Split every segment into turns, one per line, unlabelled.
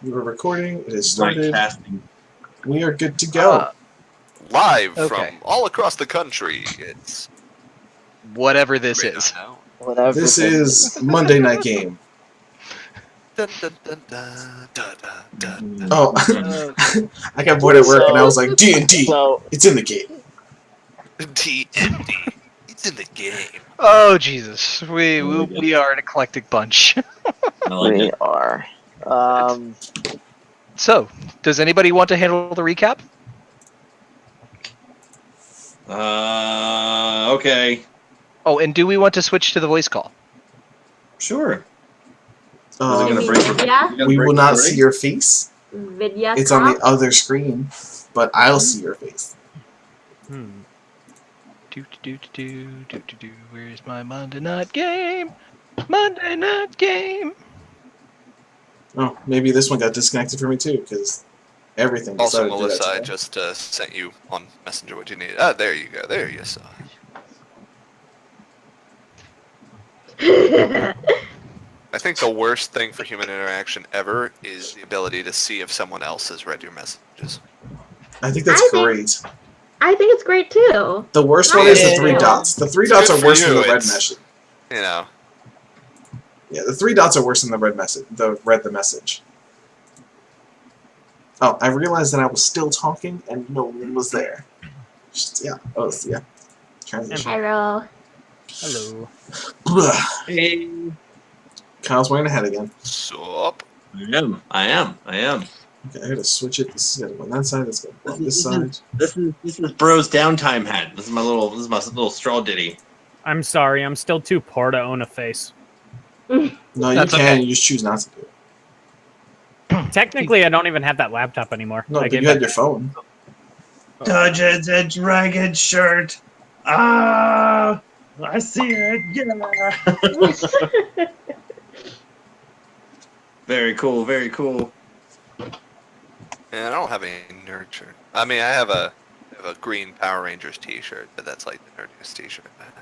We were recording. It has started.
Broadcasting.
We are good to go.
Live
Okay.
from all across the country. It's
Whatever this is.
Whatever.
This is Monday Night Game.
Dun, dun, dun, dun, dun, dun, dun.
Oh, I got bored at work and I was like, D&D.
So
It's in the game.
D&D. It's in the game.
Oh Jesus, we are an eclectic bunch.
I like
we
it.
are.
So, does anybody want to handle the recap?
Okay.
Oh, and do we want to switch to the voice call?
Sure. Is it gonna
Um,
break?
Vidya?
is it gonna
we
break
will
the
not
break?
see your face.
Vidya
It's on the
cop?
other screen, but I'll see your face.
Do. Where's my Monday night game? Monday night game.
Oh, maybe this one got disconnected for me too, because everything
Also,
decided to do
Melissa, I
that
just sent you on Messenger what you need. Ah, there you go. There you saw it. I think the worst thing for human interaction ever is the ability to see if someone else has read your messages.
I think that's
I think-
great.
I think it's great too.
The worst one is the three
Yeah.
dots. The three
It's
dots
good
are
for
worse than
you,
the red
it's-
message.
You know.
Yeah, the three dots are worse than the red message. The message. Oh, I realized that I was still talking and no one was there. Just, yeah. Oh, yeah. Transition.
Hello.
Hello.
Blah.
Hey.
Kyle's wearing a hat again.
Sup?
I am.
Okay, I gotta switch it. This is gonna go on that side. This is gonna go on this side.
This is Bro's downtime hat. This is my little straw ditty.
I'm sorry, I'm still too poor to own a face.
No, you
That's
can.
okay.
You just choose not to do it.
Technically, I don't even have that laptop anymore.
No,
I
but
gave
you had
that
your
back.
phone.
Dungeons and Dragons shirt. Ah, I see it. Yeah. Very cool. Very cool.
Yeah, I don't have any nerd shirt. I mean, I have a green Power Rangers T-shirt, but that's like the nerdiest T-shirt I have.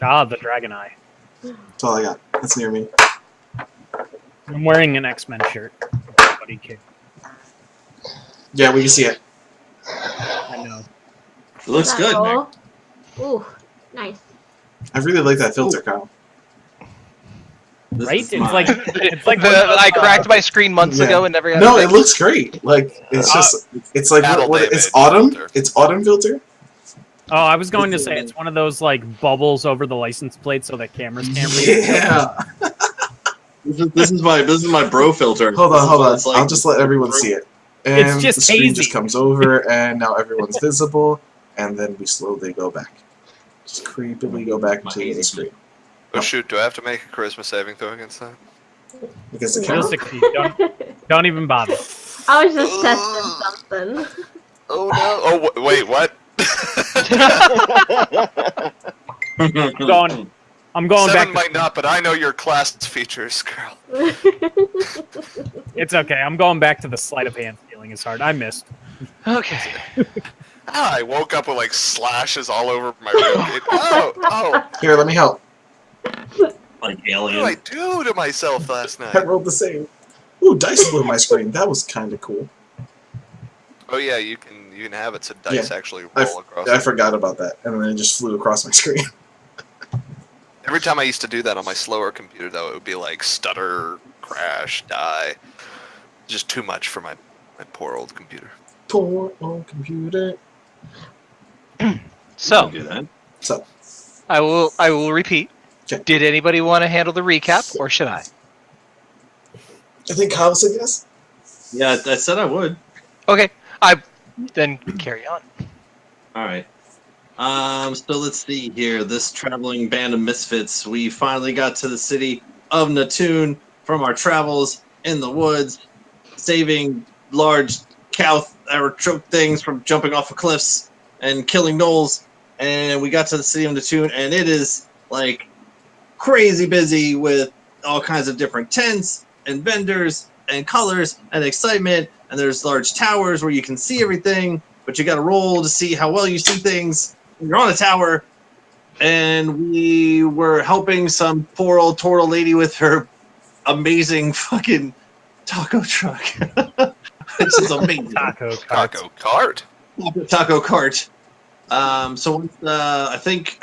Ah, the Dragon Eye.
That's all I got. That's near me.
I'm wearing an X-Men shirt. Nobody cares.
Yeah, we can see it.
I know.
It looks
That
good.
roll? Ooh, nice.
I really like that filter, Kyle.
This
Right?
is
It's
mine.
like it's like
I cracked my screen months
Yeah.
ago and never got
No,
it
it looks great. Like it's just, it's like
Battle
what
David
it's autumn.
filter.
It's autumn filter.
Oh, I was going to say it's one of those like bubbles over the license plate so that cameras can't read it.
Yeah.
This is my bro filter.
Hold
This
on,
is
hold
what
on.
it's like.
I'll just let everyone see it. And
It's just
the screen
hazy.
just comes over, and now everyone's visible, and then we slowly go back. Just creepily go back to the screen
Oh shoot, do I have to make a charisma saving throw against that?
because the
You'll
camera.
succeed. Don't even bother.
I was just testing something.
Oh no! Oh wait, what?
I'm going
Seven
back.
might not, but I know your class features, girl.
It's okay. I'm going back to the sleight of hand feeling is hard. I missed.
Okay.
I woke up with like slashes all over my ribcage. Oh!
Here, let me help.
Like
What did I
alien.
do to myself last
I
night?
rolled the same. Ooh, dice blew my screen. That was kind of cool.
Oh yeah, you can have it so dice actually
I
roll across.
I forgot about that, and then it just flew across my screen.
Every time I used to do that on my slower computer, though, it would be like stutter, crash, die. Just too much for my poor old computer.
Poor old computer.
So
Don't do that.
So,
I will repeat.
Okay.
Did anybody want to handle the recap, or should I?
I think Kyle said yes.
Yeah, I said I would.
Okay. Then carry on.
All right. So let's see here. This traveling band of misfits. We finally got to the city of Natoon from our travels in the woods, saving large cow or choke things from jumping off of cliffs and killing gnolls. And we got to the city of Natoon, and it is like crazy busy with all kinds of different tents and vendors and colors and excitement. And there's large towers where you can see everything, but you got to roll to see how well you see things. You're on a tower, and we were helping some poor old turtle lady with her amazing fucking taco truck, which is amazing.
Taco cart.
Taco cart.
Taco cart. So once I think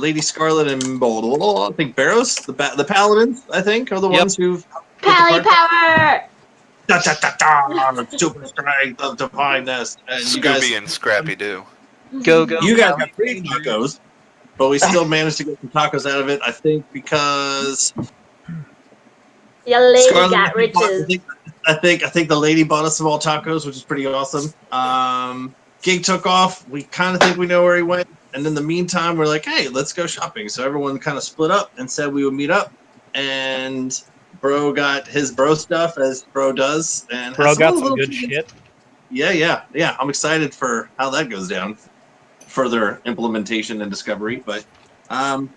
Lady Scarlet and I think Barrows, the paladins, I think, are the
Yep.
ones who've
Pally power!
da, da, da, da, super strength of divineness, and you guys,
Scooby and Scrappy Doo.
Go, go.
you guys
Pally
got free
Rangers.
tacos, but we still managed to get some tacos out of it. I think because
Your lady
Scarlet,
got riches.
I think the lady bought us some all tacos, which is pretty awesome. Gig took off. We kind of think we know where he went, and in the meantime, we're like, hey, let's go shopping. So everyone kind of split up and said we would meet up, and Bro got his bro stuff as Bro does, and
Bro
has
got
little
some good
things.
shit.
Yeah. I'm excited for how that goes down. Further implementation and discovery, but I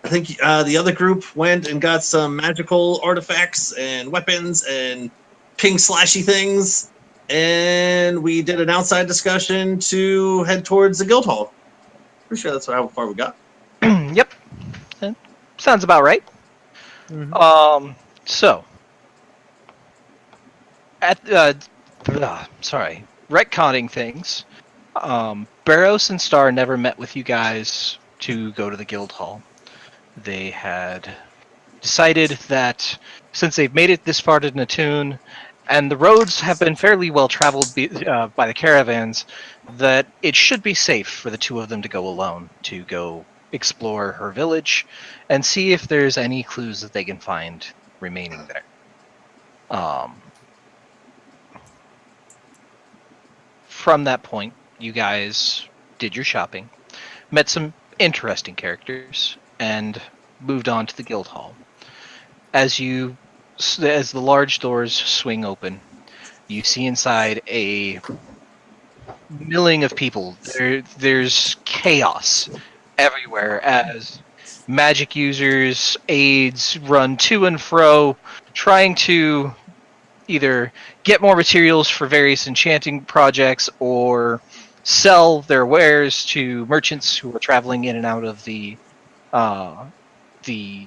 think the other group went and got some magical artifacts and weapons and pink slashy things, and we did an outside discussion to head towards the guild hall. Pretty sure that's how far we got.
Yep. Sounds about right.
Mhm.
So at retconning things. Barrows and Star never met with you guys to go to the guild hall. They had decided that since they've made it this far to Natoon, and the roads have been fairly well traveled by the caravans, that it should be safe for the two of them to go alone to go explore her village and see if there's any clues that they can find remaining there. From that point, you guys did your shopping, met some interesting characters, and moved on to the guild hall. As the large doors swing open, you see inside a milling of people. There's chaos everywhere as magic users, aides run to and fro, trying to either get more materials for various enchanting projects or sell their wares to merchants who are traveling in and out of the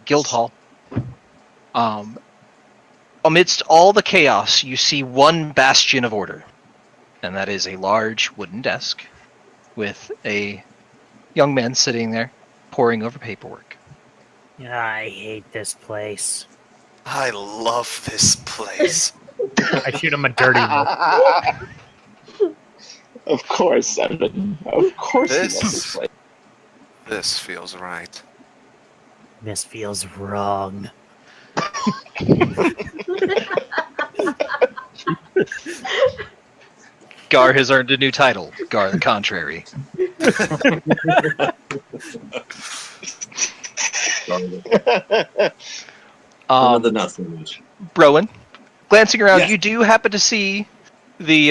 guild hall. Amidst all the chaos, you see one bastion of order, and that is a large wooden desk with a young man sitting there poring over paperwork.
I hate this place.
I love this place.
I shoot him a dirty look.
Of course, Evan. Of course you love this
This
place.
this feels right.
This feels wrong.
Gar has earned a new title, Gar the Contrary.
One of the nuts image.
Rowan, glancing around,
Yeah.
you do happen to see the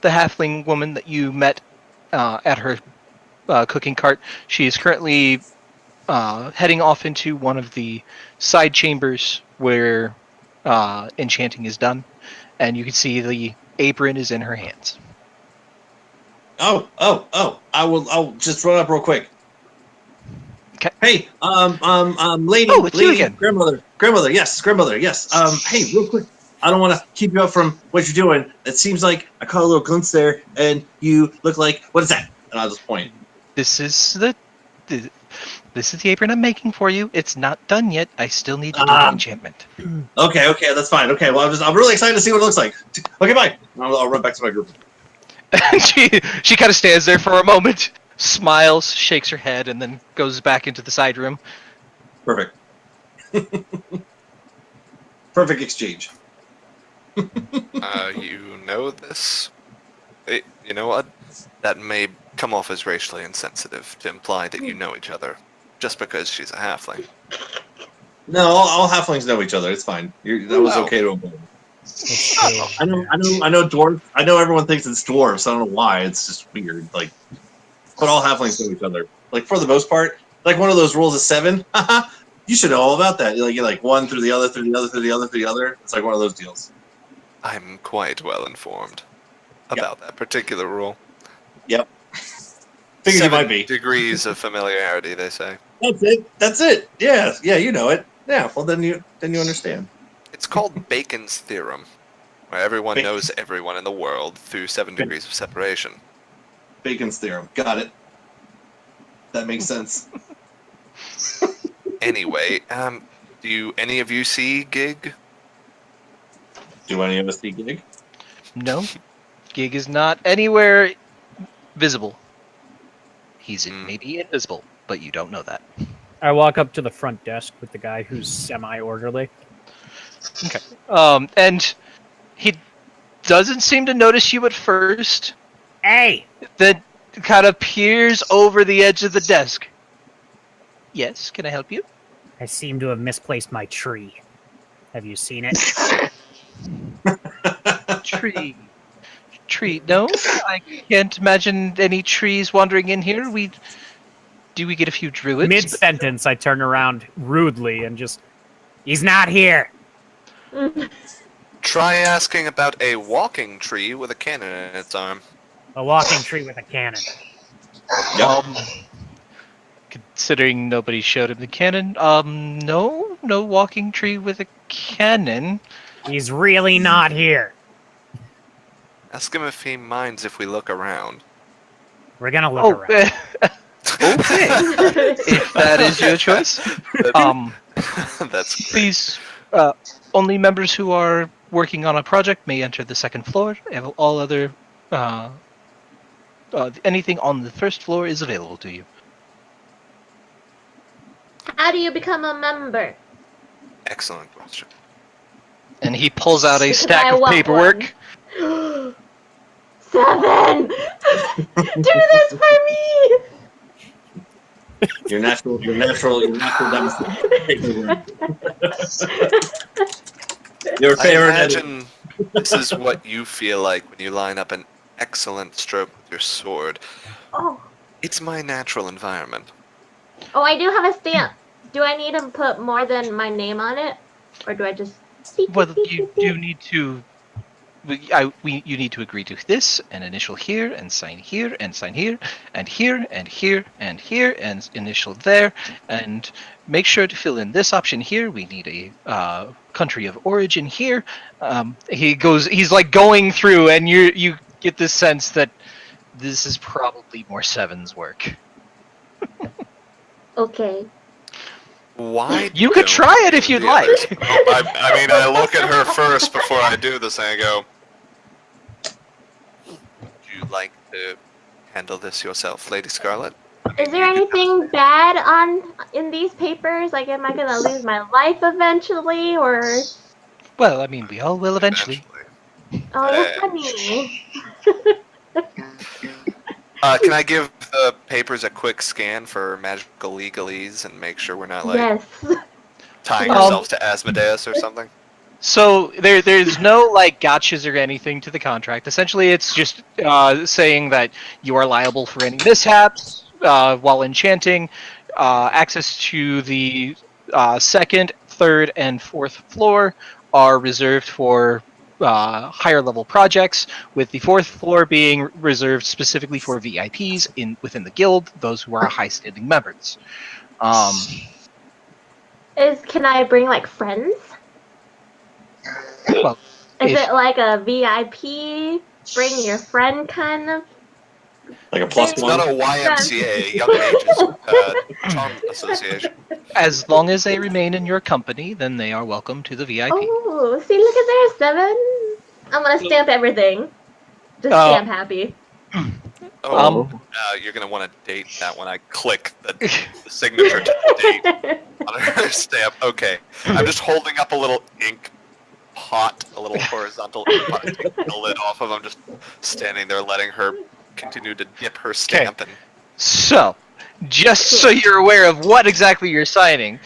halfling woman that you met at her cooking cart. She is currently heading off into one of the side chambers where enchanting is done, and you can see the apron is in her hands.
Oh! I'll just run up real quick.
'Kay.
Hey, lady,
Oh, it's you
lady,
again.
grandmother, yes. Hey, real quick. I don't want to keep you up from what you're doing. It seems like I caught a little glimpse there, and you look like, what is that? And I'll just point.
This is the apron I'm making for you. It's not done yet. I still need to do the enchantment.
Okay, that's fine. Okay, well, I'm really excited to see what it looks like. Okay, bye. I'll run back to my group.
she kind of stands there for a moment, smiles, shakes her head, and then goes back into the side room.
Perfect. Perfect exchange.
You know this? You know what? That may come off as racially insensitive to imply that you know each other, just because she's a halfling.
No, all halflings know each other. It's fine. That was
Oh.
okay to avoid.
It's true.
I know dwarf. I know everyone thinks it's dwarves. I don't know why. It's just weird. Like, but all halflings know each other. Like for the most part, like one of those rules of 7. You should know all about that. You're like one through the other, through the other, through the other, through the other. It's like one of those deals.
I'm quite well informed about that particular rule.
Figured you
7
might be.
degrees of familiarity, they say.
That's it. Yeah, you know it. Yeah. Well, then you understand.
It's called Bacon's theorem, where everyone
Bacon.
knows everyone in the world through 7 degrees of separation.
Bacon's theorem. Got it. That makes sense.
Anyway, do any of you see Gig?
Do any of us see Gig?
No, Gig is not anywhere visible. He's maybe invisible, but you don't know that.
I walk up to the front desk with the guy who's semi-orderly.
Okay. And he doesn't seem to notice you at first.
Hey!
Then kind of peers over the edge of the desk. Yes, can I help you?
I seem to have misplaced my tree. Have you seen it?
Tree. No, I can't imagine any trees wandering in here. We get a few druids?
Mid-sentence, I turn around rudely and just... He's not here!
Try asking about a walking tree with a cannon in its arm.
A walking tree with a cannon.
Considering nobody showed him the cannon, no walking tree with a cannon.
He's really not here.
Ask him if he minds if we look around.
We're gonna look around.
Okay. If that is your choice.
That's great.
Please, only members who are working on a project may enter the second floor. All other, anything on the first floor is available to you.
How do you become a member?
Excellent question.
And he pulls out a
Because
stack
I
of
want
paperwork.
7! Do this for me!
Your natural demonstration. Your
I
favorite.
imagine this is what you feel like when you line up an excellent stroke with your sword.
Oh.
It's my natural environment.
Oh, I do have a stamp. Do I need to put more than my name on it? Or do I just...
Well, you do need to. You need to agree to this, and initial here, and sign here, and sign here, and here, and here, and here, and initial there, and make sure to fill in this option here. We need a country of origin here. He's like going through, and you get the sense that this is probably more Seven's work.
Okay.
Why?
You could
don't
try it if you'd
the
like.
others- I mean, I look at her first before I do this, and I go, "Would you like to handle this yourself, Lady Scarlet?"
Is there anything bad in these papers? Like, am I gonna lose my life eventually, or...
Well, I mean, we all will eventually.
Oh, you're funny.
Can I give the papers a quick scan for magical legalese and make sure we're not like
Yes.
tying ourselves to Asmodeus or something?
So there's no like gotchas or anything to the contract. Essentially, it's just saying that you are liable for any mishaps while enchanting. Access to the second, third, and fourth floor are reserved for higher level projects, with the fourth floor being reserved specifically for VIPs within the guild, those who are high standing members.
Can I bring, like, friends?
Well,
Is it like a VIP, bring your friend kind of?
Like a plus
It's
one.
not a YMCA, Young Mages Charm Association.
as long as they remain in your company, then they are welcome to the VIP.
Oh, see, look at there, 7. I'm gonna stamp everything. Just stamp happy.
Oh, you're gonna want to date that when I click the signature to the date on her stamp. Okay, I'm just holding up a little ink pot, a little horizontal ink pot, taking the lid off of. I'm just standing there, letting her continue to dip her stamp. And
So, just so you're aware of what exactly you're signing,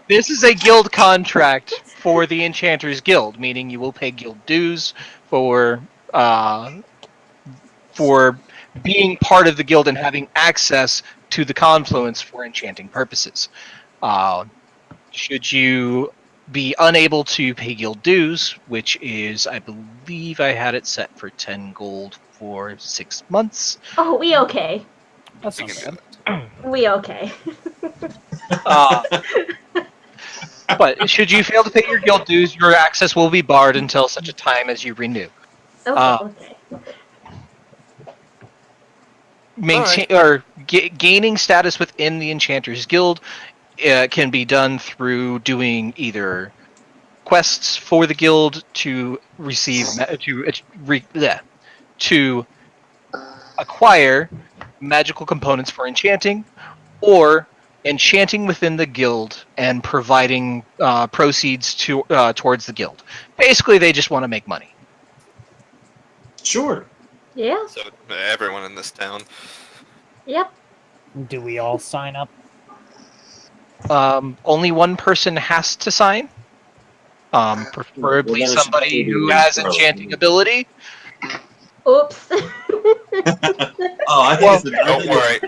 this is a guild contract for the Enchanters Guild, meaning you will pay guild dues for being part of the guild and having access to the confluence for enchanting purposes. Should you be unable to pay guild dues, which is, I believe I had it set for 10 gold for 6 months.
Oh, we okay.
That's
we
not
can
bad.
do it.
We okay.
But should you fail to pay your guild dues, your access will be barred until such a time as you renew.
Okay.
Gaining status within the Enchanters Guild can be done through doing either quests for the guild to receive to acquire magical components for enchanting, or enchanting within the guild and providing proceeds towards the guild. Basically, they just want to make money.
Sure.
Yeah.
So everyone in this town.
Yep.
Do we all sign up?
Only one person has to sign. Preferably
Well, then it should
somebody
definitely
who
be
has
Scarlet.
enchanting ability.
Oops.
Oh, I think
Well,
it's. I
Don't
think
worry.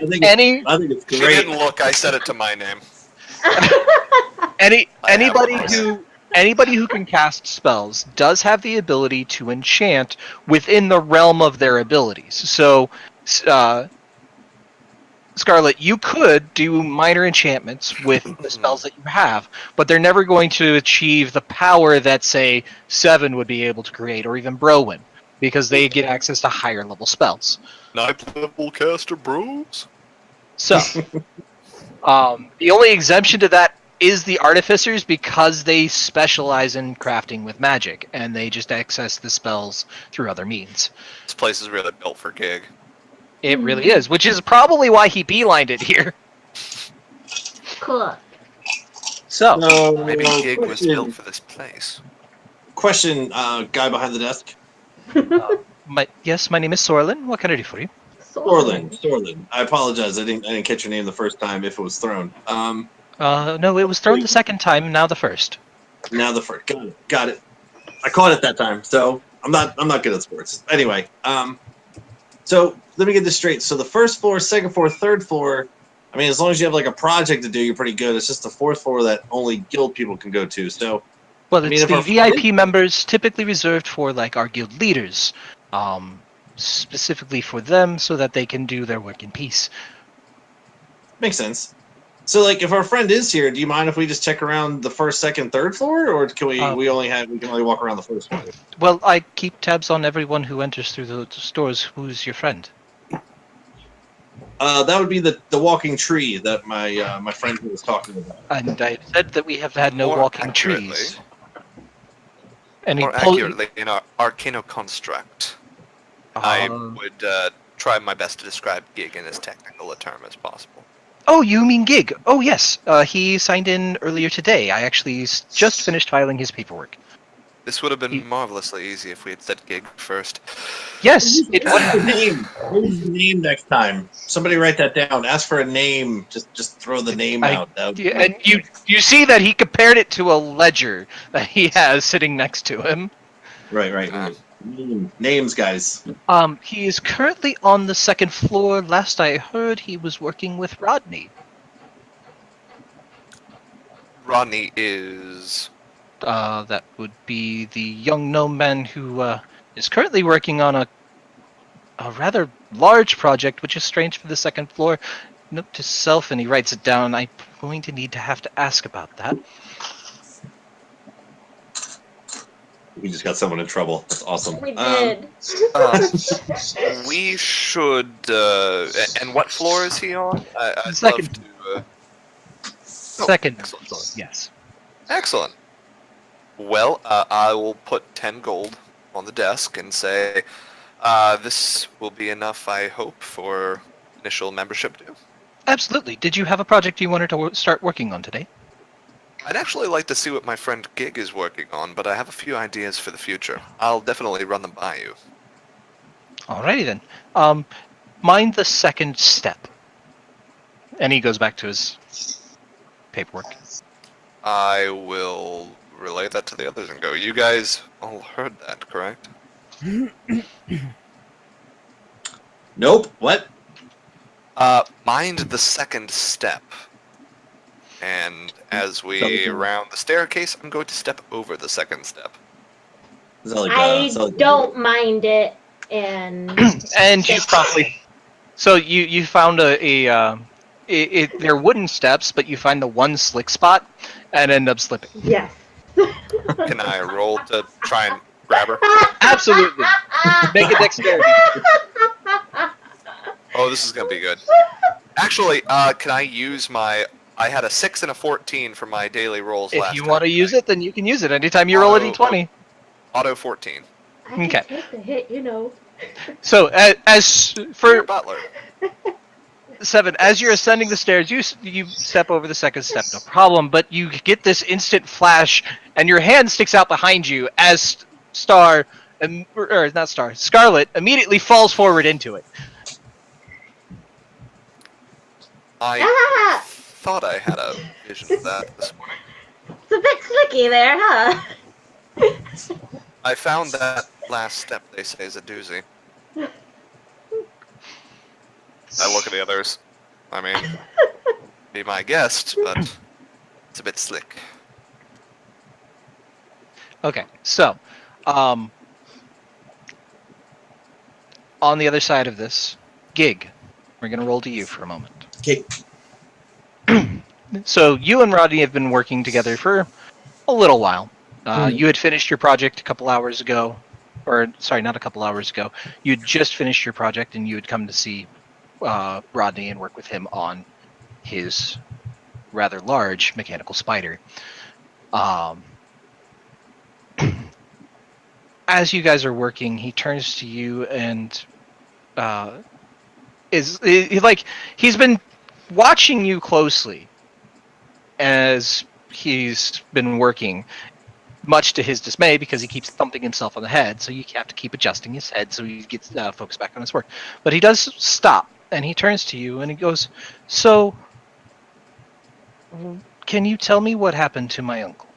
I think it's
She
great.
didn't look. I said it to my name.
Anybody who can cast spells does have the ability to enchant within the realm of their abilities. So, Scarlet, you could do minor enchantments with the spells that you have, but they're never going to achieve the power that, say, Seven would be able to create, or even Browin, because they get access to higher level spells.
Ninth level caster bros.
So, the only exemption to that is the Artificers, because they specialize in crafting with magic, and they just access the spells through other means.
This place is really built for gig.
It really is, which is probably why he beelined it here.
Cool.
So,
Maybe gig was built for this place.
Question, guy behind the desk.
yes, my name is Sorlin. What can I do for you?
Sorlin. I apologize. I didn't catch your name the first time. If it was thrown.
No, it was thrown the second time. Now the first.
Now the first. Got it. I caught it that time. So I'm not good at sports. Anyway. So let me get this straight. So the first floor, second floor, third floor. I mean, as long as you have like a project to do, you're pretty good. It's just the fourth floor that only guild people can go to. So,
Well,
I
it's
mean, if
the
our
VIP members, typically reserved for like our guild leaders, specifically for them, so that they can do their work in peace.
Makes sense. So, like, if our friend is here, do you mind if we just check around the first, second, third floor, or can we we can only walk around the first floor?
Well, I keep tabs on everyone who enters through the stores. Who's your friend?
That would be the walking tree that my friend was talking about.
And I said that we have had no
More
walking
accurately-
trees. And
More accurately, in our Arcano construct, I would try my best to describe gig in as technical a term as possible.
Oh, you mean Gig? Oh, yes. He signed in earlier today. I actually just finished filing his paperwork.
This would have been marvelously easy if we had said gig first.
Yes, it would
What's the
have.
name? What's the name next time? Somebody write that down. Ask for a name. Just throw the name out.
And you see that he compared it to a ledger that he has sitting next to him.
Right. Names, guys.
He is currently on the second floor. Last I heard, he was working with Rodney.
Rodney is...
That would be the young gnome man who is currently working on a rather large project, which is strange for the second floor. Note to self, and he writes it down. I'm going to have to ask about that.
We just got someone in trouble. That's awesome.
We did.
We should... and what floor is he on? I'd
Second.
love to...
Second
excellent.
floor, yes.
Excellent. Well, I will put 10 gold on the desk and say, this will be enough, I hope, for initial membership due.
Absolutely. Did you have a project you wanted to start working on today?
I'd actually like to see what my friend Gig is working on, but I have a few ideas for the future. I'll definitely run them by you.
Alrighty then. Mind the second step. And he goes back to his paperwork.
I will relay that to the others and go, you guys all heard that, correct?
Nope. What?
Mind the second step. And as we round the staircase, I'm going to step over the second step.
Is that like,
I don't mind it, and
And you promptly... So you found they're wooden steps, but you find the one slick spot, and end up slipping.
Yes.
Can I roll to try and grab her?
Absolutely. Make a dexterity.
Oh, this is gonna be good. Actually, can I use my? I had a 6 and a 14 for my daily rolls
If
last
you
time.
want to use it, then you can use it anytime you roll a d20.
Auto 14.
I can
Okay.
take the hit, you know.
So as
For your
for
butler.
7, as you're ascending the stairs, you step over the second step, no problem. But you get this instant flash, and your hand sticks out behind you as Scarlet immediately falls forward into it.
I
Ah!
thought I had a vision of that this morning.
It's a bit slicky there, huh?
I found that last step they say is a doozy. I look at the others. I mean, be my guest, but it's a bit slick.
Okay, so on the other side of this, Gig, we're gonna roll to you for a moment.
Okay.
So you and Rodney have been working together for a little while. You had finished your project a couple hours ago, or sorry, not a couple hours ago. You had just finished your project, and you had come to see Rodney and work with him on his rather large mechanical spider. As you guys are working, he turns to you and he's been watching you closely as he's been working, much to his dismay, because he keeps thumping himself on the head, so you have to keep adjusting his head so he gets focused back on his work. But he does stop, and he turns to you and he goes, "So, can you tell me what happened to my uncle?"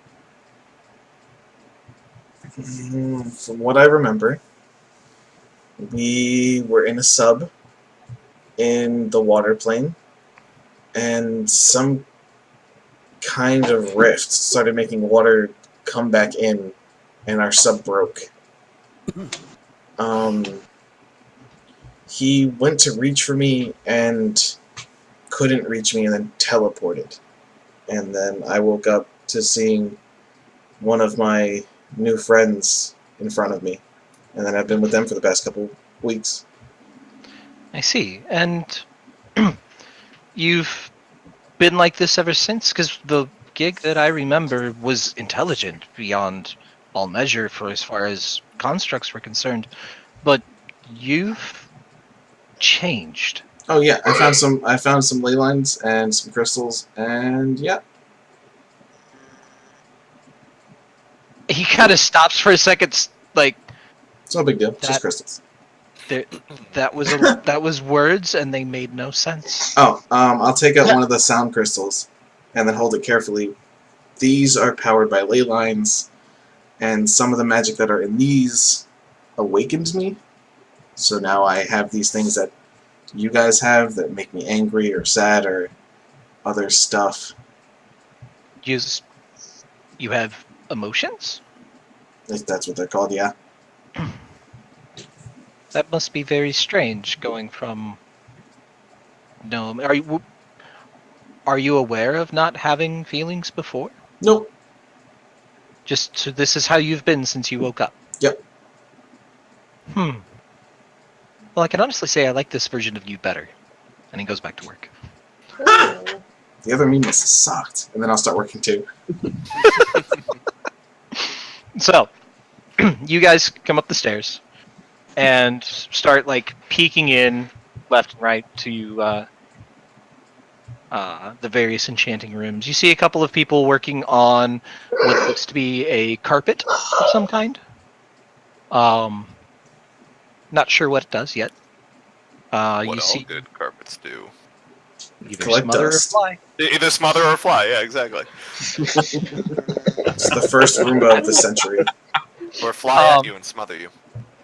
From what I remember, we were in a sub in the water plane, and some kind of rift started making water come back in, and our sub broke. He went to reach for me and couldn't reach me, and then teleported. And then I woke up to seeing one of my new friends in front of me, and then I've been with them for the past couple weeks.
I see. And you've been like this ever since? Because the Gig that I remember was intelligent beyond all measure for as far as constructs were concerned. But you've changed.
Oh yeah, I found some ley lines and some crystals, and yeah.
He kind of stops for a second, like
It's no big deal.
That-
Just crystals.
that was words, and they made no sense.
Oh, I'll take out one of the sound crystals, and then hold it carefully. These are powered by ley lines, and some of the magic that are in these awakened me. So now I have these things that you guys have that make me angry or sad or other stuff.
You have emotions?
If that's what they're called, yeah.
That must be very strange, going from gnome. Are you aware of not having feelings before?
Nope.
Just so this is how you've been since you woke up?
Yep.
Well, I can honestly say I like this version of you better. And he goes back to work.
Ooh.
The other me must have sucked, and then I'll start working too.
So, you guys come up the stairs and start like peeking in left and right to the various enchanting rooms. You see a couple of people working on what looks to be a carpet of some kind. Not sure what it does yet.
What
You
all
see
good carpets do.
either
Collect
smother or
dust.
fly.
Either smother or fly, yeah, exactly.
It's the first Roomba of the century.
Or fly at you and smother you.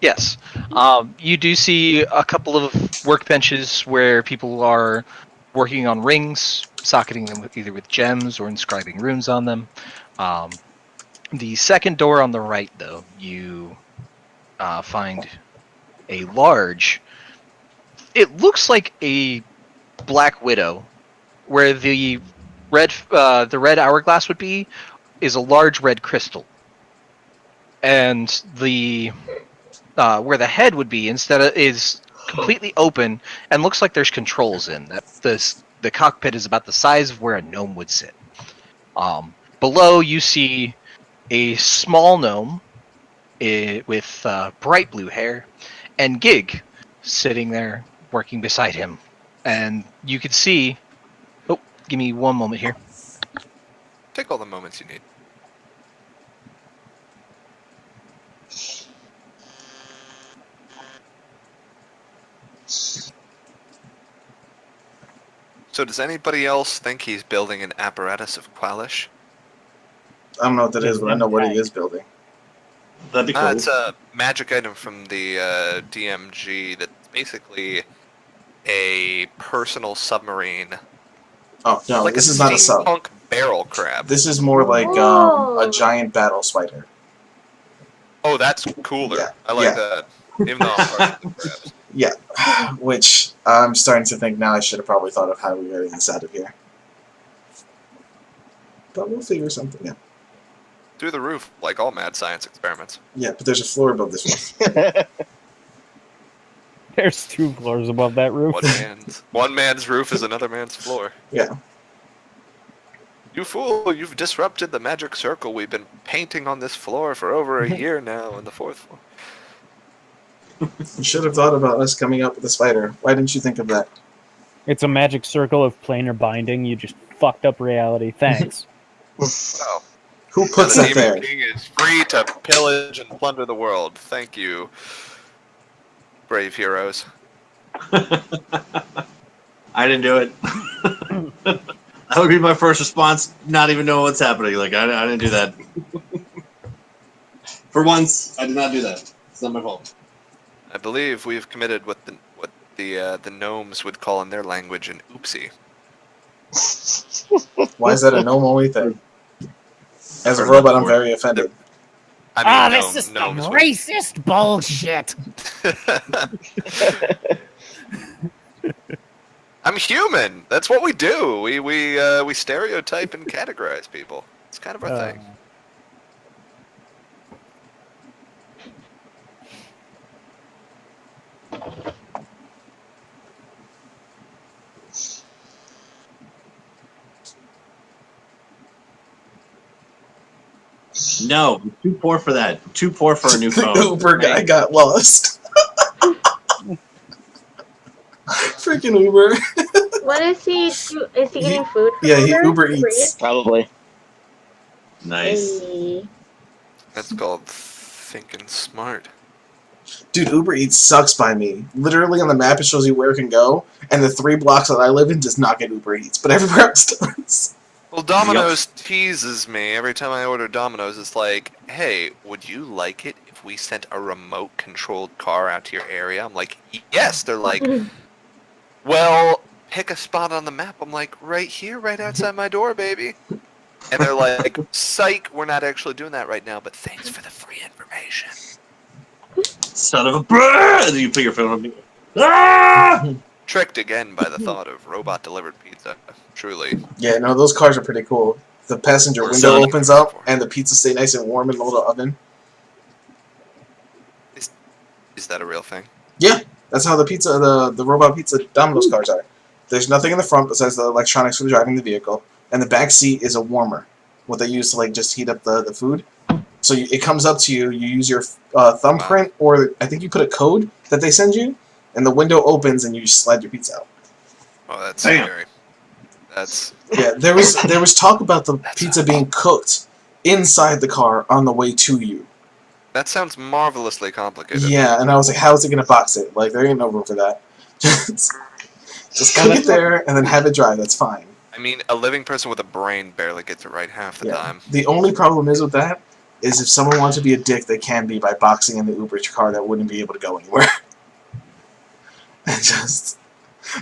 Yes. You do see a couple of workbenches where people are working on rings, socketing them either with gems or inscribing runes on them. The second door on the right, though, you find a large... It looks like a Black Widow, where the the red hourglass would be is a large red crystal, and the where the head would be is completely open and looks like there's controls in that. The cockpit is about the size of where a gnome would sit. Below you see a small gnome with bright blue hair, and Gig sitting there working beside him. And you could see... Oh, give me one moment here.
Take all the moments you need. So does anybody else think he's building an apparatus of Qualish?
I don't know what that is, but I know what he is building.
That'd be cool.
It's a magic item from the DMG that's basically a personal submarine.
Oh, no,
like
this is not a sub.
Steampunk barrel crab.
This is more like a giant battle spider.
Oh, that's cooler.
Yeah,
I like that. Even though I'm partial to crabs.
Yeah, which I'm starting to think now I should have probably thought of how we were getting this out of here. But we'll figure something out.
Through the roof, like all mad science experiments.
Yeah, but there's a floor above this one.
There's 2 floors above that roof.
One man's roof is another man's floor.
Yeah.
You fool, you've disrupted the magic circle we've been painting on this floor for over a year now on the 4th floor.
You should have thought about us coming up with a spider. Why didn't you think of that?
It's a magic circle of planar binding. You just fucked up reality. Thanks.
Oh.
Who puts
the
that there?
Demon King is free to pillage and plunder the world. Thank you, brave heroes.
I didn't do it. That would be my first response. Not even know what's happening. Like I didn't do that. For once, I did not do that. It's not my fault.
I believe we've committed what the gnomes would call in their language an oopsie.
Why is that a gnome-only thing? As a robot, I'm very offended.
I mean,
this is some racist bullshit.
I'm human. That's what we do. We stereotype and categorize people. It's kind of our thing.
No, I'm too poor for that. I'm too poor for a new phone.
The Uber guy got lost. Freaking Uber.
What is he? Is he getting food? From
Yeah, he Uber Eats.
Probably.
Nice.
Hey.
That's called thinking smart.
Dude, Uber Eats sucks by me. Literally on the map it shows you where it can go, and the 3 blocks that I live in does not get Uber Eats, but everywhere else does.
Well, Domino's teases me every time I order Domino's. It's like, hey, would you like it if we sent a remote-controlled car out to your area? I'm like, yes. They're like, well, pick a spot on the map. I'm like, right here, right outside my door, baby. And they're like, psych, we're not actually doing that right now, but thanks for the free information.
Son of a bird! And you put your phone on me. Ah!
Tricked again by the thought of robot-delivered pizza. Truly.
Yeah, no, those cars are pretty cool. The passenger window opens up, and the pizza stay nice and warm in the little oven.
Is that a real thing?
Yeah, that's how the robot pizza Domino's cars are. There's nothing in the front besides the electronics for driving the vehicle, and the back seat is a warmer, what they use to like just heat up the food. So it comes up to you, you use your thumbprint, or I think you put a code that they send you, and the window opens and you slide your pizza out.
Oh, that's scary. That's...
Yeah, there was talk about the pizza being cooked inside the car on the way to you.
That sounds marvelously complicated.
Yeah, and I was like, how is it going to box it? Like, there ain't no room for that. Just cook it there and then have it dry. That's fine.
I mean, a living person with a brain barely gets it right half the time.
The only problem is with that is if someone wants to be a dick, they can be by boxing in the Uber car that wouldn't be able to go anywhere. And just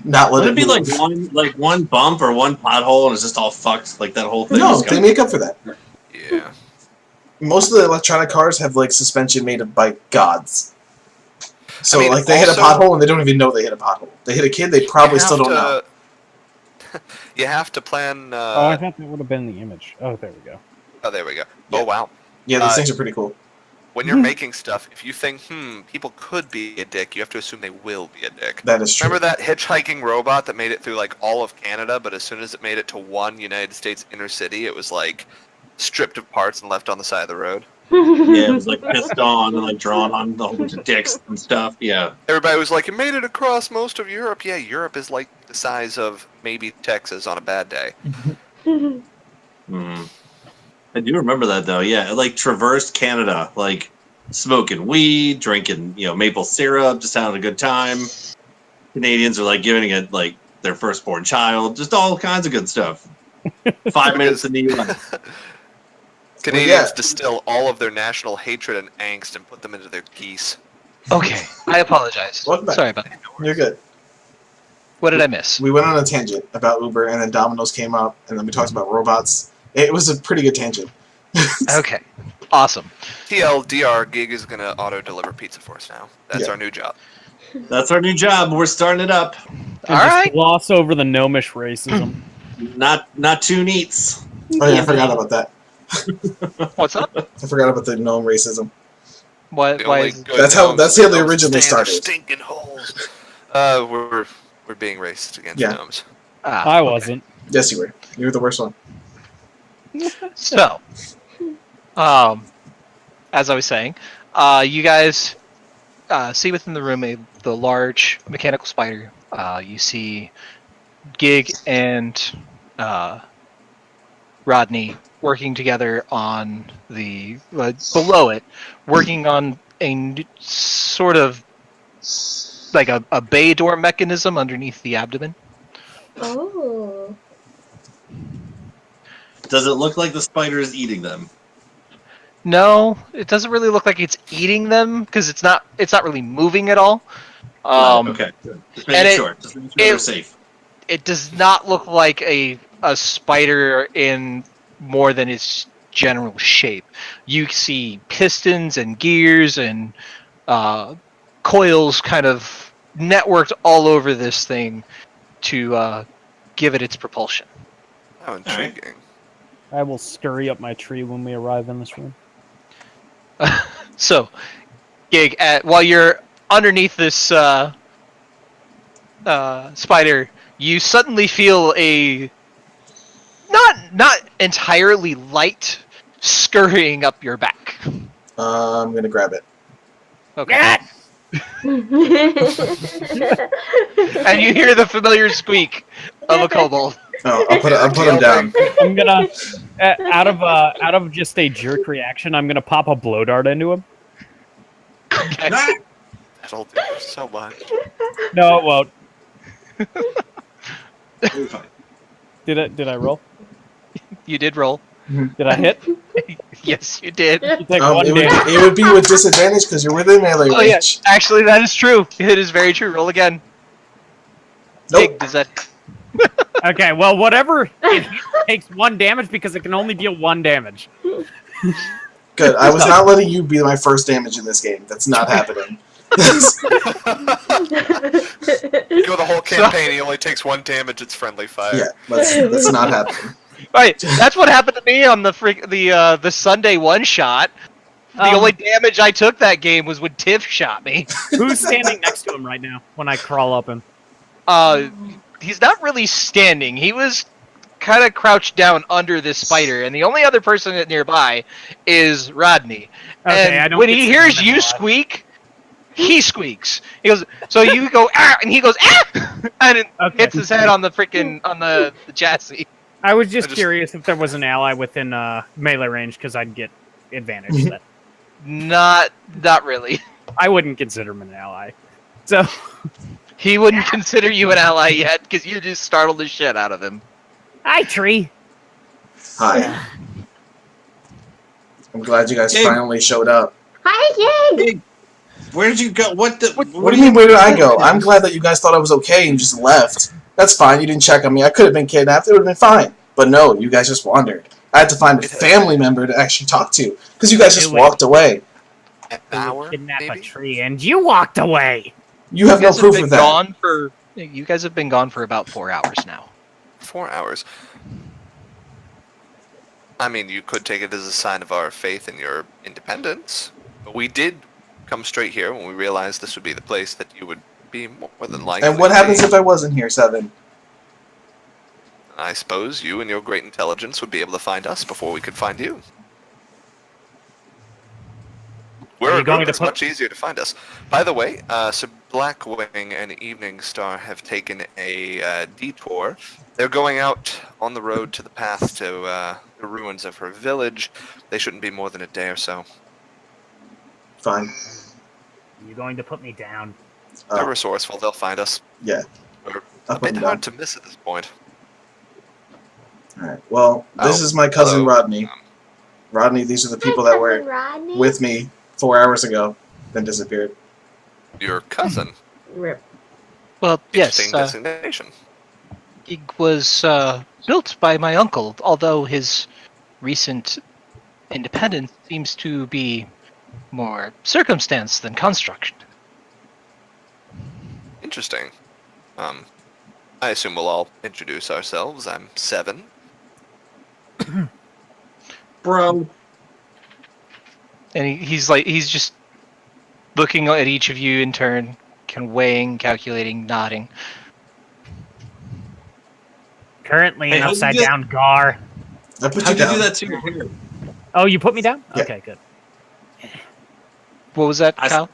not let
Would it be like one bump or one pothole and it's just all fucked? Like that whole thing?
No, they make up for that.
Yeah.
Most of the electronic cars have like suspension made by gods. So
I mean,
like they hit a pothole and they don't even know they hit a pothole. They hit a kid, they probably still don't know.
you have to plan.
Oh, I thought that would have been the image. Oh, there we go.
Oh, there we go.
Yeah.
Oh, wow.
Yeah, these things are pretty cool.
When you're making stuff, if you think, people could be a dick, you have to assume they will be a dick.
That is true.
Remember that hitchhiking robot that made it through like all of Canada, but as soon as it made it to one United States inner city, it was like stripped of parts and left on the side of the road?
Yeah, it was like pissed on and like drawn on a whole bunch of dicks and stuff. Yeah.
Everybody was like, it made it across most of Europe. Yeah, Europe is like the size of maybe Texas on a bad day.
I do remember that though. Yeah, it like traversed Canada, like smoking weed, drinking, maple syrup, just having a good time. Canadians are like giving it like their firstborn child, just all kinds of good stuff. 5 minutes in the U.S.
Canadians distill all of their national hatred and angst and put them into their geese.
Okay, I apologize.
Welcome back.
Sorry about that.
You're good.
What did I miss?
We went on a tangent about Uber, and then Domino's came up, and then we talked about robots. It was a pretty good tangent.
Okay, awesome.
TLDR, Gig is going to auto-deliver pizza for us now. That's our new job.
That's our new job. We're starting it up.
All right.
Gloss over the gnomish racism.
Not too neats.
Oh yeah, I forgot about that.
What's up?
I forgot about the gnome racism.
Why is
That's how they originally started.
Stinking holes. We're being racist against gnomes.
I wasn't.
Yes, you were. You were the worst one.
So, as I was saying, you guys see within the room the large mechanical spider. You see Gig and Rodney working together on the below it, working on a sort of like a bay door mechanism underneath the abdomen.
Oh.
Does it look like the spider is eating them?
No, it doesn't really look like it's eating them because it's not really moving at all.
Okay, good. Just making sure. Just making sure they're safe.
It does not look like a spider in more than its general shape. You see pistons and gears and coils kind of networked all over this thing to give it its propulsion.
How intriguing.
I will scurry up my tree when we arrive in this room.
So, Gig, while you're underneath this spider, you suddenly feel a not entirely light scurrying up your back.
I'm gonna grab it.
Okay. And you hear the familiar squeak of a kobold.
Oh, I'll put him down.
I'm gonna, out of just a jerk reaction, I'm gonna pop a blow dart into him.
Okay.
That'll do so much.
No, it won't. Did I roll?
You did roll.
Did I hit?
Yes, you did.
You take one damage.
It would be with disadvantage because you're within melee range.
Oh yeah, actually that is true. It is very true. Roll again.
Nope.
Gig, does that?
Okay, well, whatever. It takes 1 damage because it can only deal 1 damage.
Good. I was not letting you be my first damage in this game. That's not happening.
You go the whole campaign, he only takes 1 damage, it's friendly fire.
Yeah, that's not happening.
Right, that's what happened to me on the Sunday one shot. The only damage I took that game was when Tiff shot me.
Who's standing next to him right now when I crawl up him?
He's not really standing. He was kind of crouched down under this spider, and the only other person nearby is Rodney.
Okay,
and when he hears you squeak, he squeaks. He goes, so you go, ah, and he goes, ah, and it hits his head on the chassis.
I was just curious if there was an ally within melee range because I'd get advantage. But
Not really.
I wouldn't consider him an ally. So
he wouldn't consider you an ally yet because you just startled the shit out of him.
Hi, Tree.
Hi. I'm glad you guys finally showed up.
Hi, Gig.
Where'd you go? What do
you mean, where did I go? I'm glad that you guys thought I was okay and just left. That's fine, you didn't check on me. I could have been kidnapped, it would have been fine. But no, you guys just wandered. I had to find a family member to actually talk to, because you guys just walked away.
An hour,
kidnap
maybe?
a tree, and you walked away.
You have no proof of that.
You guys have been gone for about 4 hours now.
4 hours. I mean, you could take it as a sign of our faith in your independence, but we did come straight here when we realized this would be the place that you would be more than likely.
And what happens if I wasn't here, Seven?
I suppose you and your great intelligence would be able to find us before we could find you. We're a group, it's much easier to find us. By the way, so Blackwing and Evening Star have taken a detour. They're going out on the road to the path to the ruins of her village. They shouldn't be more than a day or so.
Fine.
You're going to put me down.
They're resourceful, they'll find us.
Yeah.
We're a bit hard to miss at this point.
Alright, well, this is my cousin
hello.
Rodney. Rodney, these are the people that were
Rodney?
with me 4 hours ago, then disappeared.
Your cousin?
Rip.
Well, yes.
Interesting designation.
It was built by my uncle, although his recent independence seems to be more circumstance than construction.
Interesting. I assume we'll all introduce ourselves. I'm Seven.
Bro.
And he's just looking at each of you in turn, weighing, calculating, nodding.
Currently
Hey,
an
how'd you
upside
get-
down gar.
I put you
How'd you
down.
do that to your hair?
Oh, you put me down?
Yeah.
Okay, good.
What was that,
I-
Kyle?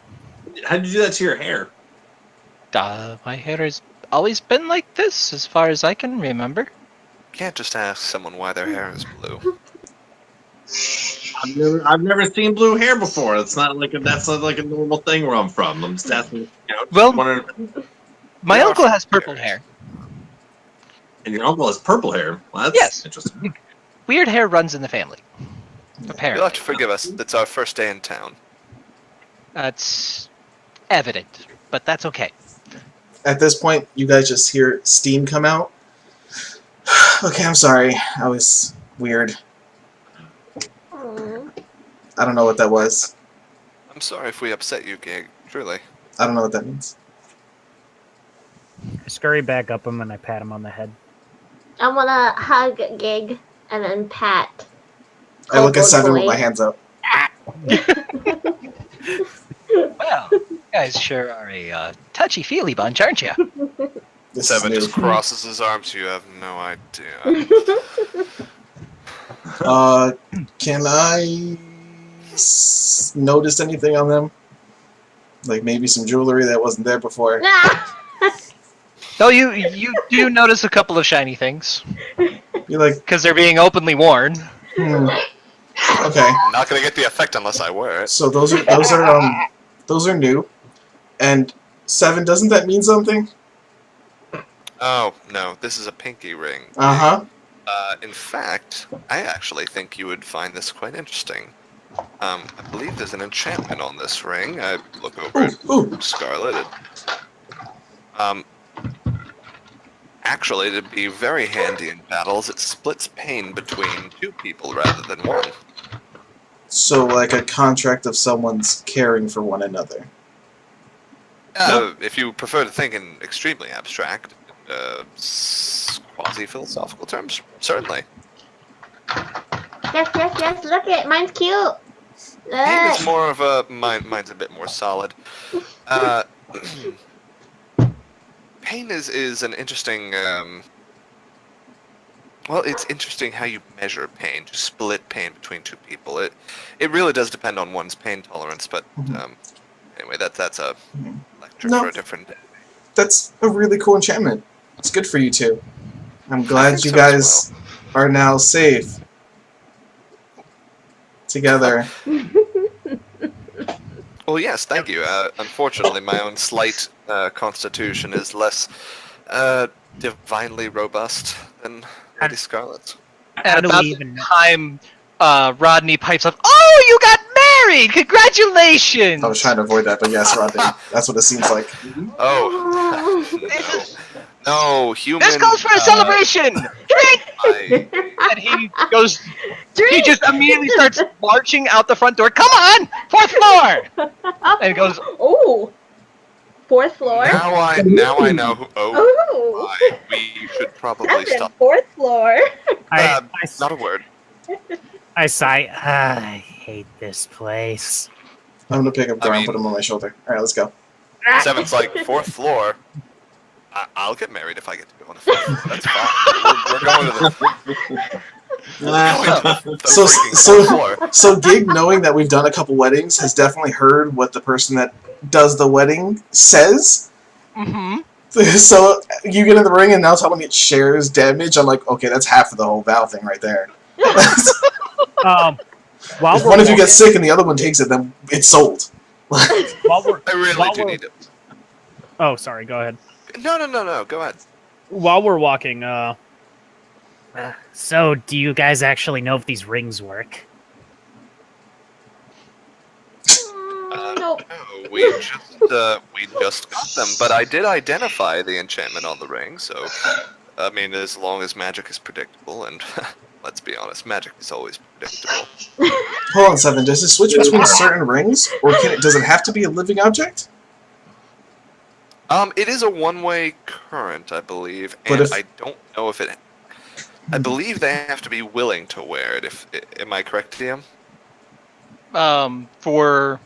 How'd you do that to your hair?
My hair has always been like this, as far as I can remember.
Can't just ask someone why their hair is blue.
I've never seen blue hair before. It's not like that's not like a normal thing where I'm from. I'm just asking. Just
Well-
wondering.
My
They are
uncle has
from
purple
areas.
hair.
And your uncle has purple hair. Well, that's
Yes.
interesting.
Weird hair runs in the family.
You'll
Apparently.
have to forgive us. It's our first day in town.
That's evident, but that's okay.
At this point, you guys just hear steam come out. Okay, I'm sorry. I was weird.
Aw.
I don't know what that was.
I'm sorry if we upset you, Gig. Truly.
I don't know what that means.
I scurry back up him and I pat him on the head.
I wanna hug Gig and then pat.
I look at
Kobold
Seven with
boy.
my hands up.
Well, you guys sure are a touchy-feely bunch, aren't you?
This
Seven
is
just
new.
crosses his arms. You have no idea.
Can I notice anything on them? Like maybe some jewelry that wasn't there before.
No, you do notice a couple of shiny things,
You're like,
because they're being openly worn.
okay.
I'm not gonna get the effect unless I wear it.
So those are new. And Seven, doesn't that mean something?
Oh no, this is a pinky ring.
Uh-huh.
In fact, I actually think you would find this quite interesting. I believe there's an enchantment on this ring. I look over at
Ooh.
Scarlet. Actually, it'd be very handy in battles. It splits pain between two people rather than one.
So like a contract of someone's caring for one another.
If you prefer to think in extremely abstract, quasi-philosophical terms, certainly.
Yes. Look it. Mine's cute.
Pain is
Look.
more of a mine's a bit more solid. Pain is an interesting. Well, it's interesting how you measure pain, to split pain between two people. It really does depend on one's pain tolerance, but anyway, that's a lecture
No.
for a different day.
That's a really cool enchantment. It's good for you two. I'm
I
glad
think
you
so as
guys are now safe together.
Well, yes, thank you. Unfortunately, my own slight constitution is less divinely robust than Lady Scarlet's.
How
And
do
about
we
the
even know?
time Rodney pipes up, "Oh, you got married! Congratulations!"
I was trying to avoid that, but yes, Rodney. That's what it seems like.
Oh, no, human.
This calls for a celebration! Drink! And he goes. He just immediately starts marching out the front door. Come on, fourth floor! And he goes.
Oh. Fourth floor.
Now I know who.
Ooh.
My, we should probably
7,
stop.
4th floor.
Not a word.
I sigh. I hate this place.
I'm gonna pick up Gar and
mean-
put him on my shoulder. All right, let's go.
7's like 4th floor. I'll get married if I get to go on the 4th floor. That's fine. We're going to the.
So-
freaking
so-
4th floor.
So Gig, knowing that we've done a couple weddings, has definitely heard what the person that does the wedding says.
Mm-hmm.
So you get in the ring and now tell me it shares damage. I'm like, okay, that's half of the whole vow thing right there.
While
If
we're
one of you
walking-
gets sick and the other one takes it, then it's sold.
while we're,
I really
while
do
we're-
need it.
Oh, sorry. Go ahead.
No. Go ahead.
While we're walking, so do you guys actually know if these rings work?
Nope.
No, we just got them, but I did identify the enchantment on the ring. So, I mean, as long as magic is predictable, and let's be honest, magic is always predictable.
Hold on, 7. Does it switch between certain rings, or does it have to be a living object?
It is a one-way current, I believe,
But
and
if-
I don't know if it. I believe they have to be willing to wear it. Am I correct, DM?
For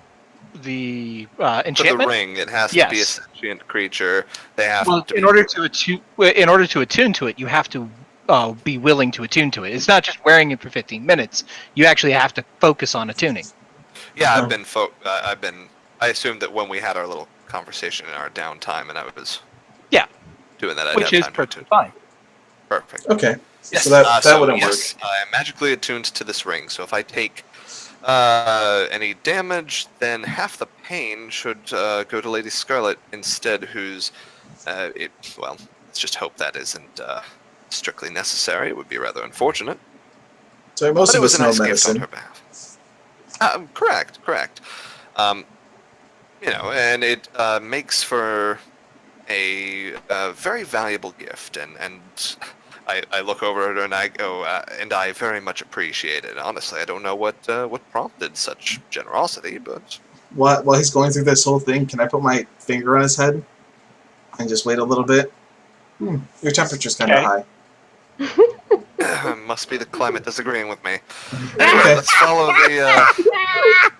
the
For the
enchantment.
ring, it has to be a
Yes.
sentient creature. They have
Well,
to.
in order to attune to it, you have to be willing to attune to it. It's not just wearing it for 15 minutes. You actually have to focus on attuning.
Yeah,
Oh.
I've been. I assumed that when we had our little conversation in our downtime, and I was.
Yeah.
Doing that, I'd
Which
have
is
time to
perfectly
attune.
fine.
Perfect.
Okay.
Yes.
So that wouldn't
yes, I am magically attuned to this ring. So if I take any damage, then half the pain should go to Lady Scarlet instead. Who's well, let's just hope that isn't strictly necessary. It would be rather unfortunate.
So most
But it
of
was
us
a
know
nice gift on
medicine.
her behalf. Correct. And it makes for a very valuable gift, and I look over at her and I go, and I very much appreciate it. Honestly, I don't know what prompted such generosity, but
While he's going through this whole thing, can I put my finger on his head and just wait a little bit? Your temperature's kind of
Okay.
high.
must be the climate disagreeing with me. Anyway,
Okay.
let's follow the.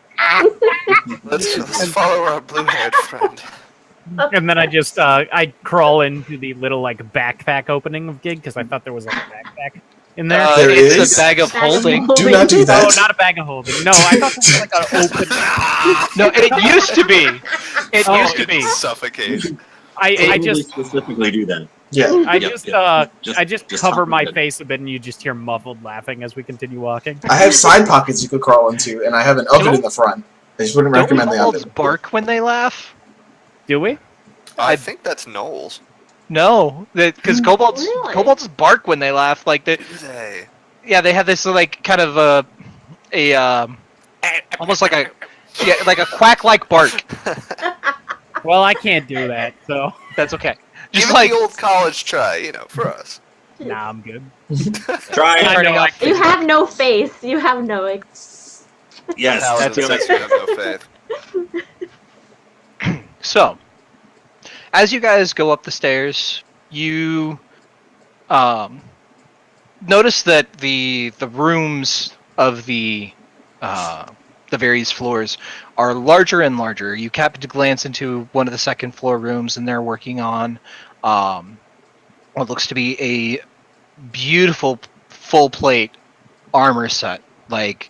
Let's follow our blue-haired friend.
And then I just I crawl into the little like backpack opening of Gig because I thought there was like a backpack in there.
There
it's
is?
a bag of holding.
Do not do
Oh,
that.
not a bag of holding. No, I thought this was like an open.
No, it used to be. It
Oh,
used to be.
Suffocate.
I
Totally
just
specifically do that.
Yeah.
I
Yeah,
just
yeah.
I just
Just
cover
top
my
of it.
face a bit and you just hear muffled laughing as we continue walking.
I have side pockets you could crawl into, and I have an oven in the front. I just wouldn't
Don't
recommend the
kobolds
oven.
bark when they laugh?
Do we?
I think that's Knowles.
No, because kobolds
Really?
kobolds bark when they laugh. Like
Do they?
yeah, they have this like kind of almost like a quack-like bark.
Well, I can't do that, so
That's okay.
Give
Just
it
like
the old college try, for us.
nah, I'm good.
Try it.
turning
know,
off.
You have no face. You have no.
Yes,
Paladin
That's
says we have no faith.
So, as you guys go up the stairs, you notice that the rooms of the various floors are larger and larger. You happen to glance into one of the second floor rooms, and they're working on what looks to be a beautiful full plate armor set, like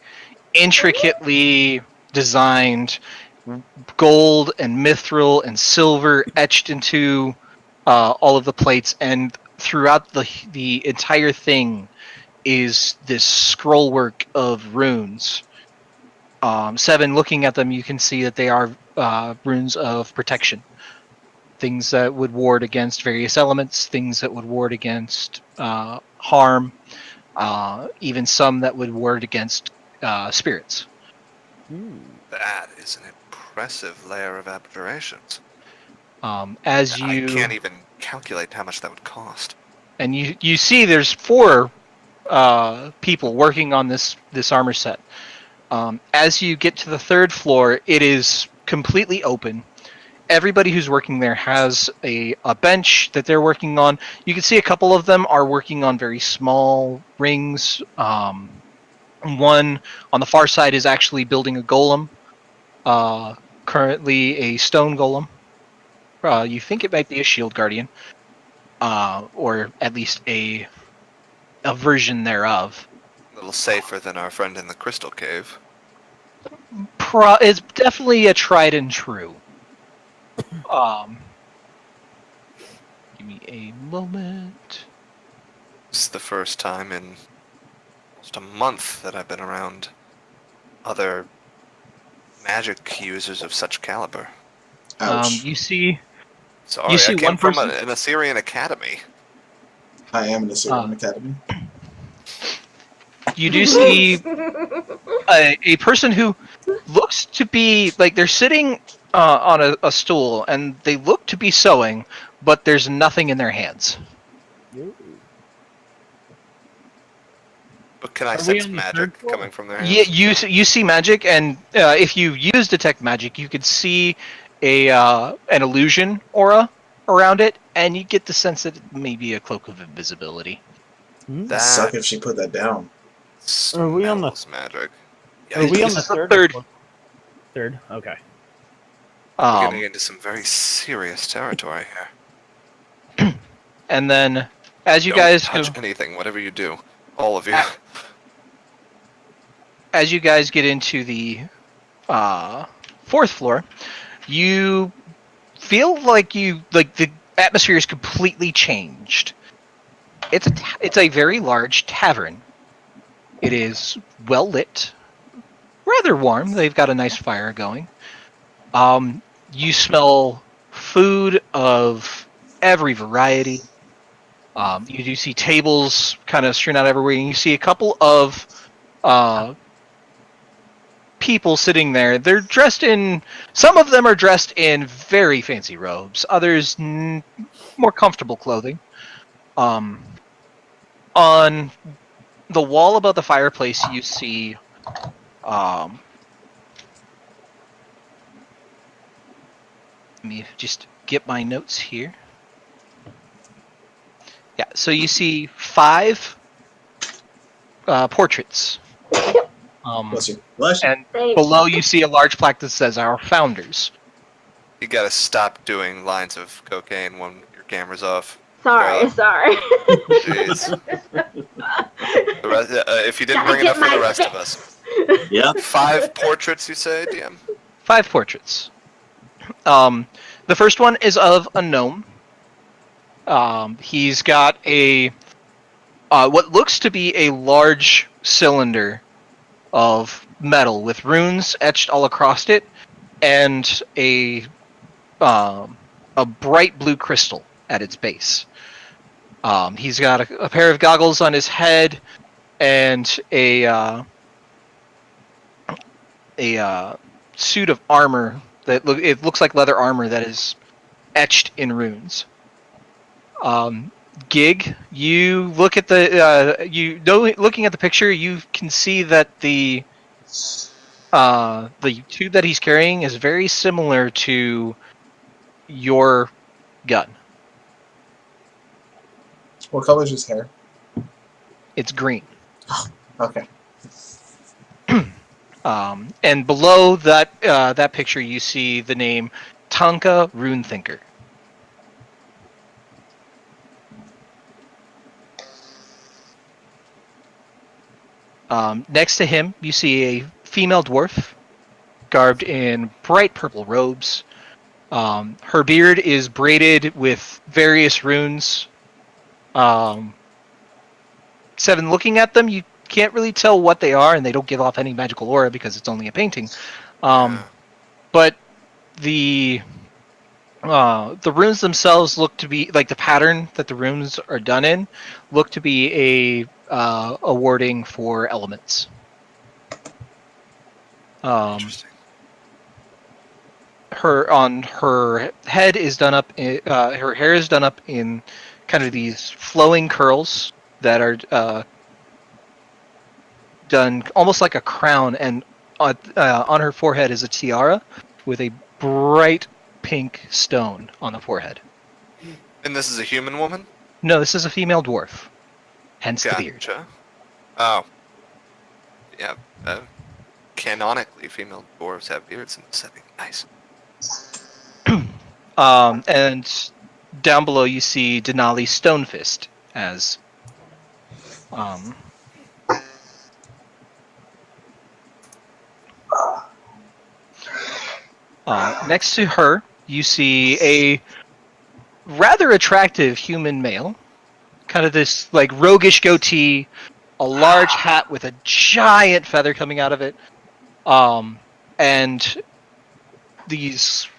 intricately designed, gold and mithril and silver etched into all of the plates, and throughout the entire thing is this scroll work of runes. 7, looking at them, you can see that they are runes of protection. Things that would ward against various elements, things that would ward against harm, even some that would ward against spirits.
That is an impressive layer of abjurations.
As
I
you
can't even calculate how much that would cost.
and you see, there's 4 people working on this armor set. As you get to the 3rd floor, it is completely open, everybody who's working there has a bench that they're working on. You can see a couple of them are working on very small rings. One on the far side is actually building a golem, currently a stone golem. You think it might be a shield guardian, or at least a version thereof.
A little safer than our friend in the Crystal Cave.
It's definitely a tried and true. Give me a moment.
This is the first time in almost a month that I've been around other magic users of such caliber.
Ouch.
You see
Sorry,
You see
I came
one
from
person-
an Assyrian academy.
I am in a Assyrian Academy.
You do see a person who looks to be like they're sitting on a stool and they look to be sewing, but there's nothing in their hands.
But can I
Are we
sense
on the
magic
third floor?
coming from their
Yeah,
hands?
you see magic, and if you use detect magic, you could see an illusion aura around it, and you get the sense that it may be a cloak of invisibility.
It'd suck if she put that down.
Are we on the-
Smells magic.
Are we on
This
the
is the
third?
third.
floor? Third. Okay.
We're getting into some very serious territory here.
And then, as you
Don't
guys
touch
go,
anything, whatever you do, all of you.
as you guys get into the fourth floor, you feel like the atmosphere is completely changed. It's a very large tavern. It is well lit, rather warm. They've got a nice fire going. You smell food of every variety. You do see tables kind of strewn out everywhere, and you see a couple of people sitting there. They're dressed in. Some of them are dressed in very fancy robes. Others more comfortable clothing. On the wall above the fireplace, you see. Let me just get my notes here. Yeah, so you see 5 portraits.
Bless you.
And
Thanks.
below you see a large plaque that says "Our Founders."
You gotta stop doing lines of cocaine when your camera's off.
Sorry.
Jeez. The rest, if you didn't
Gotta
bring enough
get
for the
my
rest of
fix.
us.
Yeah.
5 portraits, you say, DM?
5 portraits. The first one is of a gnome. He's got a what looks to be a large cylinder of metal with runes etched all across it, and a bright blue crystal at its base. He's got a pair of goggles on his head and a suit of armor that it looks like leather armor that is etched in runes. Gig, you look at looking at the picture, you can see that the tube that he's carrying is very similar to your gun.
What color's his hair?
It's green.
Okay.
And below that picture, you see the name Tonka Runethinker. Next to him, you see a female dwarf, garbed in bright purple robes. Her beard is braided with various runes. Seven, looking at them, you can't really tell what they are, and they don't give off any magical aura because it's only a painting. But the runes themselves look to be like the pattern that the runes are done in look to be a wording for elements.
Interesting.
Her head is done up. Her hair is done up in kind of these flowing curls that are done almost like a crown, and on her forehead is a tiara with a bright pink stone on the forehead.
And this is a human woman?
No, this is a female dwarf. Hence the beard.
Gotcha. Oh. Yeah. Canonically, female dwarves have beards in the setting. Nice.
And down below you see Denali Stonefist as next to her you see a rather attractive human male, kind of this like roguish goatee, a large hat with a giant feather coming out of it, and these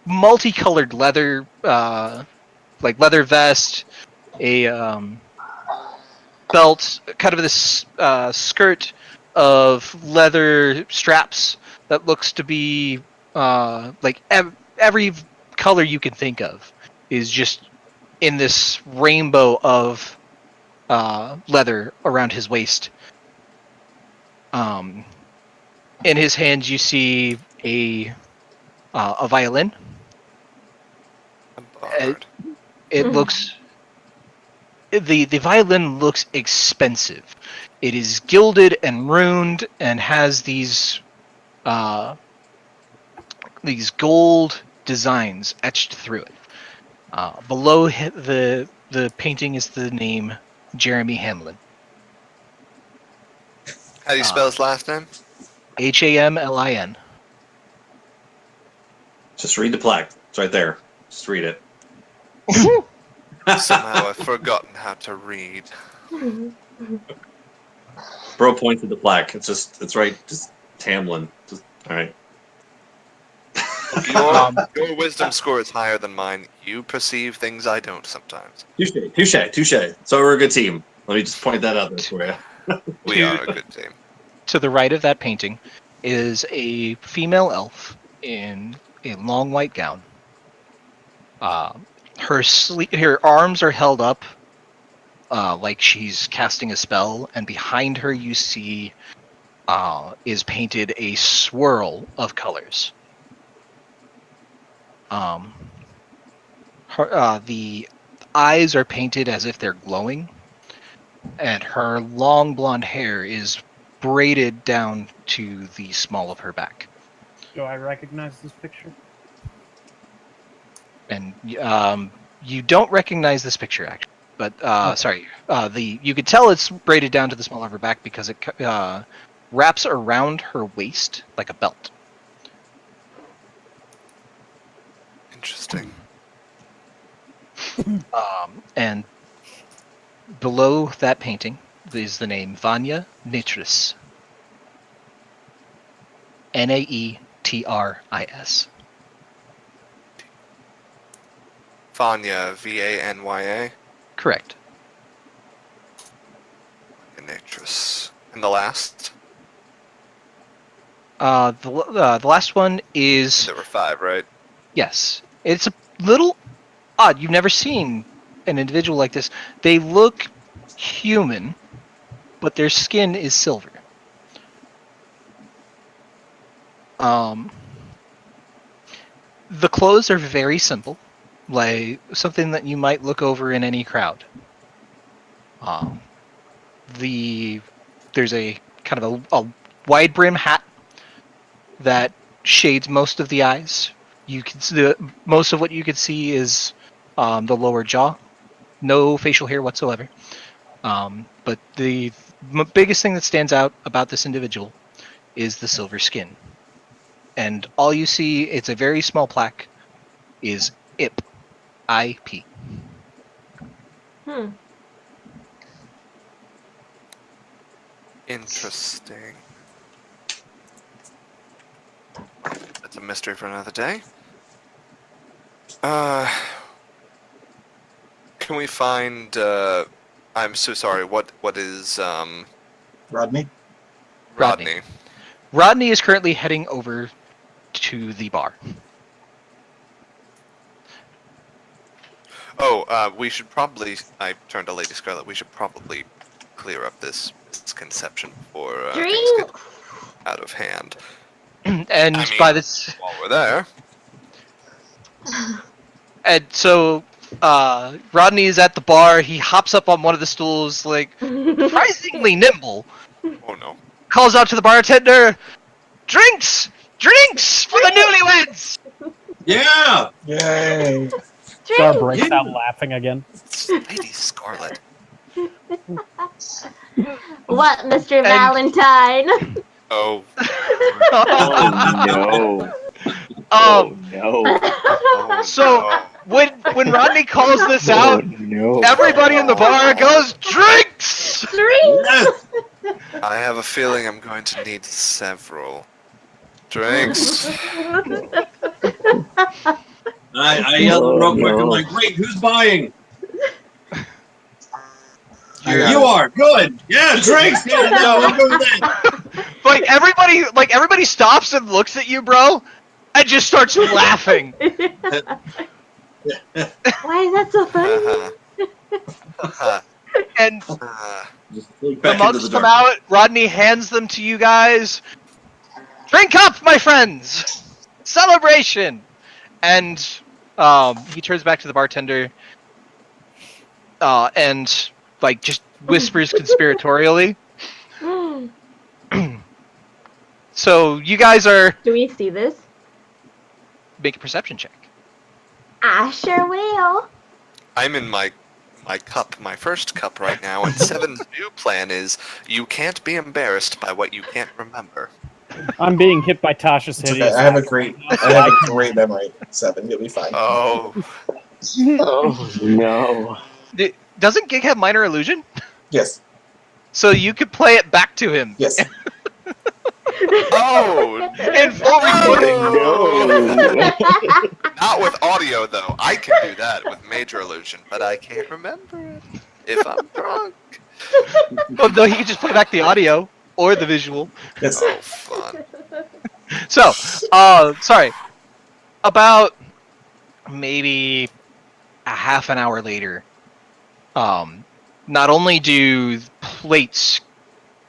multicolored leather, like leather vest, a belt, kind of this skirt of leather straps that looks to be like every color you can think of is just in this rainbow of leather around his waist. In his hands, you see a violin. It looks the violin looks expensive. It is gilded and ruined and has these gold designs etched through it. Below the painting is the name Jeremy Hamlin.
How do you spell his last name?
Hamlin.
Just read the plaque. It's right there. Just read it.
Somehow I've forgotten how to read.
Bro points at the plaque. It's right. Just Tamlin. All right.
Your wisdom score is higher than mine. You perceive things I don't sometimes.
Touche. So we're a good team. Let me just point that out there for you.
We are a good team.
To the right of that painting is a female elf in a long white gown. Her arms are held up like she's casting a spell, and behind her you see is painted a swirl of colors. The eyes are painted as if they're glowing, and her long blonde hair is braided down to the small of her back.
Do I recognize this picture?
And you don't recognize this picture, actually. But sorry, you could tell it's braided down to the small of her back because it wraps around her waist like a belt.
Interesting.
And below that painting is the name Vanya Nitris. Naetris.
Vanya, Vanya.
Correct.
Natris. And the last?
The last one is...
There were 5, right?
Yes. It's a little odd. You've never seen an individual like this. They look human, but their skin is silver. The clothes are very simple, like something that you might look over in any crowd. There's a kind of a wide brim hat that shades most of the eyes. You can see most of what you could see is the lower jaw, no facial hair whatsoever. But the biggest thing that stands out about this individual is the silver skin. And all you see, it's a very small plaque, is IP. IP.
Interesting. That's a mystery for another day. Can we find, I'm so sorry, what is,
Rodney?
Rodney?
Rodney is currently heading over to the bar.
Oh, we should probably, I turned to Lady Scarlet, we should probably clear up this misconception before things get out of hand.
And
I mean,
by this...
while we're there...
And so Rodney is at the bar. He hops up on one of the stools, like surprisingly nimble.
Oh no.
Calls out to the bartender, "Drinks! Drinks for the newlyweds!"
Yeah!
Yay!
Scar breaks out laughing again.
Lady Scarlet.
What, Mr. Valentine?
Oh.
Oh no.
Um,
no.
Oh,
So
no.
when Rodney calls this out,
no.
everybody in the bar goes, "Drinks!"
Yes!
I have a feeling I'm going to need several drinks.
I yelled real quick.
no.
I'm like, wait, who's buying?
Yeah.
You are good. Yeah, drinks. Yeah, no, I'm good with that.
Like everybody stops and looks at you, bro, and just starts laughing.
Why is that so funny?
Uh-huh.
And
Just look
the
back into
mugs
the
come
dark.
out. Rodney hands them to you guys. "Drink up, my friends! Celebration!" And he turns back to the bartender and like just whispers conspiratorially. So you guys are
Do we see this?
make a perception check.
I sure will.
I'm in my cup, my first cup right now, and Seven's new plan is you can't be embarrassed by what you can't remember.
I'm being hit by Tasha's
It's
hideous.
okay. I have a great memory. 7, you'll be fine.
Oh,
Oh no.
Doesn't Gig have minor illusion?
Yes.
So you could play it back to him.
Yes.
oh,
In full recording.
No.
not with audio though. I can do that with major illusion, but I can't remember it if I'm drunk.
Oh, no, he could just play back the audio or the visual.
Yes.
Oh, fun.
So, sorry. About maybe a half an hour later, not only do plates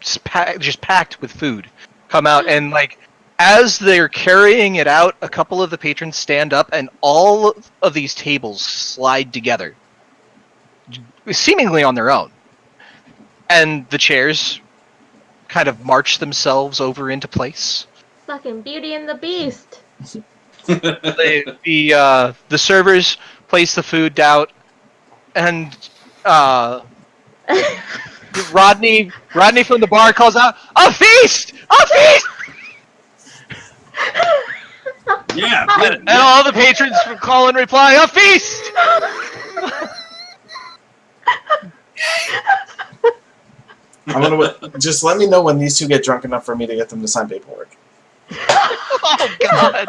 just packed with food come out, and like as they're carrying it out, a couple of the patrons stand up, and all of these tables slide together, seemingly on their own, and the chairs kind of march themselves over into place.
Fucking Beauty and the Beast.
The servers place the food out, and Rodney from the bar calls out, "A feast! A feast!"
Yeah.
And all the patrons call and reply, "A feast!"
I'm gonna just let me know when these two get drunk enough for me to get them to sign paperwork.
Oh god!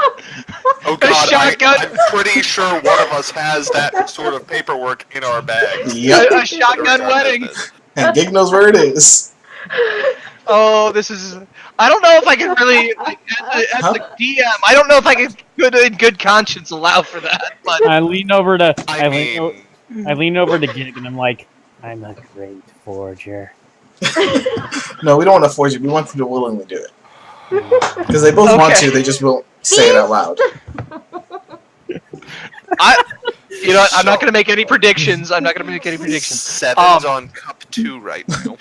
Oh god,
shotgun.
I'm pretty sure one of us has that sort of paperwork in our bags.
Yep.
A shotgun wedding.
And Gig knows where it is.
Oh, this is. I don't know if I can really, like, as the DM, I don't know if I can, in good conscience, allow for that. But
I lean over to
I mean,
I lean over to Gig and I'm like, "I'm a great forger."
No, we don't want to force you. We want them to willingly do it. Because they both want
Okay.
to, they just won't say it out loud.
you know, what, I'm not going to make any predictions.
Seven's on cup 2 right now.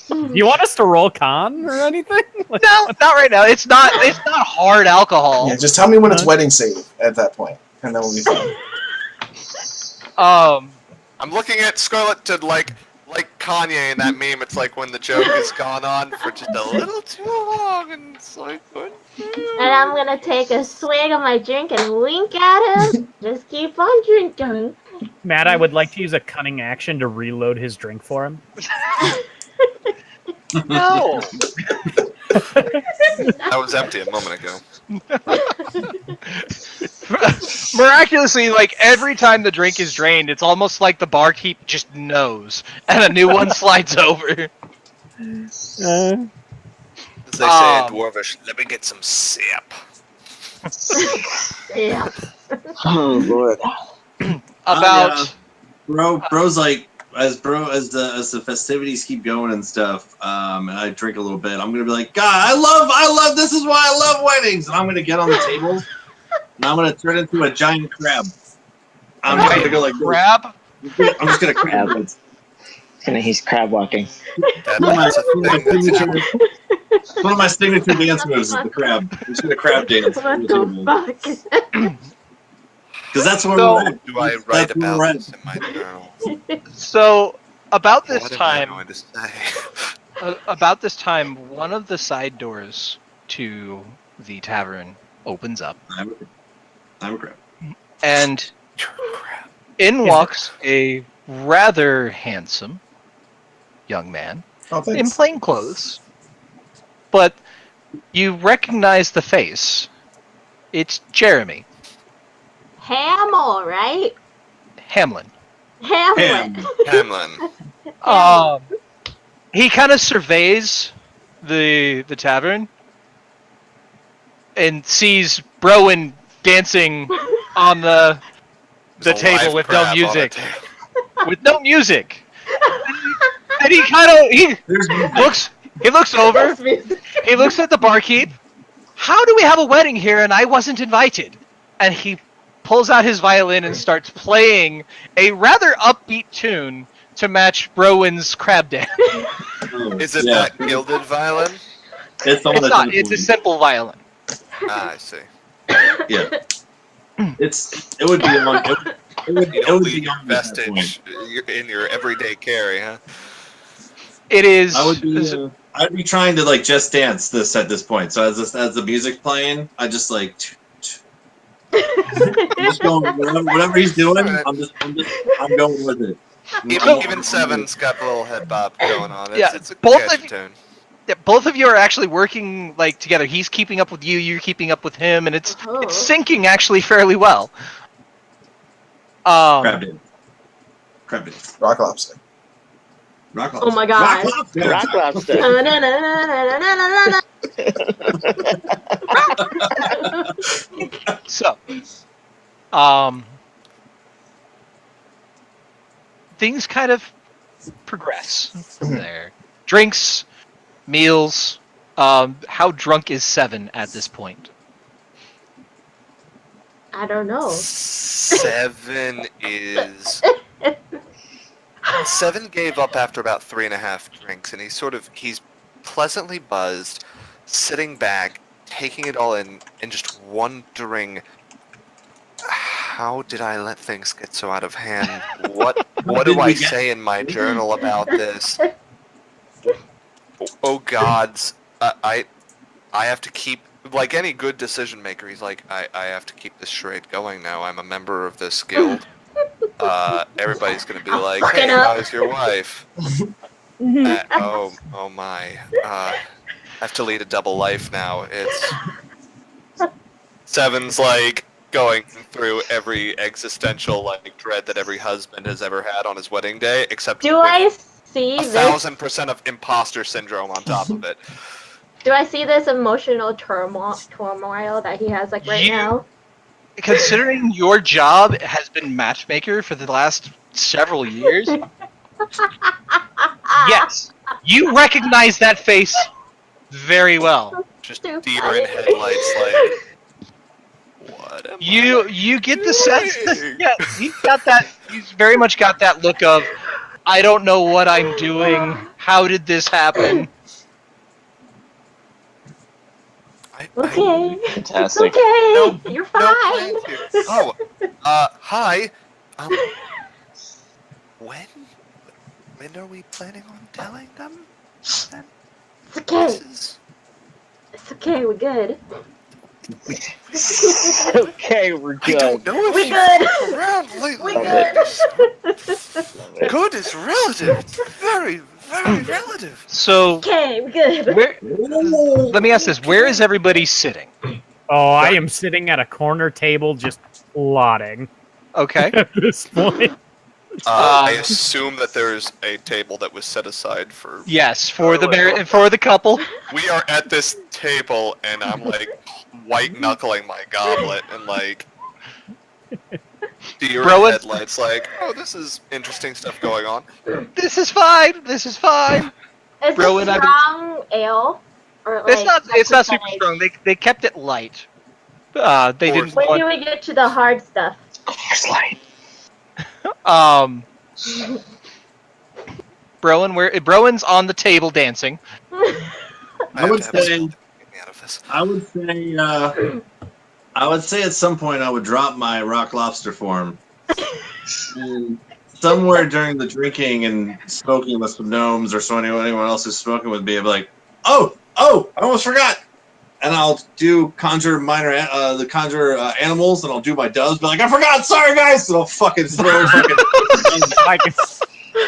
Do you want us to roll con or anything? Like,
No, not right now. It's not hard alcohol.
Yeah, just tell me when it's wedding save at that point, and then we'll be fine.
I'm looking at Scarlet to like Kanye in that meme. It's like when the joke has gone on for just a little too long, and it's like, what?
And I'm gonna take a swig of my drink and wink at him. Just keep on drinking.
Matt, I would like to use a cunning action to reload his drink for him.
No.
That was empty a moment ago.
Miraculously, like every time the drink is drained, it's almost like the barkeep just knows, and a new one slides over.
As they say in Dwarvish, let me get some sip.
Yeah.
Oh lord.
About
bro's like as the festivities keep going and stuff, and I drink a little bit, I'm gonna be like, God, I love this is why I love weddings, and I'm gonna get on the tables Now I'm gonna turn into a giant crab. I'm just gonna go like
Crab?
I'm just gonna crab.
He's crab walking.
One of
That's a thing that's happening.
one of my signature dance moves is the crab. I'm just gonna crab dance.
What the fuck?
Because that's where
So-
we're at.
Do I write
That's where
about
we're at.
this in my journal?
So about this
What am I
time,
going to say?
one of the side doors to the tavern opens up,
I'm a crab.
and
Crap.
in walks a rather handsome young man
Oh,
in
thanks.
plain clothes, but you recognize the face. It's Jeremy
Hamill, right?
Hamlin.
Hamlet.
Hamlin.
He kind of surveys the tavern and sees Browen dancing on the
There's a
table
live
with
crab
no
on the
music.
table.
With no music. And he looks over. He looks at the barkeep. How do we have a wedding here and I wasn't invited? And he pulls out his violin and starts playing a rather upbeat tune to match Browen's crab dance.
Is it that gilded violin?
It's the one
It's
that's
not.
in the
It's a
pool.
simple violin.
Ah, I see.
Yeah. It would be on. It would
You don't
be
leave your
on at that point.
vestige in your everyday carry, huh?
It is.
I'd be trying to like just dance this at this point. So as the music's playing, I just like I'm just going whatever he's doing. I'm going with it.
Even Seven's got the little head bob going on. It's a
both
catchy
of
tune.
both of you are actually working like together. He's keeping up with you. You're keeping up with him, and it's syncing actually fairly well.
Crab dance. Crab dance.
Rock lobster.
Rock lobster.
Oh my god.
Rock lobster.
Na-na-na-na-na-na-na-na.
So, things kind of progress from there. Drinks, meals. How drunk is Seven at this point?
I don't know.
Seven gave up after about 3.5 drinks, and he's pleasantly buzzed, sitting back, taking it all in, and just wondering, how did I let things get so out of hand? What do I say in my journal about this? Oh gods, I have to keep, like any good decision maker, he's like, I have to keep this charade going now. I'm a member of this guild. Everybody's gonna be like, hey, how's your wife? Oh my. I have to lead a double life now. It's Seven's like going through every existential like dread that every husband has ever had on his wedding day, except
Do I see this?
1,000% of imposter syndrome on top of it.
Do I see this emotional turmoil that he has like right now?
Considering your job has been matchmaker for the last several years, yes, you recognize that face very well.
Just deer in headlights, like, what am
You get the sense that,
doing?
yeah, he's very much got that look of, I don't know what I'm doing. How did this happen?
Okay.
Fantastic.
It's okay.
No-
You're
No
fine.
plans here. Oh, hi. When are we planning on telling them? Then
It's okay.
this is
It's okay. We're good.
Okay, we're
I
good.
don't know if
We're
you've
good.
been around lately.
We're good.
Good is relative. It's very, very relative.
So,
Okay. We're good.
let me ask this: where is everybody sitting?
Oh, I am sitting at a corner table just plotting
Okay.
at this point.
I assume that there's a table that was set aside for.
Yes, for the couple.
We are at this table, and I'm like white knuckling my goblet, and like deer in
Browen?
headlights. Like, oh, this is interesting stuff going on.
This is fine. This is fine.
Is
Bro,
it
and
strong ale? Or like
It's not super
percentage?
strong. They kept it light They didn't
When
want.
do we get to the hard stuff?
Course light.
Browen's on the table dancing.
I would
have to have a
say.
spell to get me out of this.
I would say at some point I would drop my rock lobster form. And somewhere during the drinking and smoking with some gnomes or so anyone else who's smoking with me, I'd be like, oh, I almost forgot. And I'll do conjure animals, and I'll do my doves. Be like, I forgot, sorry guys, and I'll fucking throw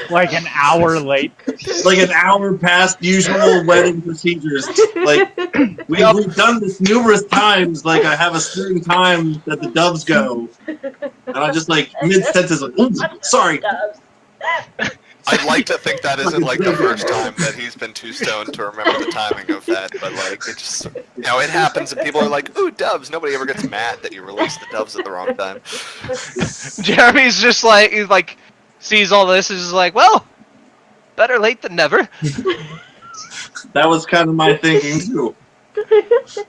like an hour late.
like an hour past usual wedding procedures. Like we've done this numerous times. Like I have a certain time that the doves go, and I just like mid sentence, like, oops, sorry.
I'd like to think that isn't like the first time that he's been too stoned to remember the timing of that, but like it just, it happens and people are like, ooh, doves. Nobody ever gets mad that you release the doves at the wrong time.
Jeremy's just like, sees all this, is just like, well, better late than never.
That was kind of my thinking too.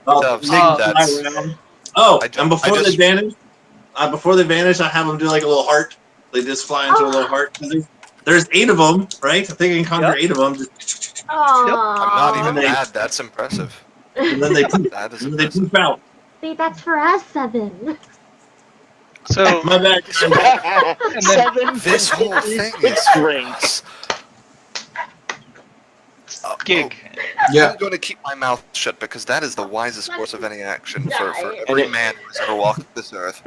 Doves, that's...
And before they vanish, I have them do like a little heart. They just fly into a little heart. There's 8 of them, right? I think I can conjure 8 of them.
I'm not even mad. That's impressive.
And then they poop.
That is
And they
impressive.
poop out.
See, that's for us, 7.
So
My bad.
and then,
7
This whole thing is
drinks.
Gig.
Yeah.
I'm going to keep my mouth shut because that is the wisest course of any action for every man who's ever walked this earth.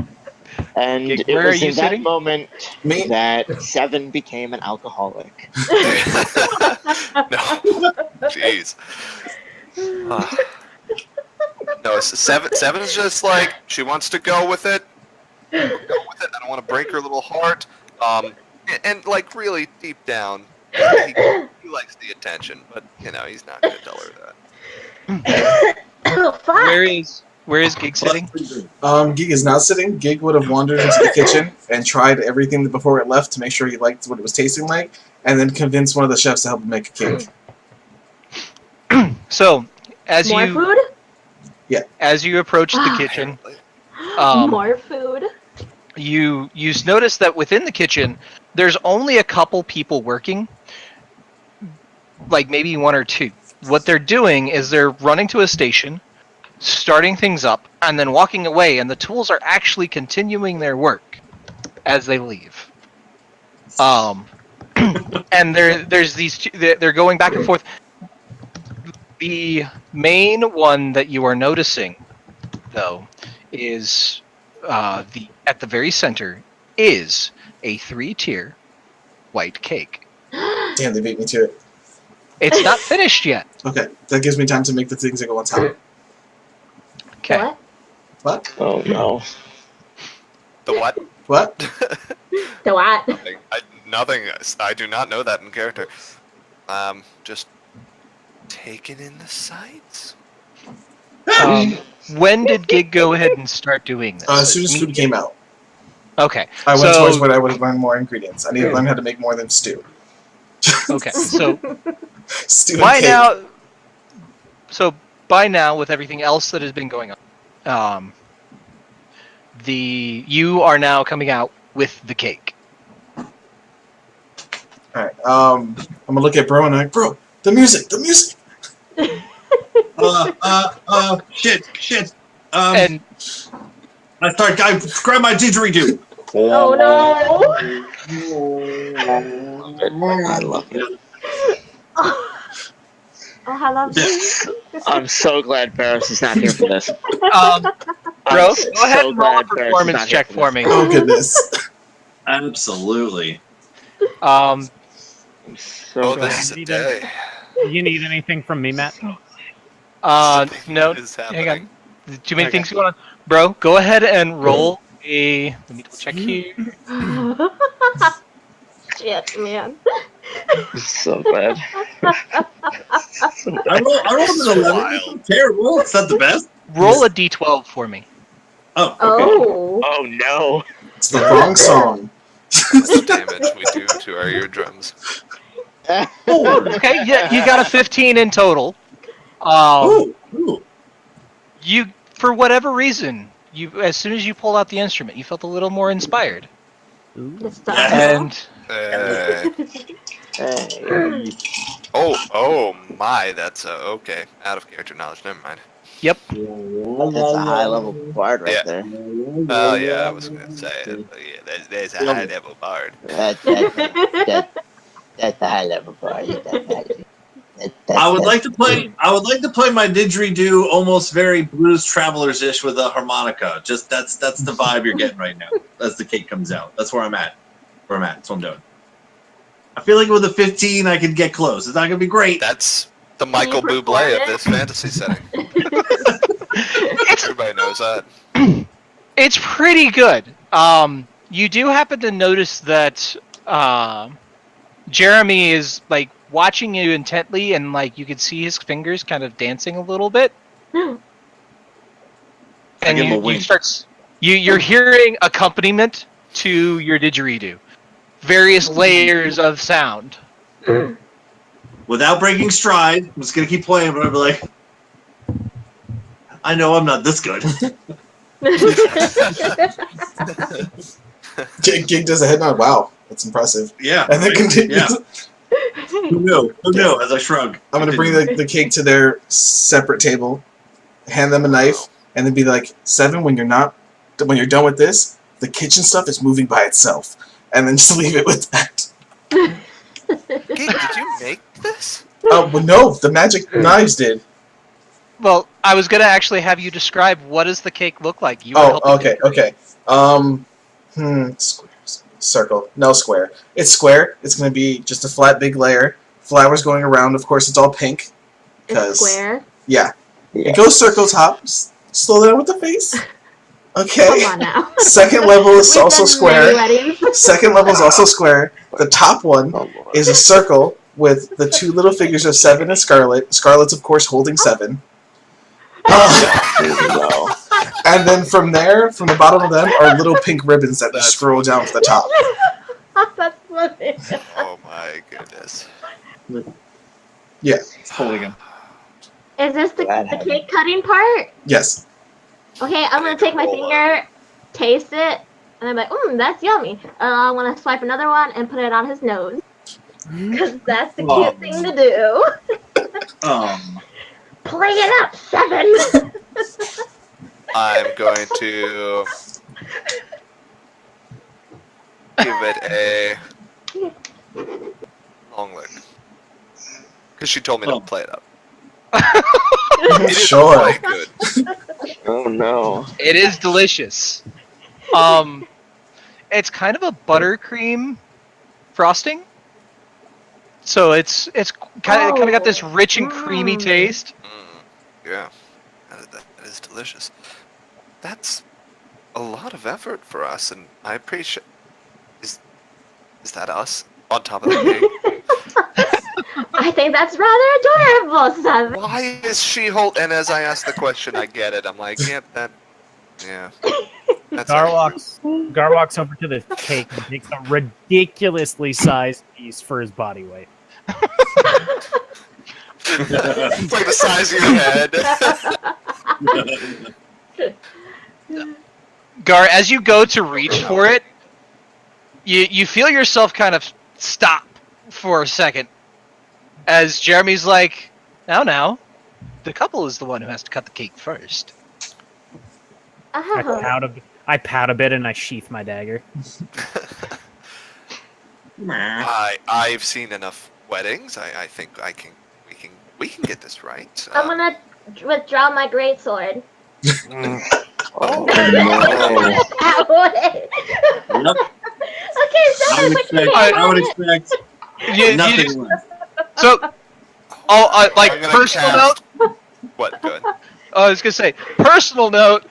And
Gig,
it
where
was
are you
in that
sitting?
moment
Me?
that 7 became an alcoholic.
No, jeez. No, seven is just like she wants to go with it. Go with it. I don't want to break her little heart. And like really deep down, he likes the attention, but he's not going to tell her that.
Oh, fuck.
Where is Gig sitting?
Gig is not sitting. Gig would have wandered into the kitchen and tried everything before it left to make sure he liked what it was tasting like, and then convinced one of the chefs to help him make a cake.
So, as
More
you
food?
as you approach the kitchen,
More food?
you notice that within the kitchen, there's only a couple people working, like maybe 1 or 2. What they're doing is they're running to a station, starting things up, and then walking away, and the tools are actually continuing their work as they leave. And there's these two, they're going back and forth. The main one that you are noticing, though, is at the very center is a 3-tier white cake.
Damn, they beat me to it.
It's not finished yet.
Okay, that gives me time to make the things that go on top.
Okay.
What?
What?
Oh no.
The what?
What?
The what?
Nothing. I do not know that in character. Just taking in the sights.
When did Gig go ahead and start doing this?
As soon as food came out,
Okay.
I went towards what I would have learned more ingredients. I need to learn how to make more than stew.
Okay. So
Stew and
by
cake.
now, with everything else that has been going on, you are now coming out with the cake.
Alright, I'm gonna look at Bro and I'm like, bro, the music!
Shit.
And
I grab my didgeridoo.
Oh no!
I love it.
Oh, I love this.
I'm so glad Barris is not here for this.
Bro, go ahead and roll a performance check for me.
Oh goodness.
Absolutely.
I'm so
Oh,
glad.
this is a day.
You need anything from me, Matt?
No.
What is happening?
Hang on. Too many things going on. Bro, go ahead and roll a... Let me double check here.
Shit, man.
So bad.
I rolled an 11. It's not terrible. It's not the best.
Roll a d12 for me.
Oh, okay.
Oh.
Oh no.
It's the wrong song.
How much damage we do to our eardrums.
Okay, yeah, you got a 15 in total.
Ooh.
You, for whatever reason, as soon as you pulled out the instrument, you felt a little more inspired.
The star.
And
Hey.
Oh my, that's okay. Out of character knowledge. Never mind.
yep,
That's a high level bard right
Yeah.
there.
Oh yeah, I was gonna say it. But yeah, there's a high level bard.
That's a high level bard.
I would like to play my didgeridoo, almost very Blues Travelers ish with a harmonica. Just that's the vibe you're getting right now. As the cake comes out, that's where I'm at. That's what I'm doing. I feel like with a 15, I could get close. It's not gonna be great.
That's the Michael
perform
Bublé of
it?
this fantasy setting. Everybody knows that.
it's pretty good. You do happen to notice that Jeremy is like watching you intently, and like you can see his fingers kind of dancing a little bit.
I
And
give him a
you
wink.
you're hearing accompaniment to your didgeridoo, various layers of sound.
Without breaking stride, I'm just gonna keep playing, but I'll be like, I know I'm not this good.
Gig does a head nod. Wow, that's impressive.
Yeah.
And then
right?
continues.
Yeah. Who knew? Who knew? As I shrug.
I'm gonna bring the cake to their separate table, hand them a knife, and then be like, 7, when you're done with this, the kitchen stuff is moving by itself, and then just leave it with that.
Gig, did you make this?
Oh well, no, the magic knives did.
Well, I was gonna actually have you describe what does the cake look like. You were helping
Okay. Squares. Circle. No, square. It's square. It's gonna be just a flat, big layer. Flowers going around. Of course, it's all pink.
It's square.
Yeah. It goes circle top. Slow down with the face. Okay.
Come on now.
Second level is
We've
also
been
square.
many weddings.
Second level is also square. The top one
Oh, Lord.
is a circle with the 2 little figures of 7 and Scarlet. Scarlet's, of course, holding 7.
There you go.
And then from there, from the bottom of them, are little pink ribbons that just scroll down to the top.
That's funny.
Oh my goodness.
It's holding him.
Is this the
Glad
cake cutting part?
Yes.
Okay, I'm gonna take my finger, taste it, and I'm like, that's yummy. I'm gonna swipe another one and put it on his nose. Because that's the cute thing to do. Play it up, 7!
I'm going to give it a long lick. Because she told me to play it up. It is
Sure.
quite good.
Oh no.
It is delicious. It's kind of a buttercream frosting. So it's kind of got this rich and creamy taste.
Yeah, that is delicious. That's a lot of effort for us, and I appreciate. Is that us on top of the cake?
I think that's rather adorable, 7.
Why is she And as I ask the question, I get it. I'm like, yeah. That's
Gar walks over to the cake and takes a ridiculously sized piece for his body weight.
It's like the size of your head.
Gar, as you go to reach for it, you feel yourself kind of stop for a second. As Jeremy's like, now, the couple is the one who has to cut the cake first.
Oh.
I pout a bit and I sheath my dagger.
I've seen enough weddings. I think we can get this right.
I'm gonna withdraw my greatsword.
Oh, no.
That way.
Yep.
Okay, so
I would expect nothing less.
So, like
I'm gonna
personal
cast-
note.
What? Good.
I was gonna say personal note.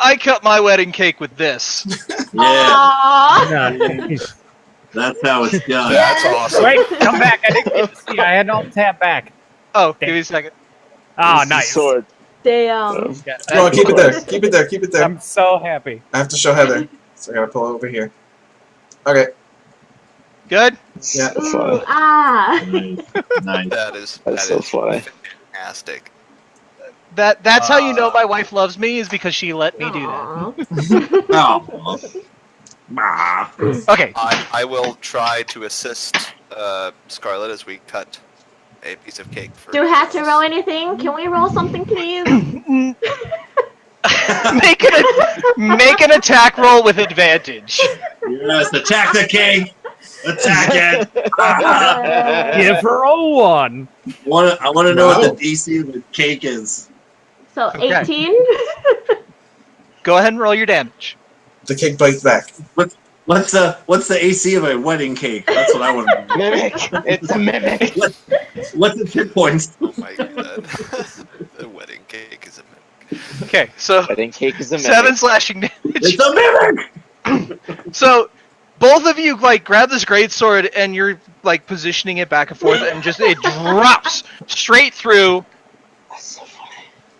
I cut my wedding cake with this.
Yeah,
Aww.
that's how it's done.
That's awesome.
Wait, come back. I didn't get to see. I had no tap back.
Oh, give me a second.
Oh,
It's the
nice.
Sword.
Damn.
Come on, keep it there. Keep it there. Keep it there.
I'm so happy.
I have to show Heather. So I gotta pull it over here. Okay.
Good.
Yeah.
That's funny.
Ah.
Nice.
That is
That's so funny.
fantastic.
That's how you know my wife loves me, is because she let me do that.
Oh. Ah.
Okay.
I will try to assist Scarlet as we cut a piece of cake for.
Do we have to roll anything? Can we roll something, please?
Make an attack roll with advantage.
Yes, attack the cake. Attack it. Ah.
Give her a 1.
I want to know
Wow.
what the DC of the cake is.
So
Okay.
18.
Go ahead and roll your damage.
The cake bites back.
What's the AC of a wedding cake? That's what I want to know.
Mimic. It's a mimic.
What's the hit points?
Oh my god. The wedding cake is a mimic.
Okay, so
Wedding cake is a mimic.
7 slashing damage.
It's a mimic.
So both of you like grab this greatsword and you're like positioning it back and forth, and just it drops straight through
That's so funny.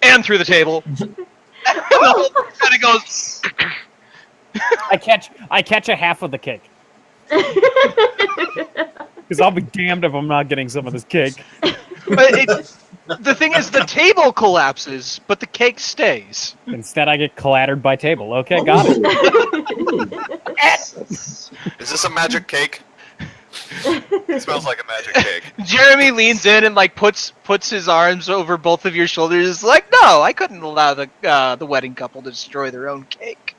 and through the table. And the whole thing kind of goes.
I catch a half of the cake. Because I'll be damned if I'm not getting some of this cake.
But the thing is, the table collapses, but the cake stays.
Instead, I get clattered by table. Okay, got it.
That's-
Is this a magic cake? It smells like a magic cake.
Jeremy leans in and like puts his arms over both of your shoulders. Like, no, I couldn't allow the wedding couple to destroy their own cake.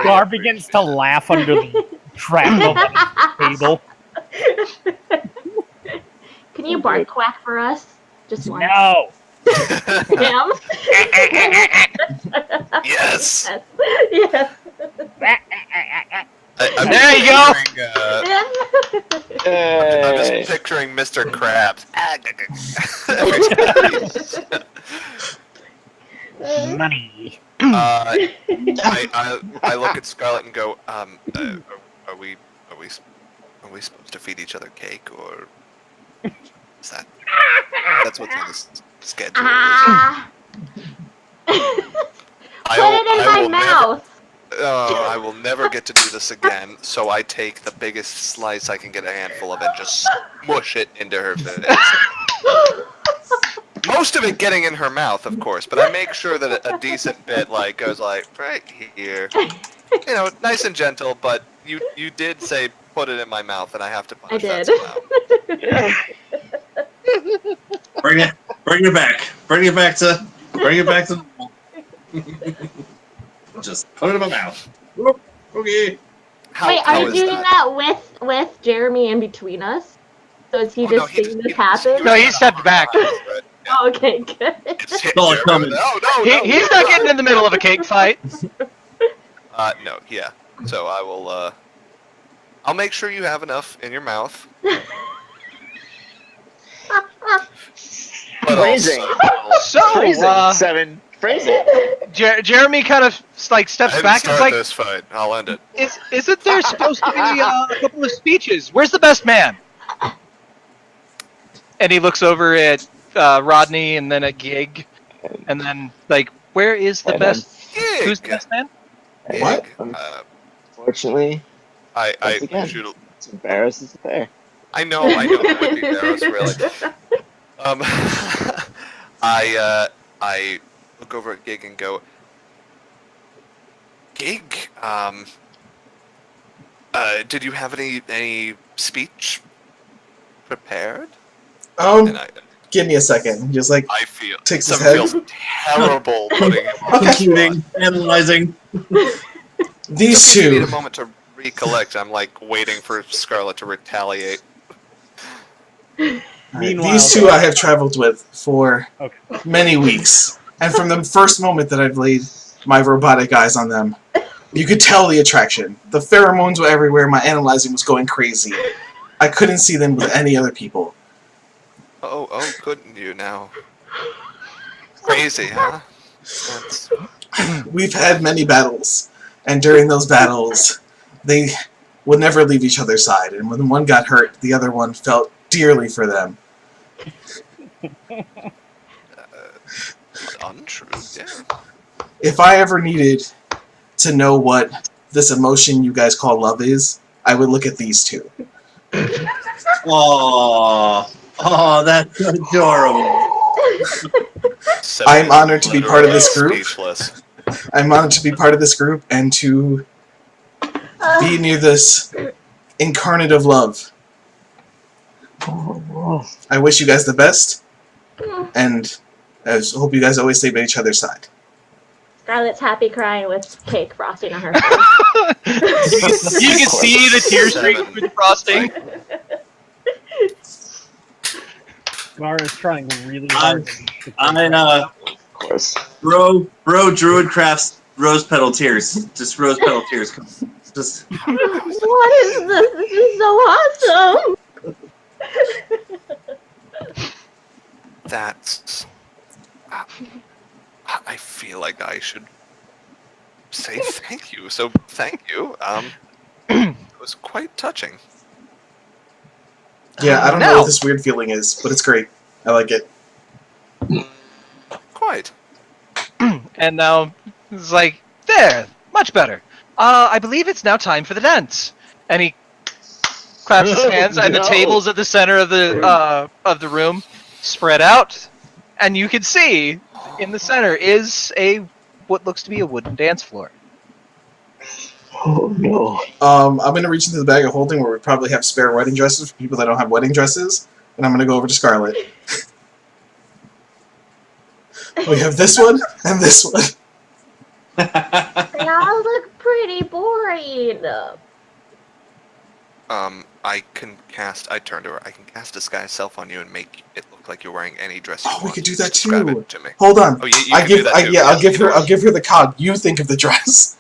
Gar begins to laugh under the trap of the table.
Can you bark quack for us? Just once.
No.
Damn.
Yes.
Yes.
I'm
There you
go. I'm
Hey.
just picturing Mr. Krabs.
Money.
I look at Scarlet and go, are we supposed to feed each other cake, or is that's what's on the schedule?
Ah. Put it in my mouth.
I will never get to do this again, so I take the biggest slice I can get a handful of and just smush it into her face. Most of it getting in her mouth, of course, but I make sure that a decent bit like goes like right here. You know, nice and gentle, but you did say put it in my mouth, and I have to punish that somehow.
Bring it back. Bring it back to normal. Just put it in my mouth. Okay.
Wait, are you doing that with Jeremy in between us? So is he just seeing this happen?
No, he stepped back.
Oh, okay, good.
Oh, it's coming.
No.
He's not getting in the middle of a cake fight.
No, yeah. So I will, I'll make sure you have enough in your mouth. But
Phrasing.
So,
Phrasing. 7. Phrasing.
Jeremy kind of like
I
steps
didn't
back and
start
is like,
this fight. I'll end it.
isn't there supposed to be a couple of speeches? Where's the best man? And he looks over at Rodney and then at Gig, and then like, where is the
And
best?
Gig.
Who's the best man?
What?
Unfortunately,
I
Once again.
shoot.
it's embarrassed as a bear.
I know. It would be Barrows, really. I look over at Gig and go, Gig, did you have any speech prepared? And
Give me a second. Just like
I feel
Takes his
something
head.
feels terrible putting him on the
Computing,
spot.
analyzing.
these
Give me a
two.
moment to recollect. I'm like waiting for Scarlet to retaliate.
Meanwhile,
These two I have traveled with for
Okay.
many weeks, and from the first moment that I've laid my robotic eyes on them, you could tell the attraction. The pheromones were everywhere. My analyzing was going crazy. I couldn't see them with any other people.
Oh, couldn't you now? Crazy, huh? That's...
We've had many battles, and during those battles, they would never leave each other's side. And when one got hurt, the other one felt dearly for them.
Untrue, yeah.
If I ever needed to know what this emotion you guys call love is, I would look at these two.
Oh, that's adorable.
I'm honored to be part of this group.
Speechless.
I'm honored to be part of this group and to be near this incarnate of love. I wish you guys the best, and I hope you guys always stay by each other's side.
Scarlett's happy crying with cake frosting on her face.
You can see the tears streaming through the frosting.
Mara's trying really hard.
Of course. Bro, Druid crafts rose petal tears. Just rose petal tears. Just.
What is this? This is so awesome!
That's. I feel like I should say thank you. So thank you. It was quite touching.
Yeah, I don't know what this weird feeling is, but it's great. I like it.
Quite.
And now it's like, there, much better. I believe it's now time for the dance. And he claps his hands, and the tables at the center of the room spread out, and you can see in the center is what looks to be a wooden dance floor.
Oh no.
I'm going to reach into the bag of holding where we probably have spare wedding dresses for people that don't have wedding dresses, and I'm going to go over to Scarlett. We have this one and this one.
They all look pretty boring.
I turned to her. I can cast Disguise Self on you and make it look like you're wearing any dress you
Oh,
want.
we could do that
Describe
too.
it to me.
Hold on.
Oh, you can do that too.
I'll give her the cog. You think of the dress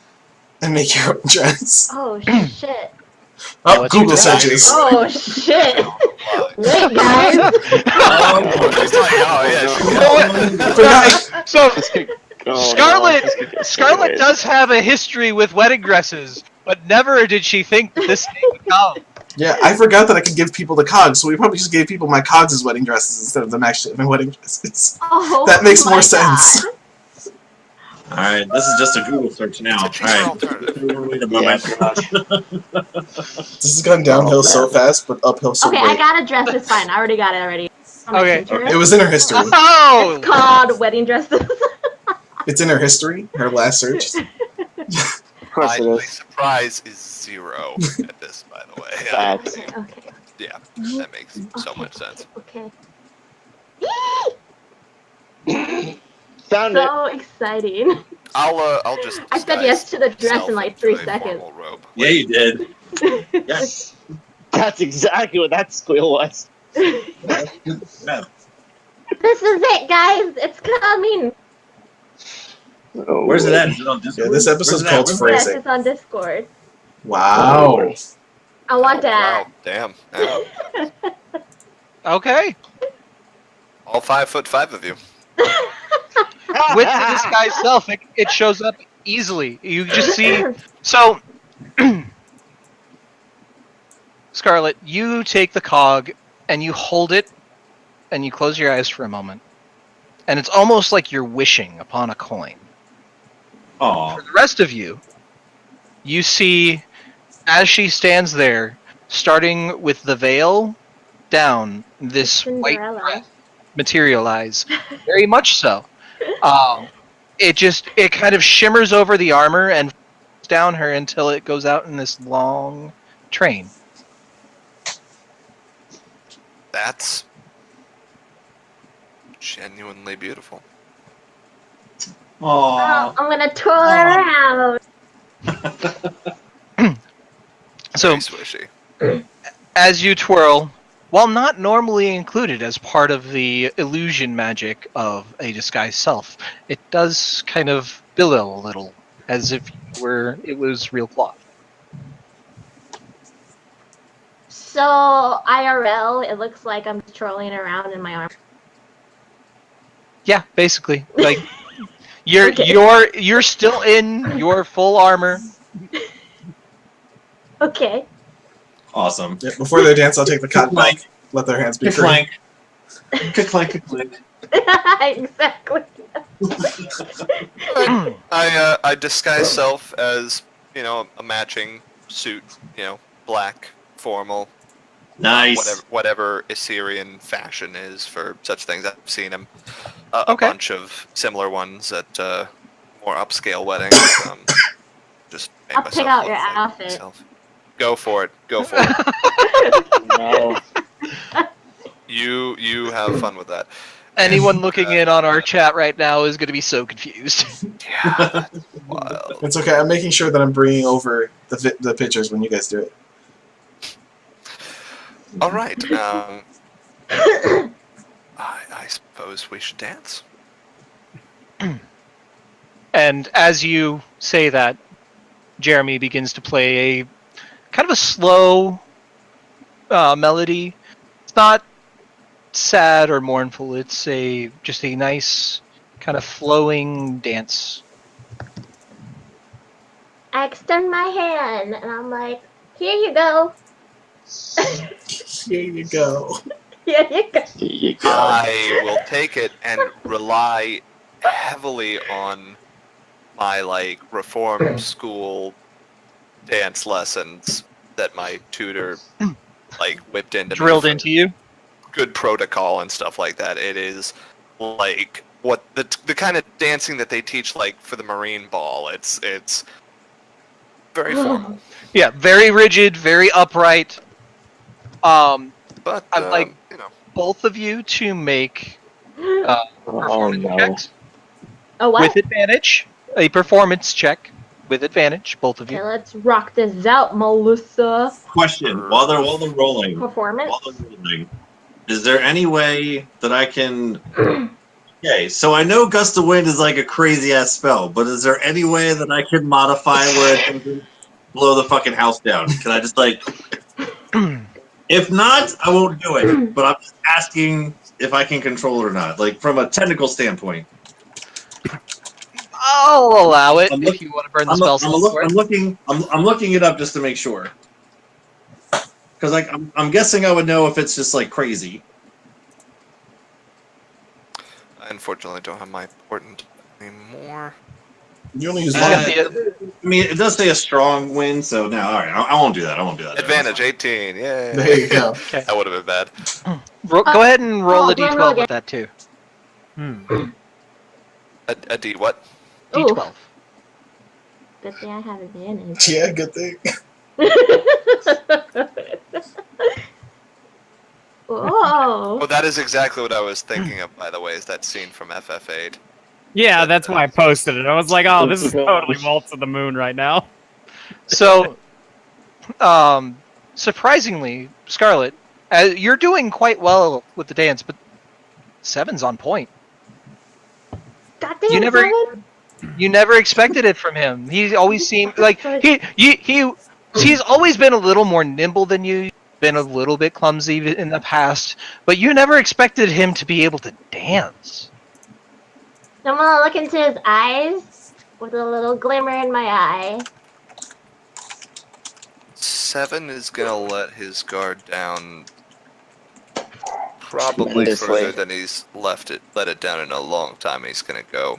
and make your own dress.
Oh shit.
Oh, Google searches.
Oh shit. Wait, guys.
So
Oh,
Scarlett does have a history with wedding dresses, but never did she think that this day would come.
Yeah, I forgot that I could give people the cogs, so we probably just gave people my cogs as wedding dresses instead of them actually my wedding dresses.
Oh,
that makes
my
more sense.
God.
Alright, this is just a Google search now. Alright.
This has gone downhill so fast, but uphill so
Okay,
quick.
I got a dress. It's fine. I already got it already.
Okay.
It was in her history.
Oh!
It's called wedding dresses.
It's in her history, her last search.
Of course it
My
is.
surprise is 0 at this, by the way.
Facts.
Okay.
Yeah, that makes so much sense.
Okay.
Found it.
So exciting.
I'll just.
I said yes to the dress
myself
in like
into
3
a
seconds.
formal robe.
Yeah, you did. Yes.
That's exactly what that squeal was.
Yeah.
This is it, guys. It's coming.
Oh,
Where's it at? Is it on Discord?
Yeah, this episode's
Where's it at?
called
Where's it
Phrase.
Yes,
Phrasing.
it's on Discord.
Wow.
I want that.
Wow, damn. Yeah.
Okay.
All 5'5" of you.
With the Disguise Self, it shows up easily. You just see... So, Scarlett, you take the cog, and you hold it, and you close your eyes for a moment. And it's almost like you're wishing upon a coin.
Aw.
For the rest of you, you see, as she stands there, starting with the veil down, this white
Cinderella.
dress materialize. Very much so. It kind of shimmers over the armor and down her until it goes out in this long train.
That's genuinely beautiful.
Aw.
Oh, I'm gonna twirl around.
So,
Very swishy.
as you twirl, while not normally included as part of the illusion magic of a disguised self, it does kind of billow a little, as if it was real cloth.
So IRL, it looks like I'm trolling around in my arm.
Yeah, basically, like you're
Okay.
you're still in your full armor.
Okay.
Awesome.
Yeah, before they dance, I'll take the cog
Clank.
back. Let their hands be
Kick
free.
clank. Kick clank, kick clank.
Exactly.
I disguise self as, a matching suit, black, formal,
Nice.
Whatever Assyrian fashion is for such things. I've seen a
Okay.
bunch of similar ones at more upscale weddings. Just made
I'll
myself
pick out
look
your
like
outfit.
myself. Go for it. Go for it.
No.
You have fun with that.
Anyone looking in on our chat right now is going to be so confused.
Yeah, that's wild.
It's okay. I'm making sure that I'm bringing over the pictures when you guys do it.
All right. I suppose we should dance.
And as you say that, Jeremy begins to play a kind of a slow melody. It's not sad or mournful. It's just a nice kind of flowing dance.
I extend my hand and I'm like, here you go.
Here you go.
Here you go.
Here you go.
I will take it and rely heavily on my reform school dance lessons that my tutor whipped into me
Drilled
for
into you.
good protocol and stuff like that. It is what the kind of dancing that they teach for the Marine Ball. It's very formal.
Yeah, very rigid, very upright.
But
I'd like both of you to make
Oh
performance
no.
checks
Oh, what?
with advantage. A performance check with advantage, both of
Okay,
you.
let's rock this out, Melissa.
Question: while they're rolling,
Performance?
is there any way that I can? Okay, so I know Gust of Wind is a crazy ass spell, but is there any way that I can modify where it doesn't blow the fucking house down? Can I just If not, I won't do it. But I'm just asking if I can control it or not, from a technical standpoint.
I'll allow it if you want to burn the spell slot for it.
I'm looking it up just to make sure. Because I'm guessing I would know if it's just crazy.
I unfortunately don't have my portent anymore.
You only use
I mean, it does say a strong wind, so no, all right, I won't do that.
Advantage 18. Yay.
There you go.
Okay.
That would have been bad.
Go ahead and roll a
roll
d12
again.
with that too.
A D what?
D12.
Good thing I have advantage.
Yeah, good thing.
Whoa.
Oh, that is exactly what I was thinking of, by the way, is that scene from FF8.
Yeah, that's why I posted it. I was like, oh, this is totally Waltz of the Moon right now.
So, surprisingly, Scarlet, you're doing quite well with the dance, but 7's on point.
Goddamn,
You never-
Seven.
You never expected it from him. He always seemed like he's always been a little more nimble than you, been a little bit clumsy in the past, but you never expected him to be able to dance.
I'm gonna look into his eyes with a little glimmer in my eye.
7 is gonna let his guard down probably
Tremendously.
further than he's let it down in a long time. He's gonna go,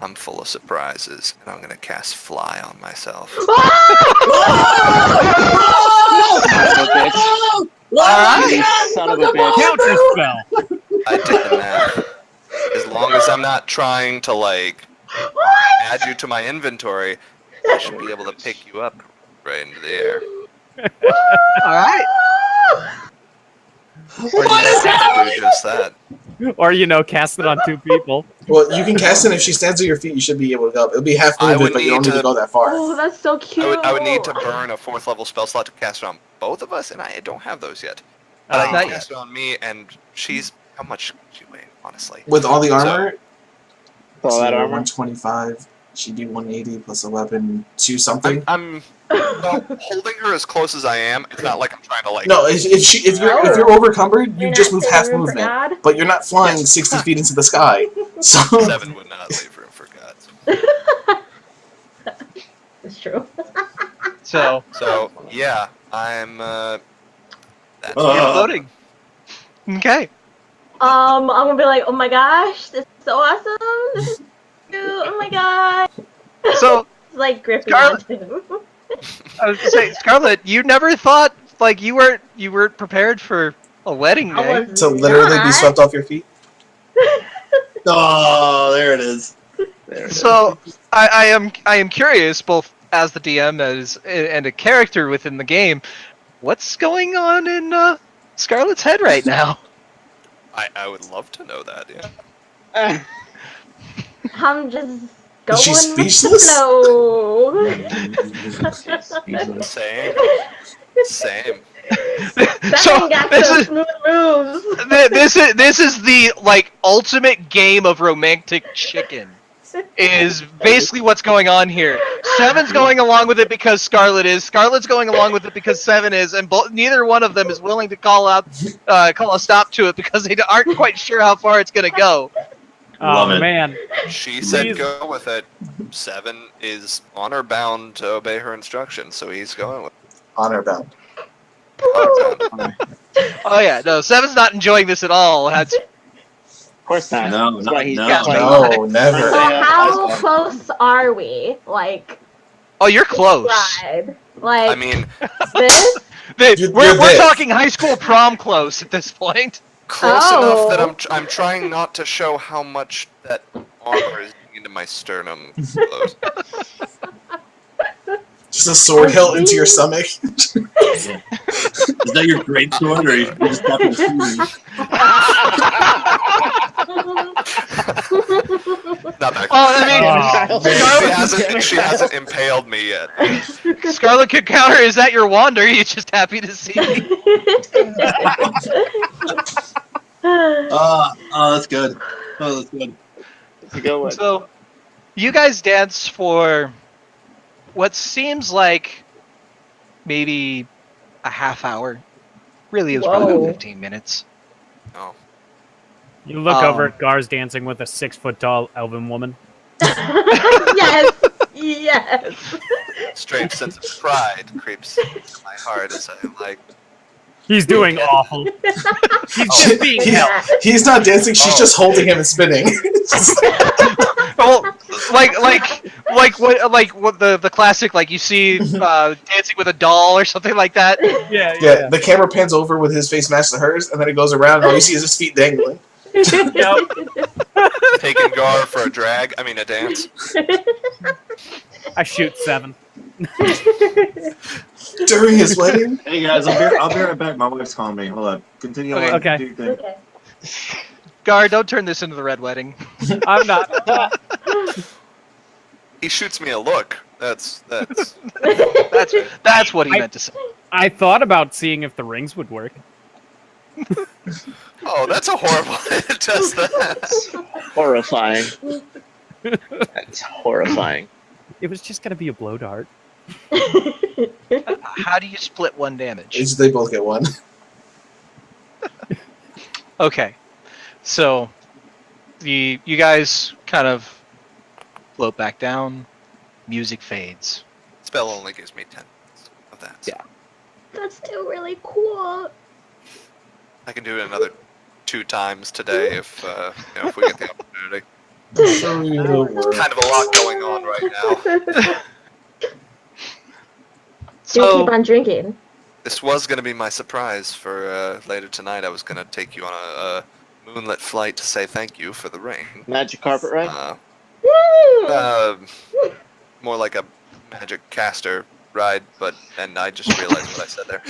I'm full of surprises, and I'm gonna cast Fly on myself.
Son of a bitch.
Alright.
Son of a bitch.
Counter spell.
I did the math. As long as I'm not trying to add you to my inventory, I should be able to pick you up right into the air.
All right.
Or you just have to do just that.
Or, cast it on 2 people.
Well, you can cast it if she stands at your feet. You should be able to go. It'll be half
I
movement,
would
but you don't
need
need to
to-
go that far.
Oh, that's so cute.
I would need to burn a 4th level spell slot to cast it on both of us, and I don't have those yet. But I
Not
can
yet.
cast it on me, and she's... How much does she weigh, honestly?
With all the armor,
All that
so
armor.
125. She'd be 180 plus a weapon, 2 something.
I'm holding her as close as I am. It's not like I'm trying to
No, if you're overcumbered, you
You're
just
not
move half
saving room for
movement.
God?
But you're not flying 60 feet into the sky. So
7 would not leave room for gods.
It's true.
So
So yeah, I'm. That's
you're floating. Okay.
I'm gonna be like, oh my gosh, this is so awesome. This is cute. Oh my god.
So
It's like gripping
Scarlet-
onto him.
I was gonna say, Scarlet, you never thought like you weren't prepared for a wedding day.
I was
To literally be
not.
swept off your feet.
Oh, there it is.
There it is.
So I am curious, both as the DM and a character within the game, what's going on in Scarlett's head right now?
I would love to know that. Yeah.
I'm just going
She's
with the
speechless?
flow.
Same. Same.
Seven got some smooth moves.
This is the like ultimate game of romantic chicken. Is basically what's going on here. Seven's going along with it because Scarlett is. Scarlett's going along with it because Seven is, and neither one of them is willing to call a stop to it because they aren't quite sure how far it's gonna go.
Love it.
Man.
She said
Please.
go with it. Seven is honor bound to obey her instructions, so he's going with
Honor bound.
honor bound.
Oh yeah, no, Seven's not enjoying this at all.
Of course not.
No,
That's why
no,
he's
no.
got
No, never.
So
Yeah,
how
that's
close are we? Like,
Oh, you're close.
ride? Like
I mean,
this?
You're
We're
this.
talking high school prom close at this point.
close enough that
Oh.
I'm trying not to show how much that armor is into my sternum. Close.
Just a sword hilt into your stomach.
Is that your great sword, or you just got the
Not that.
Oh, I mean,
She hasn't impaled me yet.
Scarlet could counter. Is that your wand? Or are you just happy to see me?
Oh, that's good. Oh, that's good.
It's a good one.
So, you guys dance for what seems like maybe a half hour. Really, it was probably
Whoa.
15 minutes.
Oh,
You look over at Gar's dancing with a 6-foot-tall elven woman.
Yes. Yes.
strange sense of pride creeps into my heart as I like.
He's doing awful. He's just being held.
He's not dancing. She's
Oh.
just holding him and spinning.
Well, like what the classic, like you see dancing with a doll or something like that.
Yeah, the camera pans over with his face matched to hers, and then it goes around, and all you see is his feet dangling.
Yep.
Taking Gar for a drag. I mean, a dance.
I shoot 7.
During his wedding?
Hey guys, I'll be right back. My wife's calling me. Hold on. Continue
Okay.
on.
Okay.
Do your thing.
Okay.
Gar, don't turn this into the red wedding.
I'm not.
He shoots me a look. That's
That's what he meant to say.
I thought about seeing if the rings would work.
Oh, that's a horrible way to test that.
Horrifying. That's horrifying.
It was just gonna be a blow dart.
How do you split one damage?
They both get one.
Okay, so you guys kind of float back down. Music fades.
Spell only gives me 10 of that.
Yeah.
That's still really cool.
I can do it another 2 times today if if we get the opportunity. Kind of a lot going on right now.
Do keep on drinking.
This was going to be my surprise for later tonight. I was going to take you on a moonlit flight to say thank you for the ring.
Magic carpet ride?
Woo!
More like a magic caster ride, and I just realized what I said there.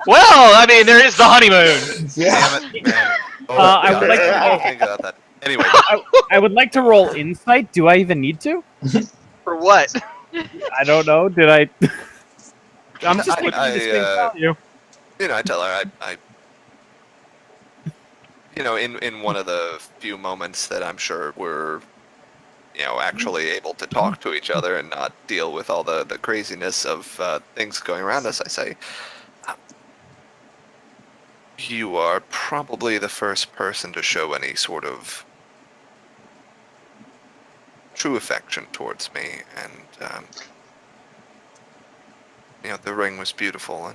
Well, I mean, there is the honeymoon.
Yeah.
Damn it, man. Oh,
I
God,
would like
I
to
didn't
roll.
think about that. Anyway,
I would like to roll insight. Do I even need to?
For what?
I don't know. Did I? I'm just
I-
looking at this
I,
thing value.
I tell her I in one of the few moments that I'm sure we're actually able to talk to each other and not deal with all the craziness of things going around us, I say, you are probably the first person to show any sort of true affection towards me, and the ring was beautiful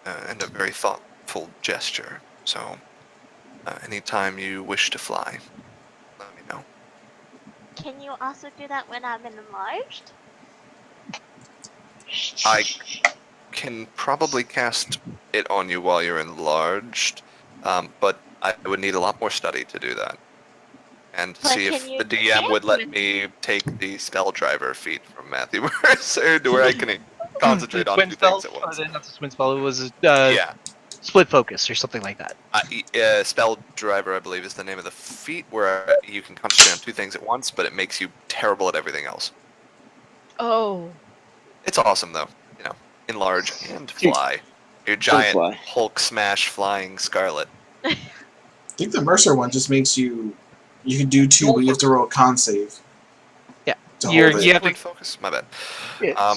and a very thoughtful gesture. So, anytime you wish to fly, let me know.
Can you also do that when I'm enlarged?
I can probably cast it on you while you're enlarged, but I would need a lot more study to do that. And
But
see
can
if
you
the DM would let me take the spell driver feat from Matthew Mercer, where I can concentrate on two things at once.
Not the twin spell. It was
Yeah.
split focus or something like that.
Spell driver, I believe, is the name of the feat, where you can concentrate on two things at once, but it makes you terrible at everything else.
Oh.
It's awesome, though. You know, enlarge and fly. Your giant
fly.
Hulk smash flying Scarlet.
I think the Mercer one just makes you can do two, but you have to roll a con save.
Yeah.
To hold it.
You have
Twin
to.
focus. My bad.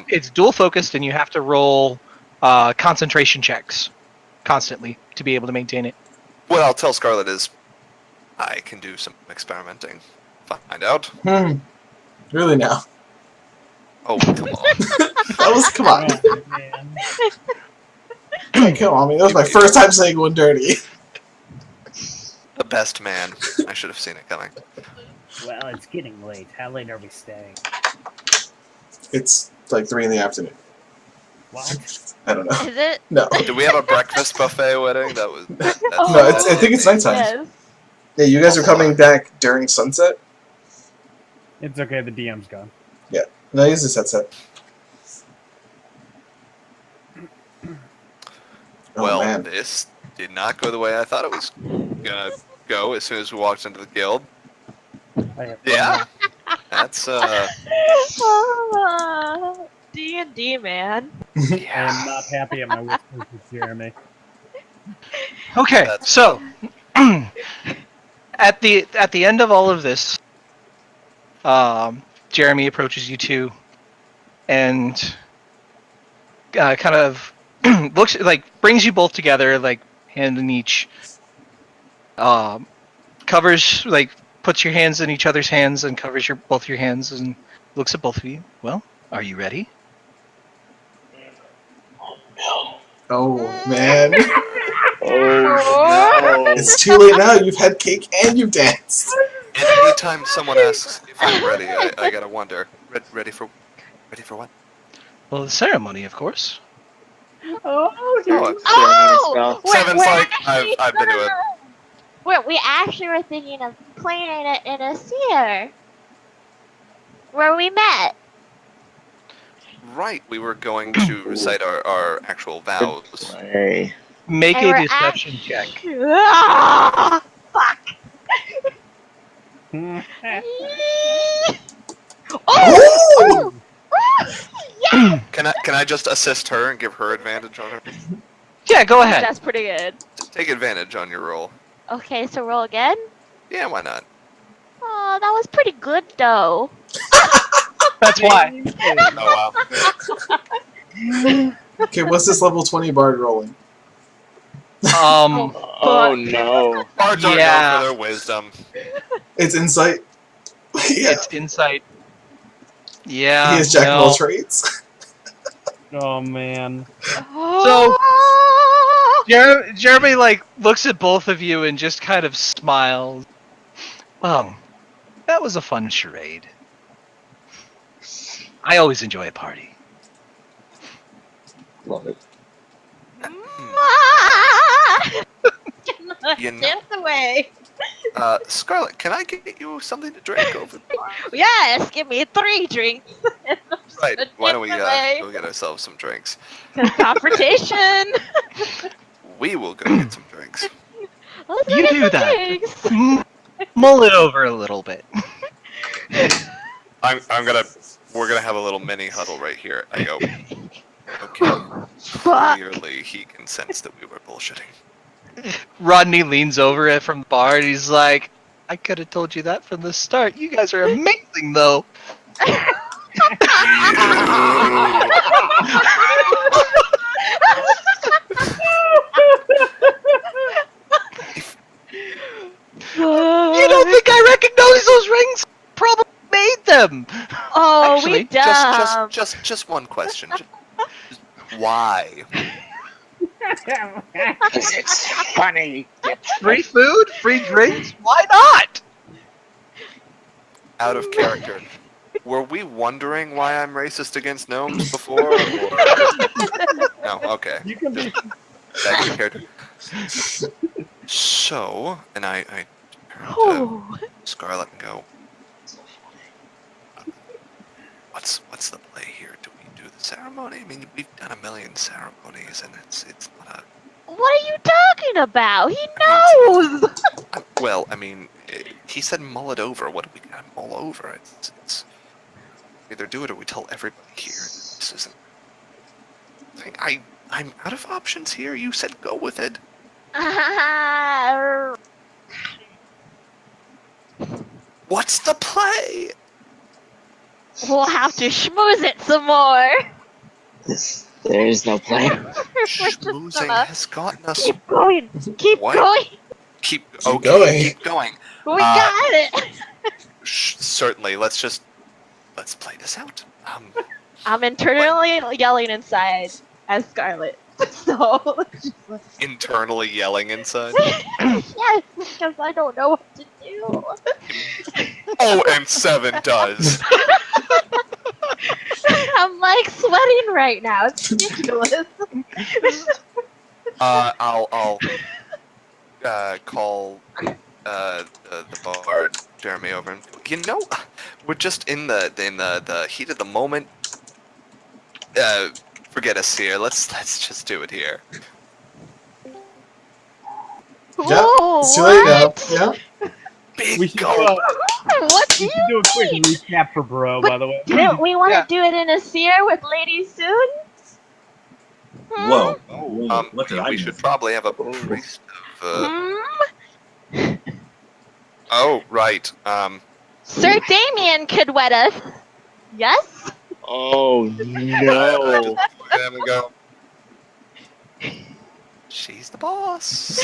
It's dual focused, and you have to roll concentration checks constantly to be able to maintain it.
What I'll tell Scarlet is, I can do some experimenting. Find out.
Really now?
Oh, come on.
Come on.
Oh, man.
Hey, come on, man. That was my first time saying one dirty.
The best man. I should have seen it coming.
Well, it's getting late. How late are we staying?
It's like 3 in the afternoon.
What?
I don't know.
Is it?
No.
Do we have a breakfast buffet wedding?
No, I think it's nighttime.
Yes.
Yeah, you guys are coming back during sunset?
It's okay. The DM's gone.
No, use this headset. Oh,
Well,
man.
this did not go the way I thought it was gonna go as soon as we walked into the guild.
I have
Yeah. That's,
D&D, man.
I am not happy at my whispers with Jeremy.
Okay,
That's-
so at the end of all of this, Jeremy approaches you two, and kind of looks like brings you both together, like hand in each. Covers puts your hands in each other's hands and covers both your hands and looks at both of you. Well, are you ready?
Oh, man.
Oh, no.
It's too late now. You've had cake and you've danced.
and anytime someone asks if I'm ready, I gotta wonder. Ready for what?
Well, the ceremony, of course.
Oh,
Oh!
Seven's like, I've been to it.
We actually were thinking of playing it in a theater. Where we met.
Right, we were going to recite our actual vows.
Hey.
Make
And
a
we're
deception check.
Ah, fuck!
Oh!
Yeah!
Can I just assist her and give her advantage on her?
Yeah, go ahead.
That's pretty good.
Take advantage on your roll.
Okay, so roll again.
Yeah, why not?
Oh, that was pretty good though.
That's why.
Oh wow.
Okay, what's this level 20 bard rolling?
Oh, no.
Bards are
Yeah.
known for their wisdom.
It's insight. Yeah.
It's insight. Yeah.
He is jack of
no.
all trades.
Oh, man.
So
Jeremy looks at both of you and just kind of smiles. Well, that was a fun charade. I always enjoy a party.
Love it.
You know,
dance away.
Scarlet, can I get you something to drink over?
Yes, give me 3 drinks.
Right. Why don't we
Dance away.
go get ourselves some drinks?
Confrontation.
We will go get some drinks.
Let's go
You
get
do
some
that.
drinks.
Mull it over a little bit.
We're gonna have a little mini huddle right here. I go. Okay.
Fuck.
Clearly, he can sense that we were bullshitting.
Rodney leans over it from the bar and he's like, I could have told you that from the start. You guys are amazing, though. You don't think I recognize those rings? Probably made them.
Oh,
Actually,
we dumb.
Just one question. Just why?
Because it's funny.
Free food, free drinks. Why not?
Out of character. were we wondering why I'm racist against gnomes before? Or... No, okay.
You can be.
Back to character. So, and I turn to
Oh.
Scarlet and go, what's the play here? Do we do the ceremony? I mean, we've done a million ceremonies, and it's not a...
What are you talking about? He knows!
Well, I mean, he said mull it over. What do we got to mull over? It's either do it or we tell everybody here. This isn't... I'm out of options here. You said go with it. What's the play?
We'll have to schmooze it some more.
There is no plan.
Schmoozing has gotten us...
Keep going. Keep
What?
going.
Keep
going.
Keep going.
We got it.
Certainly. Let's play this out.
I'm internally yelling inside as Scarlet. So.
Internally yelling inside.
Yes, because I don't know what to do.
Oh, and 7 does.
I'm like sweating right now. It's ridiculous.
I'll call the bard Jeremy over and we're just in the heat of the moment. Forget us here. Let's just do it here.
Yeah. See you later now. Yeah.
Big
We should
go.
What do
We
you
should do a quick
mean?
recap for Bro, by the way.
Don't we want to
Yeah.
do it in a seer with Lady Soon?
Whoa. What did I
We
miss?
should probably have a priest of.
Hmm?
Oh, right.
Sir Damien could wed us. Yes?
Oh no!
There we go. She's the boss.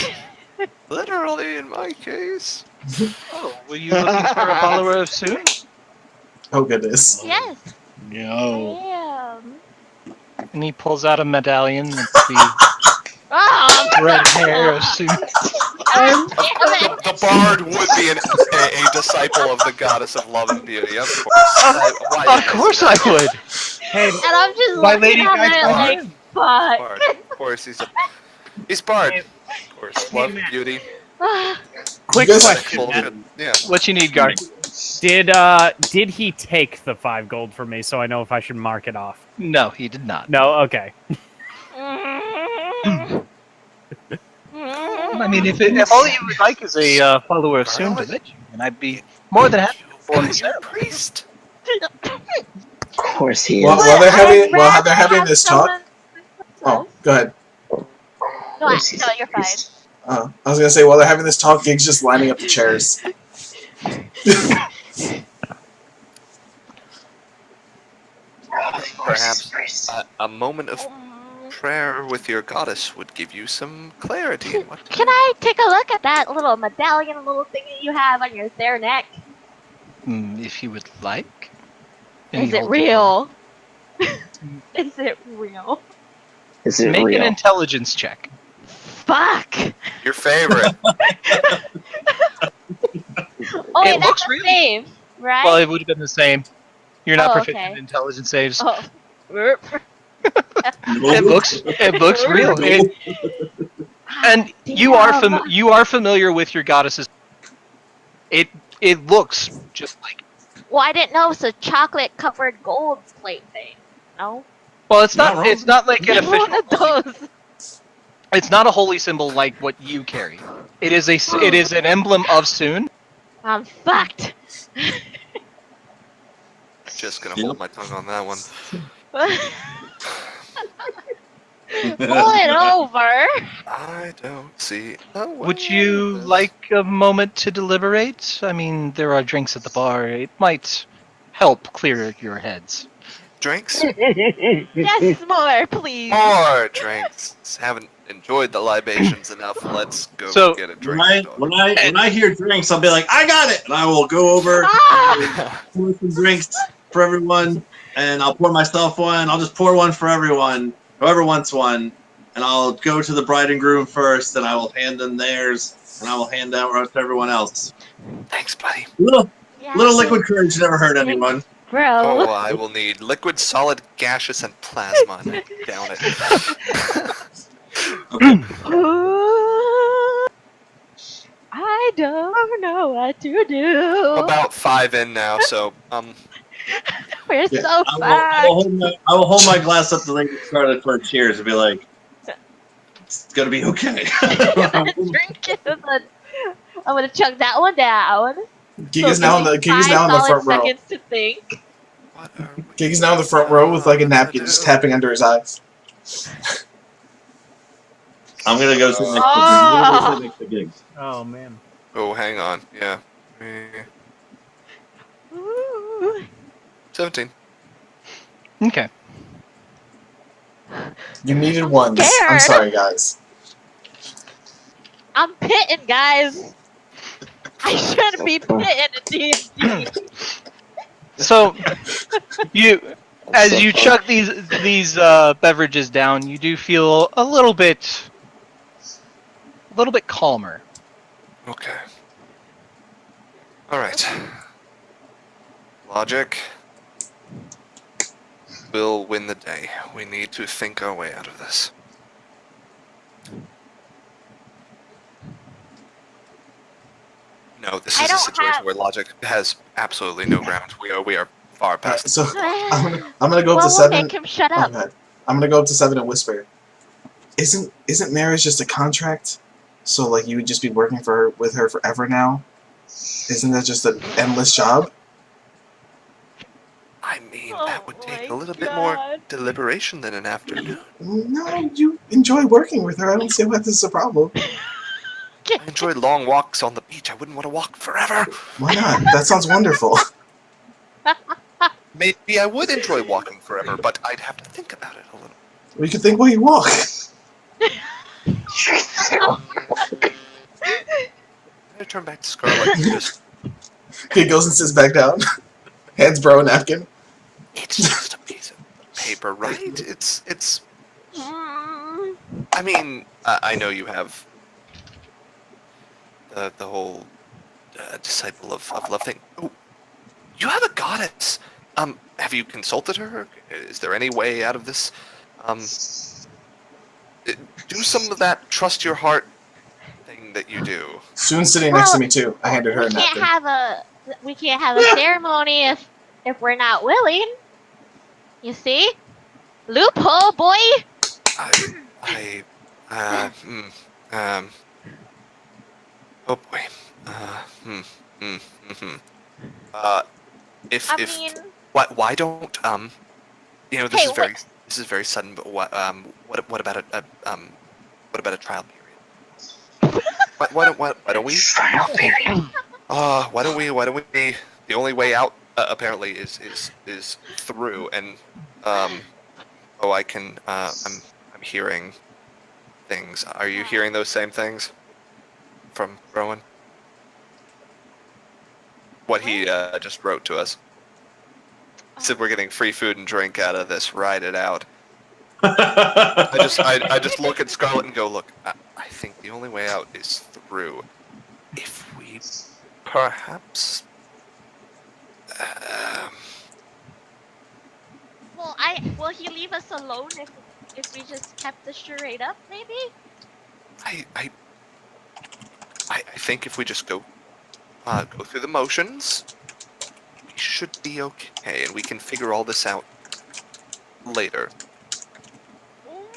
Literally, in my case.
Oh, were you looking for a follower of Soon?
Oh goodness.
Yes.
No.
Damn.
And he pulls out a medallion with the
Oh,
red hair of Soon.
The bard would be a disciple of the goddess of love and beauty, of course.
Of course I would.
Hey,
And I'm just
my
looking
lady
at
guys
it like, fuck.
Bard. Of course, he's bard. Of course, love, beauty.
quick
You guys-
question.
Bullshit. Yeah.
What you need, Guard?
Did he take the 5 gold from me so I know if I should mark it off?
No, he did not.
No, okay.
I mean, if all you would like is a follower of Soon to let you, and I'd be more than happy to perform the ceremony.
Priest.
Of course he
While,
is.
while they're having while
I'd
they're having
rather
this
have
talk.
someone-
Oh, go ahead.
Go on,
course he's
no,
a
you're fine.
priest.
I was gonna say while they're having this talk, Gig's just lining up the chairs.
Perhaps a moment of prayer with your goddess would give you some clarity in what to
Can I take a look at that little medallion, little thing that you have on your there neck?
If you would like. And
Is
he
it
holds
real? Is it real?
Is it
Make
real?
an intelligence check.
Fuck!
your favorite.
Oh, wait,
It
that's
looks
a
real.
save, right?
Well, it would have been the same. You're not
Oh,
proficient
okay.
in intelligence saves.
Oh.
It looks real. And you are familiar with your goddesses. It looks just like.
Well, I didn't know it was a chocolate-covered gold plate thing. No?
Well, it's
Not
not.
wrong.
It's not like an
One
official.
of those.
It's not a holy symbol like what you carry. It is an emblem of Soon.
I'm fucked.
Just gonna hold my tongue on that one.
Pull it over.
I don't see a way
Would you
out of this.
like a moment to deliberate? I mean, there are drinks at the bar. It might help clear your heads.
drinks?
Yes, more, please.
More drinks. Haven't enjoyed the libations enough. Let's go
So-
get a
When
drink.
when I hear drinks, I'll be like, I got it, and I will go over,
Ah!
pour some drinks for everyone, and I'll pour myself one. I'll just pour one for everyone, whoever wants one, and I'll go to the bride and groom first, and I will hand them theirs, and I will hand out to everyone else.
Thanks, buddy.
Little
Yeah,
liquid courage never hurt anyone.
Bro.
Oh, I will need liquid, solid, gaseous, and plasma. And down it.
I don't know what to do.
I'm about 5 in now, so
We're
Yeah,
so
I
far.
will hold my glass up to Lady Scarlet for a cheers and be like, it's gonna be okay.
Drink it. I'm gonna chug that one down.
Gig is now in the
5
front row.
seconds to think.
what are we
Gig is now in the front row with like a napkin, just tapping under his eyes.
I'm gonna go sit next to Gigs.
Oh man.
Oh, hang on. Yeah.
Ooh.
17.
Okay.
You needed ones. I'm
scared.
sorry, guys.
I'm pitting, guys. I shouldn't be pitting in D&D.
So as you chug these beverages down, you do feel a little bit calmer.
Okay. Alright. Logic will win the day. We need to think our way out of this. No, this is a situation where logic has absolutely no ground. We are far past.
So I'm gonna go up to
Well, we'll
7.
make him shut up.
Okay. I'm gonna go up to 7 and whisper. Isn't marriage just a contract? So like you would just be working with her forever now? Isn't that just an endless job?
I mean, that would take a little bit more deliberation than an afternoon.
No, you enjoy working with her. I don't see why this is a problem.
I enjoy long walks on the beach. I wouldn't want to walk forever.
Why not? That sounds wonderful.
Maybe I would enjoy walking forever, but I'd have to think about it a little.
We could think while you walk.
I turn back to Scarlet and just...
He goes and sits back down. Hands bro a napkin.
It's just a piece of paper, right? It's... I mean, I know you have the whole disciple of love thing. Oh, you have a goddess. Have you consulted her? Is there any way out of this? Do some of that trust your heart thing that you do.
Soon's sitting next to me too. I handed her a napkin.
We can't have a ceremony if we're not willing. You see? Loophole, boy.
Oh boy. Why don't you know, this is very sudden, but what about a trial period? why don't we trial period? Why don't we the only way out apparently is through, and I can I'm hearing things. Are you hearing those same things from Rowan? What he just wrote to us. He said we're getting free food and drink out of this. Ride it out. I just look at Scarlet and go, look, I think the only way out is through. If we perhaps
will he leave us alone if we just kept the charade up, maybe?
I think if we just go through the motions, we should be okay, and we can figure all this out later.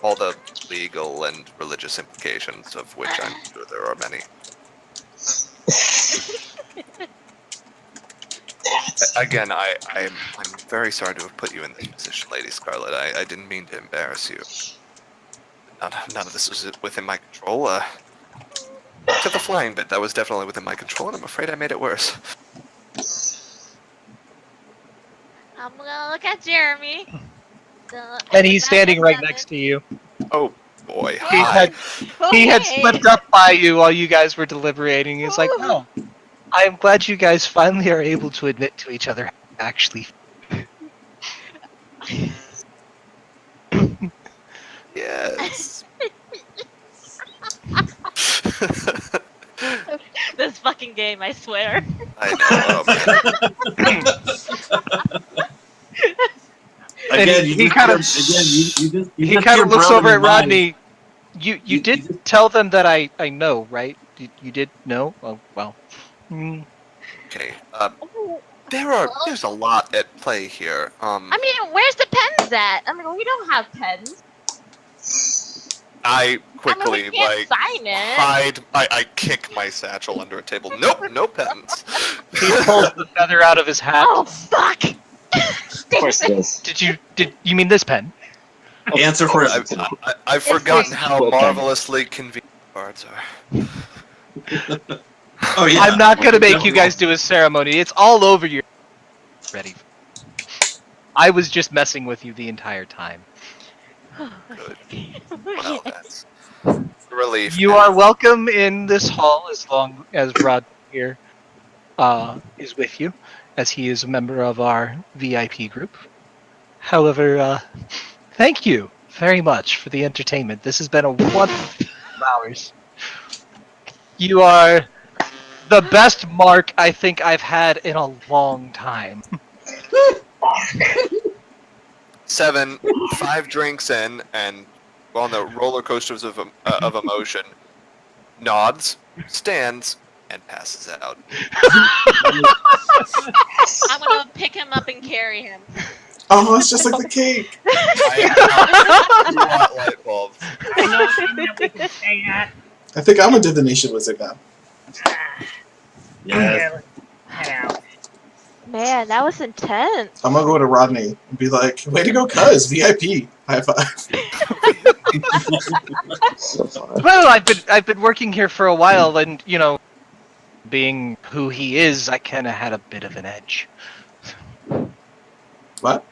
All the legal and religious implications of which I'm sure there are many. Again, I'm very sorry to have put you in this position, Lady Scarlet. I didn't mean to embarrass you. None of this was within my control. Except the flying bit, that was definitely within my control, and I'm afraid I made it worse.
I'm gonna look at Jeremy.
And he's standing right next to you.
Oh boy.
He had slipped up by you while you guys were deliberating. He's like, "Oh, I am glad you guys finally are able to admit to each other, actually."
Yes.
This fucking game, I swear.
I know.
Again,
he kind of looks over at Rodney. You did tell them that I know, right? You did know? Oh, well.
Okay. There's a lot at play here.
I mean, where's the pens at? I mean, we don't have pens.
I quickly
we can't sign it.
hide. I kick my satchel under a table. Nope, no pens.
He pulls the feather out of his hat.
Oh fuck!
Of course it is.
Did you mean this pen?
Answer
Oh,
first.
I've forgotten how marvelously convenient cards are.
Oh yeah.
I'm not gonna make you guys do a ceremony. It's all over your ready. I was just messing with you the entire time.
Good. Well, that's a relief.
You are welcome in this hall as long as Rod here is with you, as he is a member of our VIP group. However, thank you very much for the entertainment. This has been a wonderful hours. You are the best mark I think I've had in a long time.
7, 5 drinks in, and on the roller coasters of emotion, nods, stands, and passes out.
I'm gonna pick him up and carry him.
Oh, it's just like the cake.
Light bulbs.
I think I'm a divination wizard now.
Yeah.
Man, that was intense.
I'm gonna go to Rodney and be like, "Way to go, cuz VIP, high five."
So far.
Well, I've been working here for a while, and being who he is, I kind of had a bit of an edge.
What?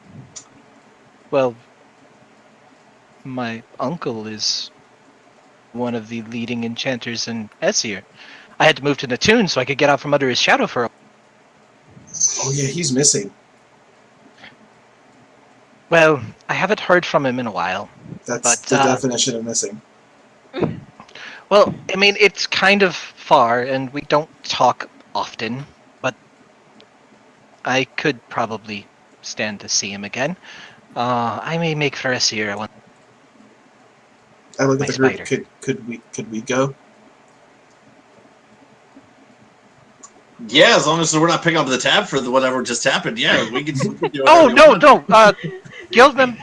Well, my uncle is one of the leading enchanters in Essir. I had to move to Natoon so I could get out from under his shadow for a
Oh yeah, he's missing.
Well, I haven't heard from him in a while.
That's
But,
the definition of missing.
Well, I mean, it's kind of far, and we don't talk often, but I could probably stand to see him again. I may make for Essir one.
I look
My
at the group.
spider.
Could we go?
Yeah, as long as we're not picking up the tab for whatever just happened. Yeah, we can do
Oh
whatever we
no,
want.
no, Guildman.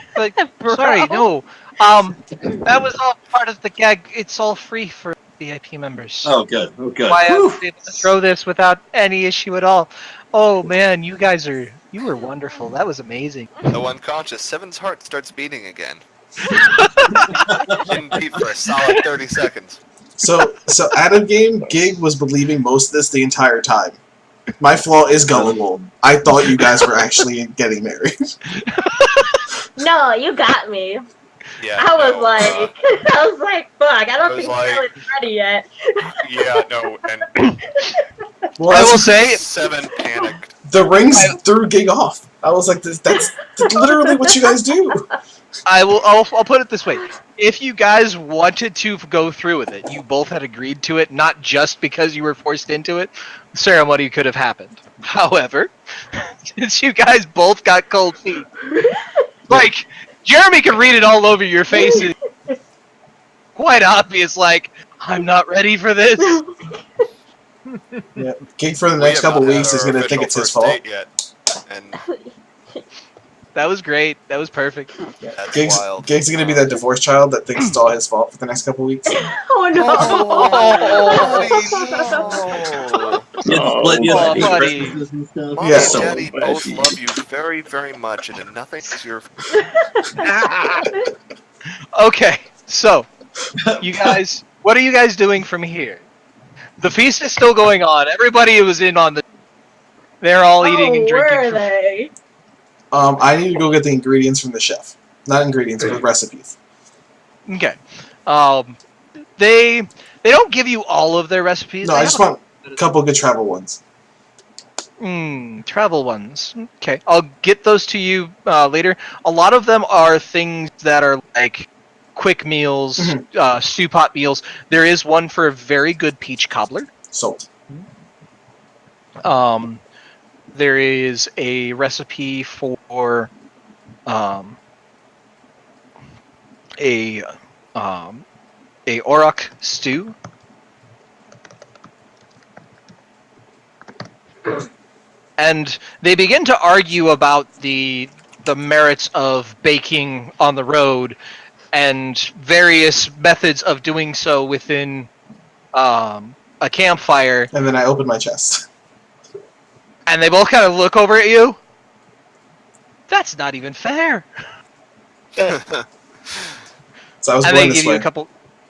Sorry, no. That was all part of the gag. It's all free for VIP members.
Oh, good. Oh, good.
Why I
Whew.
was able to throw this without any issue at all. Oh man, you were wonderful. That was amazing.
Though unconscious, Seven's heart starts beating again. Didn't beat for a solid 30 seconds.
So out of game, Gig was believing most of this the entire time. My flaw is gullible. I thought you guys were actually getting married.
No, you got me.
Yeah,
I was
no,
like, fuck, I don't
was
think
like-
Charlotte's ready yet.
yeah, no, and
Well,
I will
that's-
say,
7 panicked.
the rings threw Gig off. I was like, that's literally what you guys do.
I'll put it this way: if you guys wanted to go through with it, you both had agreed to it, not just because you were forced into it. The ceremony could have happened. However, since you guys both got cold feet, like Jeremy can read it all over your faces. Quite obvious, like I'm not ready for this.
Yeah, Gig for the
We
next
have
couple
not had
weeks is
our
gonna think
official
it's his
first
fault.
date yet, and
That was great. That was perfect.
that's
Gig's
wild.
gonna be that divorce child that thinks it's all his fault for the next couple weeks.
Oh no!
Oh,
Split you
Oh,
like
buddy.
Christmases and stuff.
Mom
Yeah.
and
So
Daddy
bad.
both love you very, very much, and nothing is your.
Okay, so you guys, what are you guys doing from here? The feast is still going on. Everybody was in on the. They're all eating and drinking.
Were
for-
they?
I need to go get the ingredients from the chef. Not ingredients, but recipes.
Okay. They don't give you all of their recipes.
No,
They
I just
have
want a couple good travel ones.
travel ones. Okay, I'll get those to you later. A lot of them are things that are like quick meals, stew pot meals. There is one for a very good peach cobbler.
Sold.
There is a recipe for a auroch stew. And they begin to argue about the merits of baking on the road and various methods of doing so within a campfire.
And then I open my chest.
And they both kind of look over at you. That's not even fair.
So I was
And
born
they
this
give you
way.
a couple.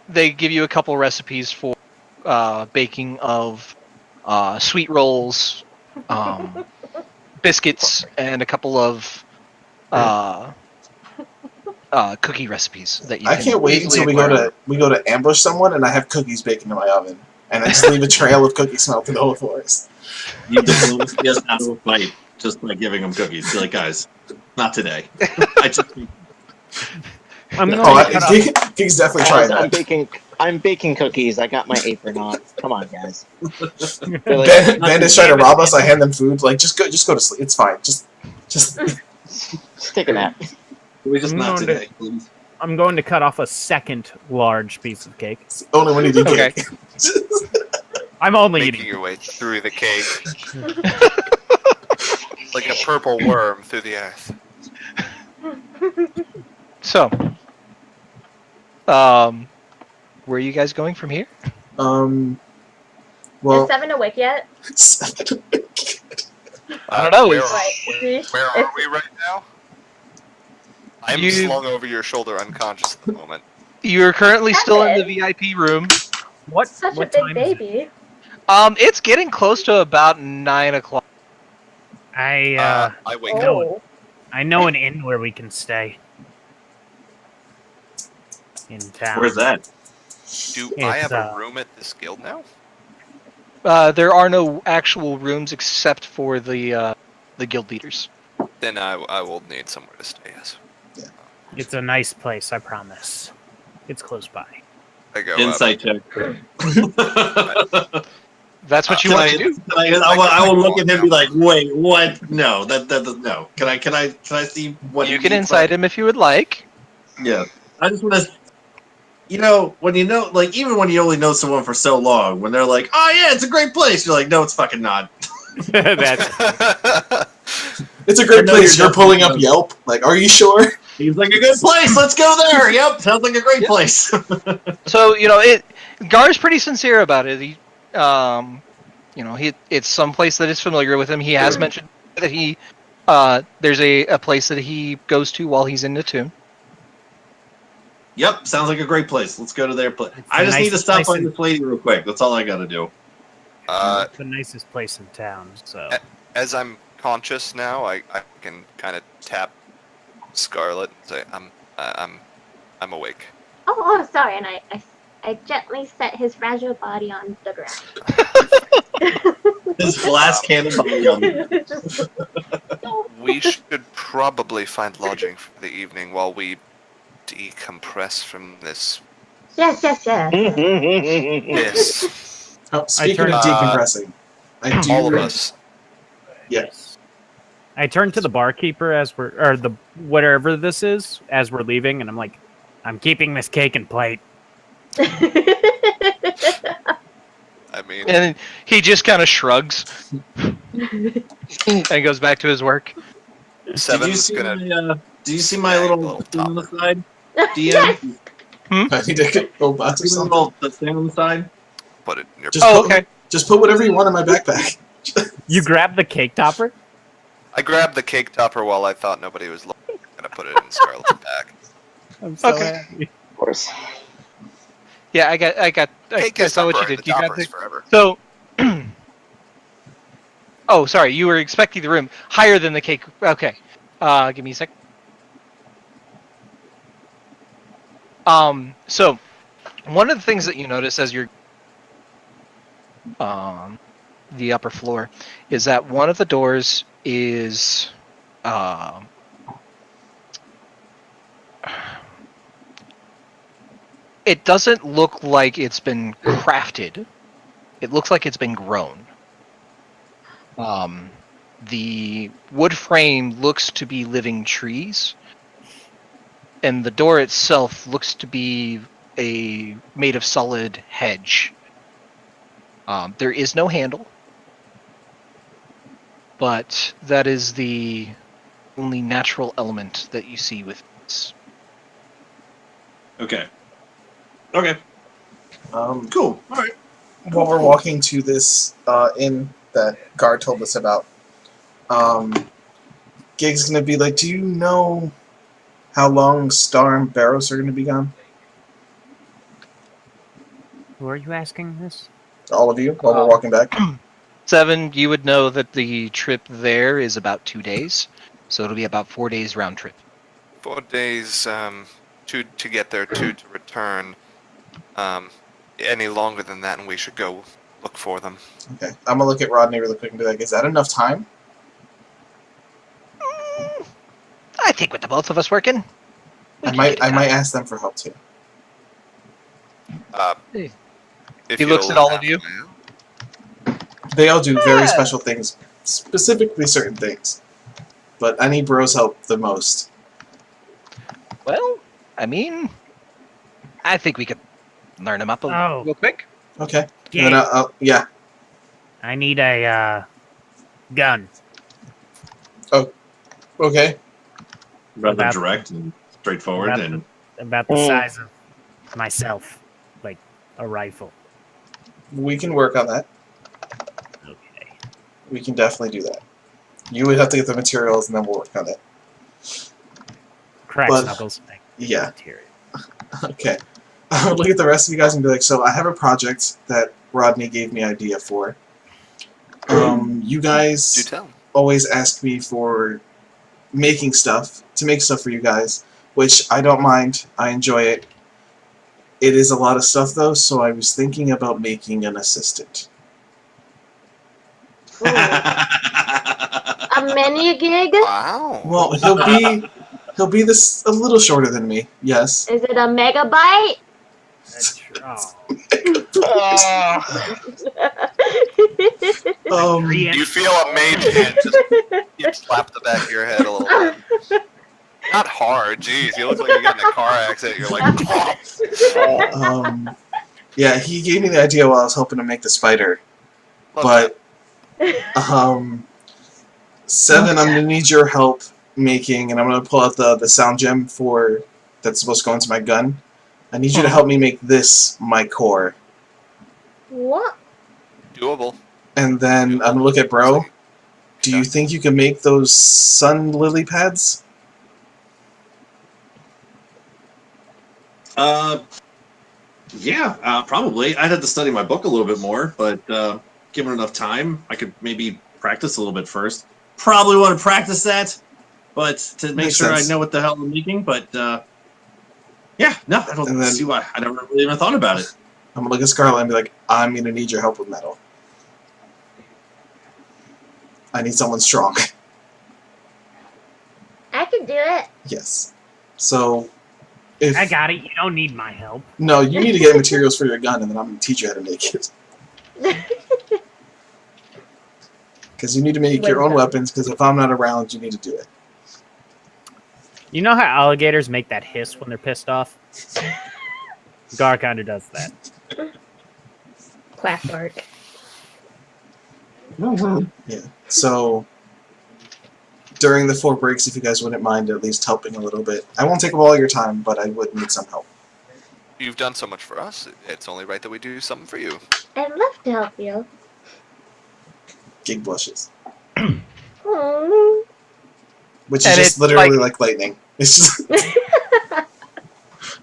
They give you a couple recipes for baking of sweet rolls, biscuits, and a couple of cookie recipes that you.
I can't wait until we go to ambush someone and I have cookies baking in my oven, and I just leave a trail of cookie smell through the whole forest.
You diplomacy us out of a fight just by giving them cookies. Be like, guys, not today. I just.
I'm gonna
Gig's definitely trying
I'm
that.
baking cookies. I got my apron on. Come on, guys.
Bandits try to rob us. I hand them food. Like, just go to sleep. It's fine. Just
take a nap.
We just not today, please.
I'm going to cut off a second large piece of cake.
It's the only one you do cake.
I'm only
Making
eating.
your way through the cake. Like a purple worm through the earth.
So, where are you guys going from here?
Well,
Is 7 awake yet?
I don't know.
Where
Right.
are we right now? I'm slung over your shoulder, unconscious at the moment.
You're currently still in the VIP room.
What?
Such
what
a
time
big
is it?
baby.
It's getting close to about 9 o'clock.
I wake up.
Oh.
I know an inn where we can stay. In town.
Where's that?
Do I
It's,
have a room at this guild now?
There are no actual rooms except for the guild leaders.
Then I will need somewhere to stay. Yes.
It's a nice place, I promise. It's close by.
I go
Insight check.
That's what you want to do.
I will look at him and be like, wait, what? No, that no. Can I see what
You can insight him if you would like.
Yeah, I just want to. When you know, like, even when you only know someone for so long, when they're like, "Oh yeah, it's a great place," you're like, "No, it's fucking not."
That's
it's a great
know
place.
you're
You're pulling up
definitely-
Yelp. Like, are you sure?
He's like, "A good place. Let's go there." Yep, sounds like a great place.
So Gar's pretty sincere about it. He, it's some place that is familiar with him. He has mentioned that there's a place that he goes to while he's in Natoon.
Yep, sounds like a great place. Let's go to their place. I just
nice
need to stop
place
by this lady real quick. That's all I got to do.
it's the nicest place in town, so...
As I'm conscious now, I can kind of tap Scarlet and say, I'm awake.
Oh, sorry. And I gently set his fragile body on the ground.
This glass cannon body on me.
We should probably find lodging for the evening while we decompress from this.
Yes.
Yes.
Oh, speaking of decompressing, I do.
All of us.
Yes.
I turn to the barkeeper whatever this is, as we're leaving, and I'm like, I'm keeping this cake and plate.
I mean,
And he just kind of shrugs and goes back to his work.
Seven's gonna.
Do you see my little thing on the side? DM?
Yes.
I need to get a box or
See my
something.
little thing on the side?
Put it in your.
Just put whatever you want in my backpack.
You grab the cake topper?
I grabbed the cake topper while I thought nobody was looking. I'm gonna put it in Scarlet's bag.
I'm so
Okay.
happy.
Of course.
Yeah, I
Cake is
saw what you
temporary,
did.
the
You got
topper is
the
forever.
so. Oh, sorry. You were expecting the room higher than the cake. Okay. Give me a sec. So one of the things that you notice as you're the upper floor is that one of the doors is it doesn't look like it's been crafted. It looks like it's been grown. The wood frame looks to be living trees, and the door itself looks to be made of solid hedge. There is no handle, but that is the only natural element that you see with this.
Okay.
Cool.
All right.
While we're walking to this inn that Gar told us about, Gig's gonna be like, "Do you know how long Star and Barrows are gonna be gone?"
Who are you asking this?
All of you, while we're walking back.
7, you would know that the trip there is about 2 days, so it'll be about 4 days round trip.
4 days, 2 to get there, 2 to return. Any longer than that, and we should go look for them.
Okay, I'm gonna look at Rodney really quick and be like, "Is that enough time?"
I think with the both of us working,
I might ask them for help too.
If
He looks at all of you.
They all do very special things, specifically certain things. But I need Bro's help the most.
Well, I mean, I think we could learn him up real quick.
Okay.
Yeah.
And then yeah.
I need a gun.
Oh, okay.
Rather direct and straightforward and
about the size of myself, like a rifle.
We can work on that.
Okay.
We can definitely do that. You would have to get the materials, and then we'll work on it.
Crack knuckles.
Yeah.
Material.
Okay. I'll look at the rest of you guys and be like, so I have a project that Rodney gave me idea for. You guys always ask me for making stuff, to make stuff for you guys, which I don't mind. I enjoy it. It is a lot of stuff, though, so I was thinking about making an assistant.
A mini gig?
Wow.
Well, he'll be this a little shorter than me. Yes.
Is it a megabyte?
You feel a mage hand just slap the back of your head a little bit. Not hard, jeez. You look like you're getting in a car accident. You're like,
yeah, he gave me the idea while I was helping to make the spider. But 7, I'm gonna need your help making, and I'm gonna pull out the sound gem that's supposed to go into my gun. I need you to help me make this my core.
What?
Doable.
And then I'm gonna look at Bro. Do you think you can make those sun lily pads?
Yeah, probably. I'd have to study my book a little bit more, but given enough time, I could maybe practice a little bit first. Probably want to practice that, but to make sure I know what the hell I'm making. But yeah, no, I don't see why. I never really even thought about it.
I'm gonna look at Scarlet and be like, I'm gonna need your help with metal. I need someone strong.
I can do it.
Yes. So,
I got it. You don't need my help.
No, you need to get materials for your gun, and then I'm gonna teach you how to make it. Because you need to make your own weapons, because if I'm not around, you need to do it.
You know how alligators make that hiss when they're pissed off? Gar kind of does that.
Class work.
Yeah. So, during the 4 breaks, if you guys wouldn't mind at least helping a little bit. I won't take up all your time, but I would need some help.
You've done so much for us. It's only right that we do something for you.
I'd love to help you.
Gig blushes.
Oh.
Which is just literally like lightning. It's just...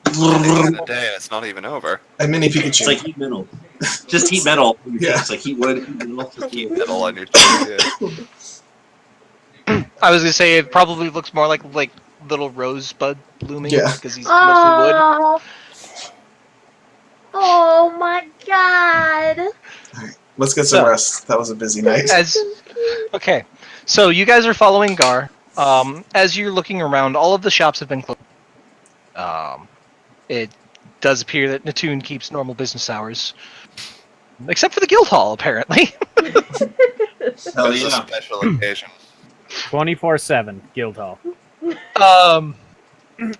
the day, it's not even over.
A mini Pikachu.
It's like heat metal. Just heat metal.
Yeah.
It's like heat wood, heat metal. Just
Heat metal on your chest. Yeah.
I was gonna say it probably looks more like little rosebud blooming because he's mostly wood.
Oh my god!
Alright, let's get some rest. That was a busy night.
Okay, so you guys are following Gar. As you're looking around, all of the shops have been closed. It does appear that Natoon keeps normal business hours, except for the guild hall, apparently.
Hell yeah. A special occasion.
24/7 guild hall.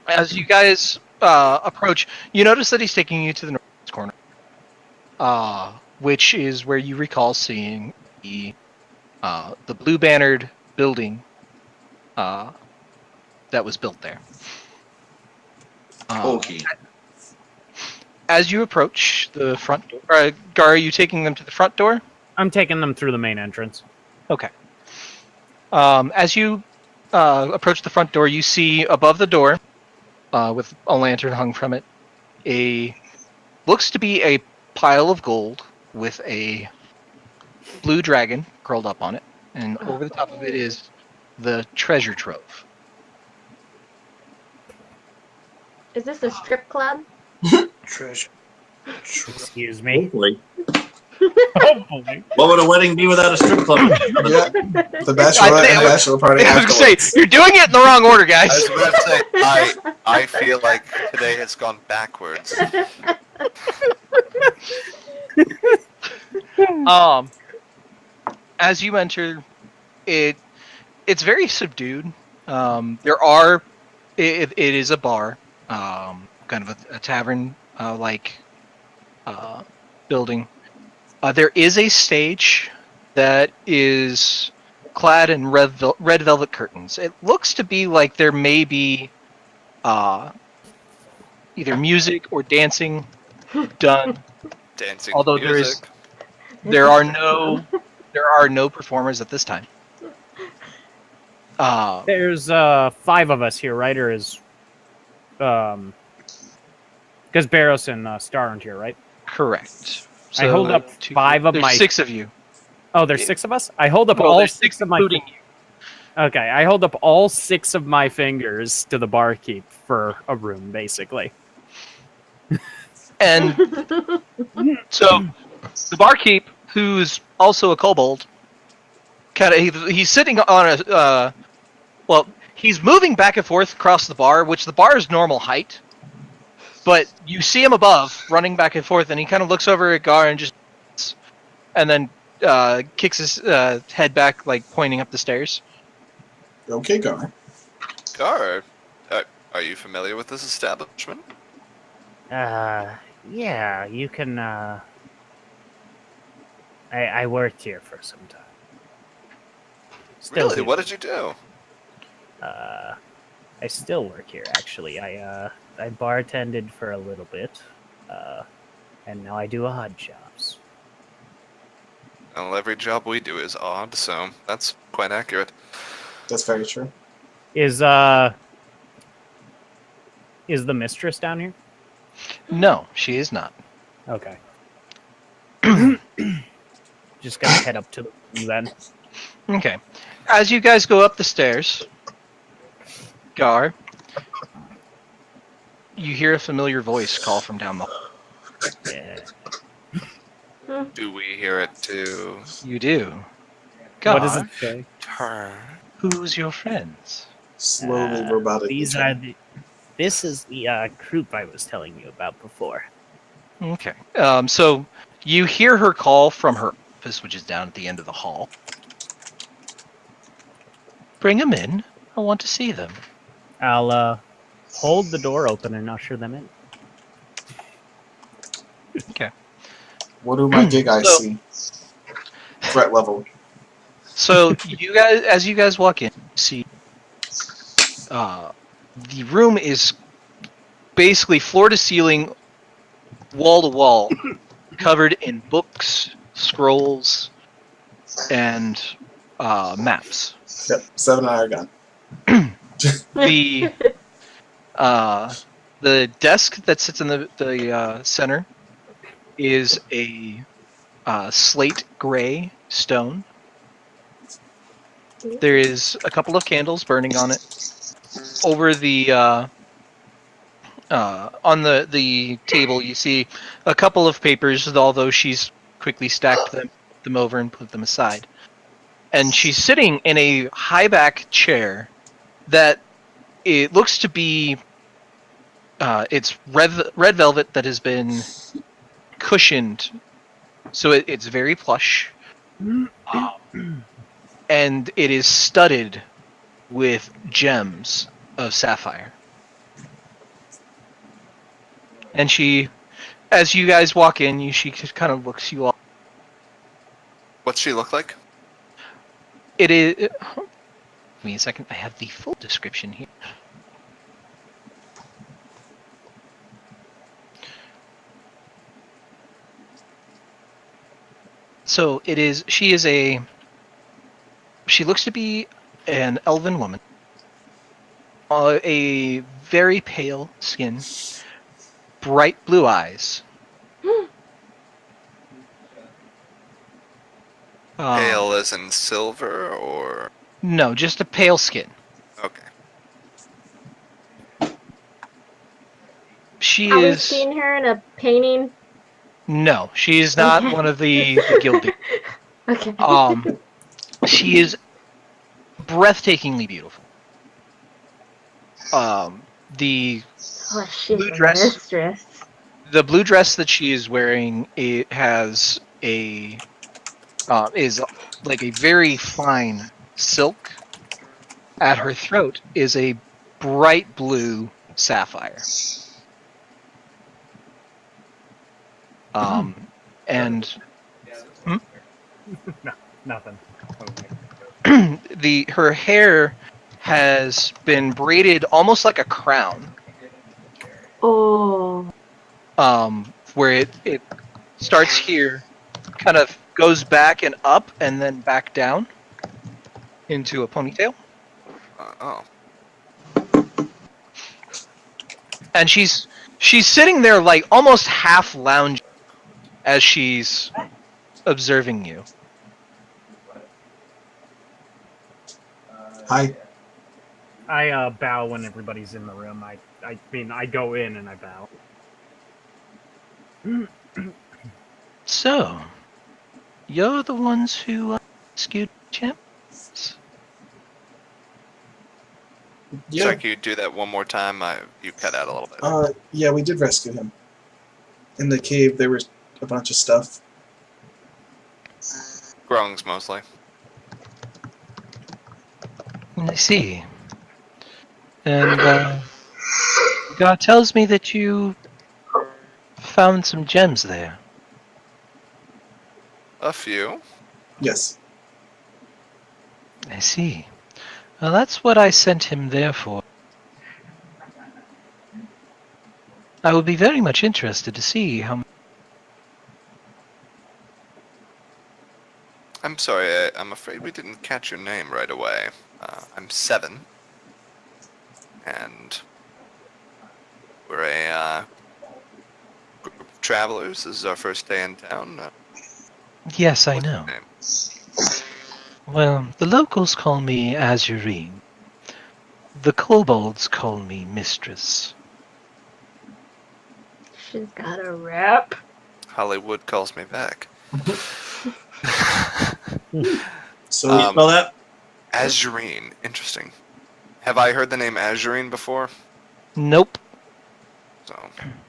As you guys approach, you notice that he's taking you to the northwest corner, which is where you recall seeing the blue bannered building that was built there.
Okay.
As you approach the front door, Gar, are you taking them to the front door?
I'm taking them through the main entrance.
Okay. As you approach the front door, you see above the door, with a lantern hung from it, looks to be a pile of gold with a blue dragon curled up on it, and over the top of it is the treasure trove.
Is this a strip club?
Treasure.
Excuse me.
Hopefully.
Hopefully.
What would a wedding be without a strip club?
Yeah. The bachelorette and bachelor party
I was gonna
afterwards.
say, you're doing it in the wrong order, guys.
I was about to say, I feel like today has gone backwards.
As you enter, it's very subdued. It is a bar, kind of a tavern like building. There is a stage that is clad in red velvet curtains. It looks to be like there may be either music or dancing done.
Dancing
Although
music.
there are no performers at this time.
There's 5 of us here, right? Or is because Barros and Star aren't here, right?
Correct.
I hold up 5 of
there's
my
6 of you.
Oh, there's 6 of us? I hold up
Well,
all
there's
6 of my
including you.
Okay, I hold up all 6 of my fingers to the barkeep for a room, basically.
And so the barkeep, who's also a kobold, he's sitting on a he's moving back and forth across the bar, which the bar is normal height. But you see him above, running back and forth, and he kind of looks over at Gar and then kicks his head back, like pointing up the stairs.
Okay, Gar.
Gar, are you familiar with this establishment?
Yeah, you can, I worked here for some time.
Really? What did you do?
I still work here, actually. I bartended for a little bit, and now I do odd jobs.
Well, every job we do is odd, so that's quite accurate.
That's very true.
Is the mistress down here?
No, she is not.
Okay. Just gonna head up to the room then.
Okay. As you guys go up the stairs, Gar, you hear a familiar voice call from down the hall.
Yeah.
Do we hear it too?
You do. Gar,
What does it say?
Turn.
who's your friends?
Slowly, robotic.
This is the group I was telling you about before.
Okay. So you hear her call from her office, which is down at the end of the hall. Bring them in. I want to see them.
I'll hold the door open and usher them in.
Okay.
What do my gig eyes
So-
see? Threat level.
So you guys, as you guys walk in, see the room is basically floor to ceiling, wall to wall, covered in books, scrolls, and maps.
Yep, 7-hour gun.
The desk that sits in the center is a slate gray stone. There is a couple of candles burning on it. Over the on the table, you see a couple of papers, although she's quickly stacked them over and put them aside. And she's sitting in a high back chair that it looks to be it's red velvet that has been cushioned, so it's very plush, and it is studded with gems of sapphire. And she, as you guys walk in, she just kind of looks you all.
What's she look like?
It is. Give me a second. I have the full description here. So it is. She is a. She looks to be an elven woman. A very pale skin, bright blue eyes.
Pale as in silver, or
No, just a pale skin.
okay.
She
Have we
is.
seen her in a painting?
No, she is not
Okay.
one of the gilded.
Okay.
She is breathtakingly beautiful. The
Oh, she's
blue
a
dress.
mistress.
The blue dress that she is wearing, it has a is like a very fine silk. At her throat is a bright blue sapphire. And
No, nothing.
her hair has been braided almost like a crown.
Oh.
Where it starts here, kind of goes back and up, and then back down into a ponytail.
Oh.
And she's sitting there like almost half lounging as she's observing you.
Hi.
I bow when everybody's in the room. I mean, I go in and I bow.
So, you're the ones who rescued Champ?
Yeah.
Sorry, can you do that one more time? You cut out a little bit.
Yeah, we did rescue him. In the cave, there was a bunch of stuff.
Grungs mostly.
I see. And God tells me that you found some gems there.
A few.
Yes.
I see. Well, that's what I sent him there for. I would be very much interested to see how.
I'm sorry, I'm afraid we didn't catch your name right away. I'm 7. And we're a group of travelers. This is our first day in town.
Yes, I
What's your
know.
name?
Well, the locals call me Azurine. The kobolds call me Mistress.
She's got a rep.
Hollywood calls me back.
So
Can you spell that?
Azurine. Interesting. Have I heard the name Azurine before?
Nope.
So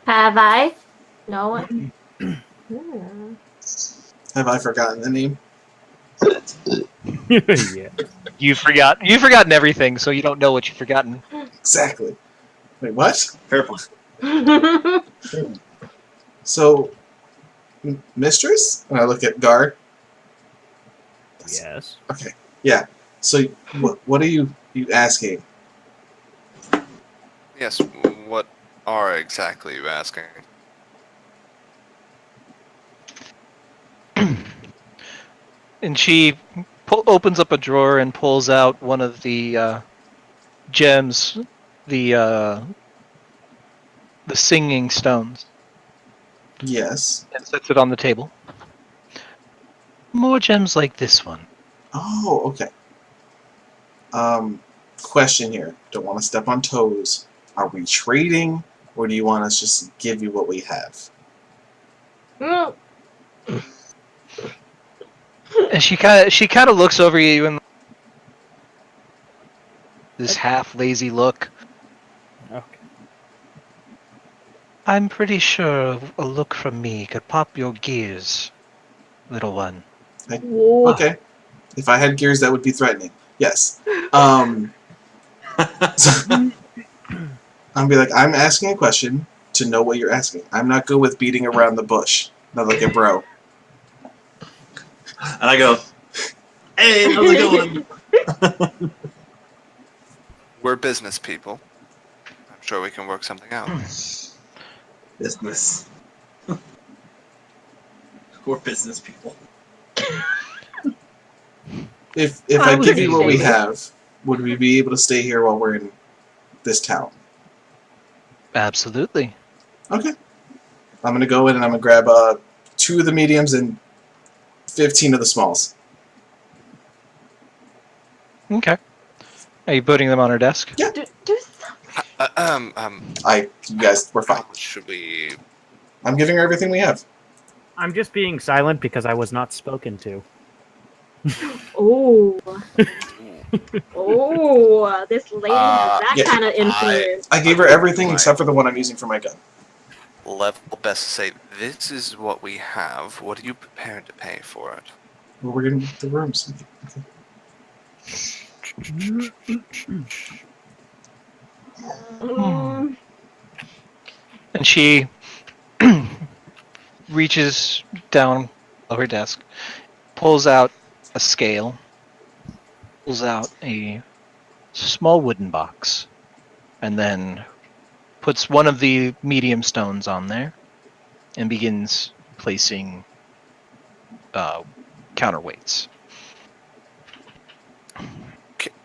Have I? No one. Hmm.
have I forgotten the name?
Yeah.
You've forgotten everything, so you don't know what you've forgotten.
Exactly. Wait, what?
Fair point.
So, mistress? And I look at Gar.
Yes.
Okay. Yeah. So, what are you asking?
yes, what are exactly you asking?
And she opens up a drawer and pulls out one of the gems, the singing stones,
Yes.
and sets it on the table. More gems like this one.
Oh, okay. Question here. Don't want to step on toes. Are we trading, or do you want us just to give you what we have?
Mm.
And she kind of looks over you and this half lazy look.
Okay.
I'm pretty sure a look from me could pop your gears, little one.
Whoa.
Okay. If I had gears, that would be threatening. Yes. I'm be like, I'm asking a question to know what you're asking. I'm not good with beating around the bush. Not like a bro.
And I go, hey, how's it going?
We're business people. I'm sure we can work something out.
Business. We're business people.
If I give you what we have, would we be able to stay here while we're in this town?
Absolutely.
Okay. I'm going to go in and I'm going to grab 2 of the mediums and 15 of the smalls.
Okay. Are you putting them on her desk?
Yeah.
Do something.
You guys, we're fine.
Should we?
I'm giving her everything we have.
I'm just being silent because I was not spoken to.
Oh. Oh, this lady has that kind of influence.
I gave her everything except for the one I'm using for my gun.
Level best to say, this is what we have. What are you prepared to pay for it?
Well, we're going to get the rooms.
And she reaches down of her desk, pulls out a scale, pulls out a small wooden box, and then puts one of the medium stones on there and begins placing counterweights.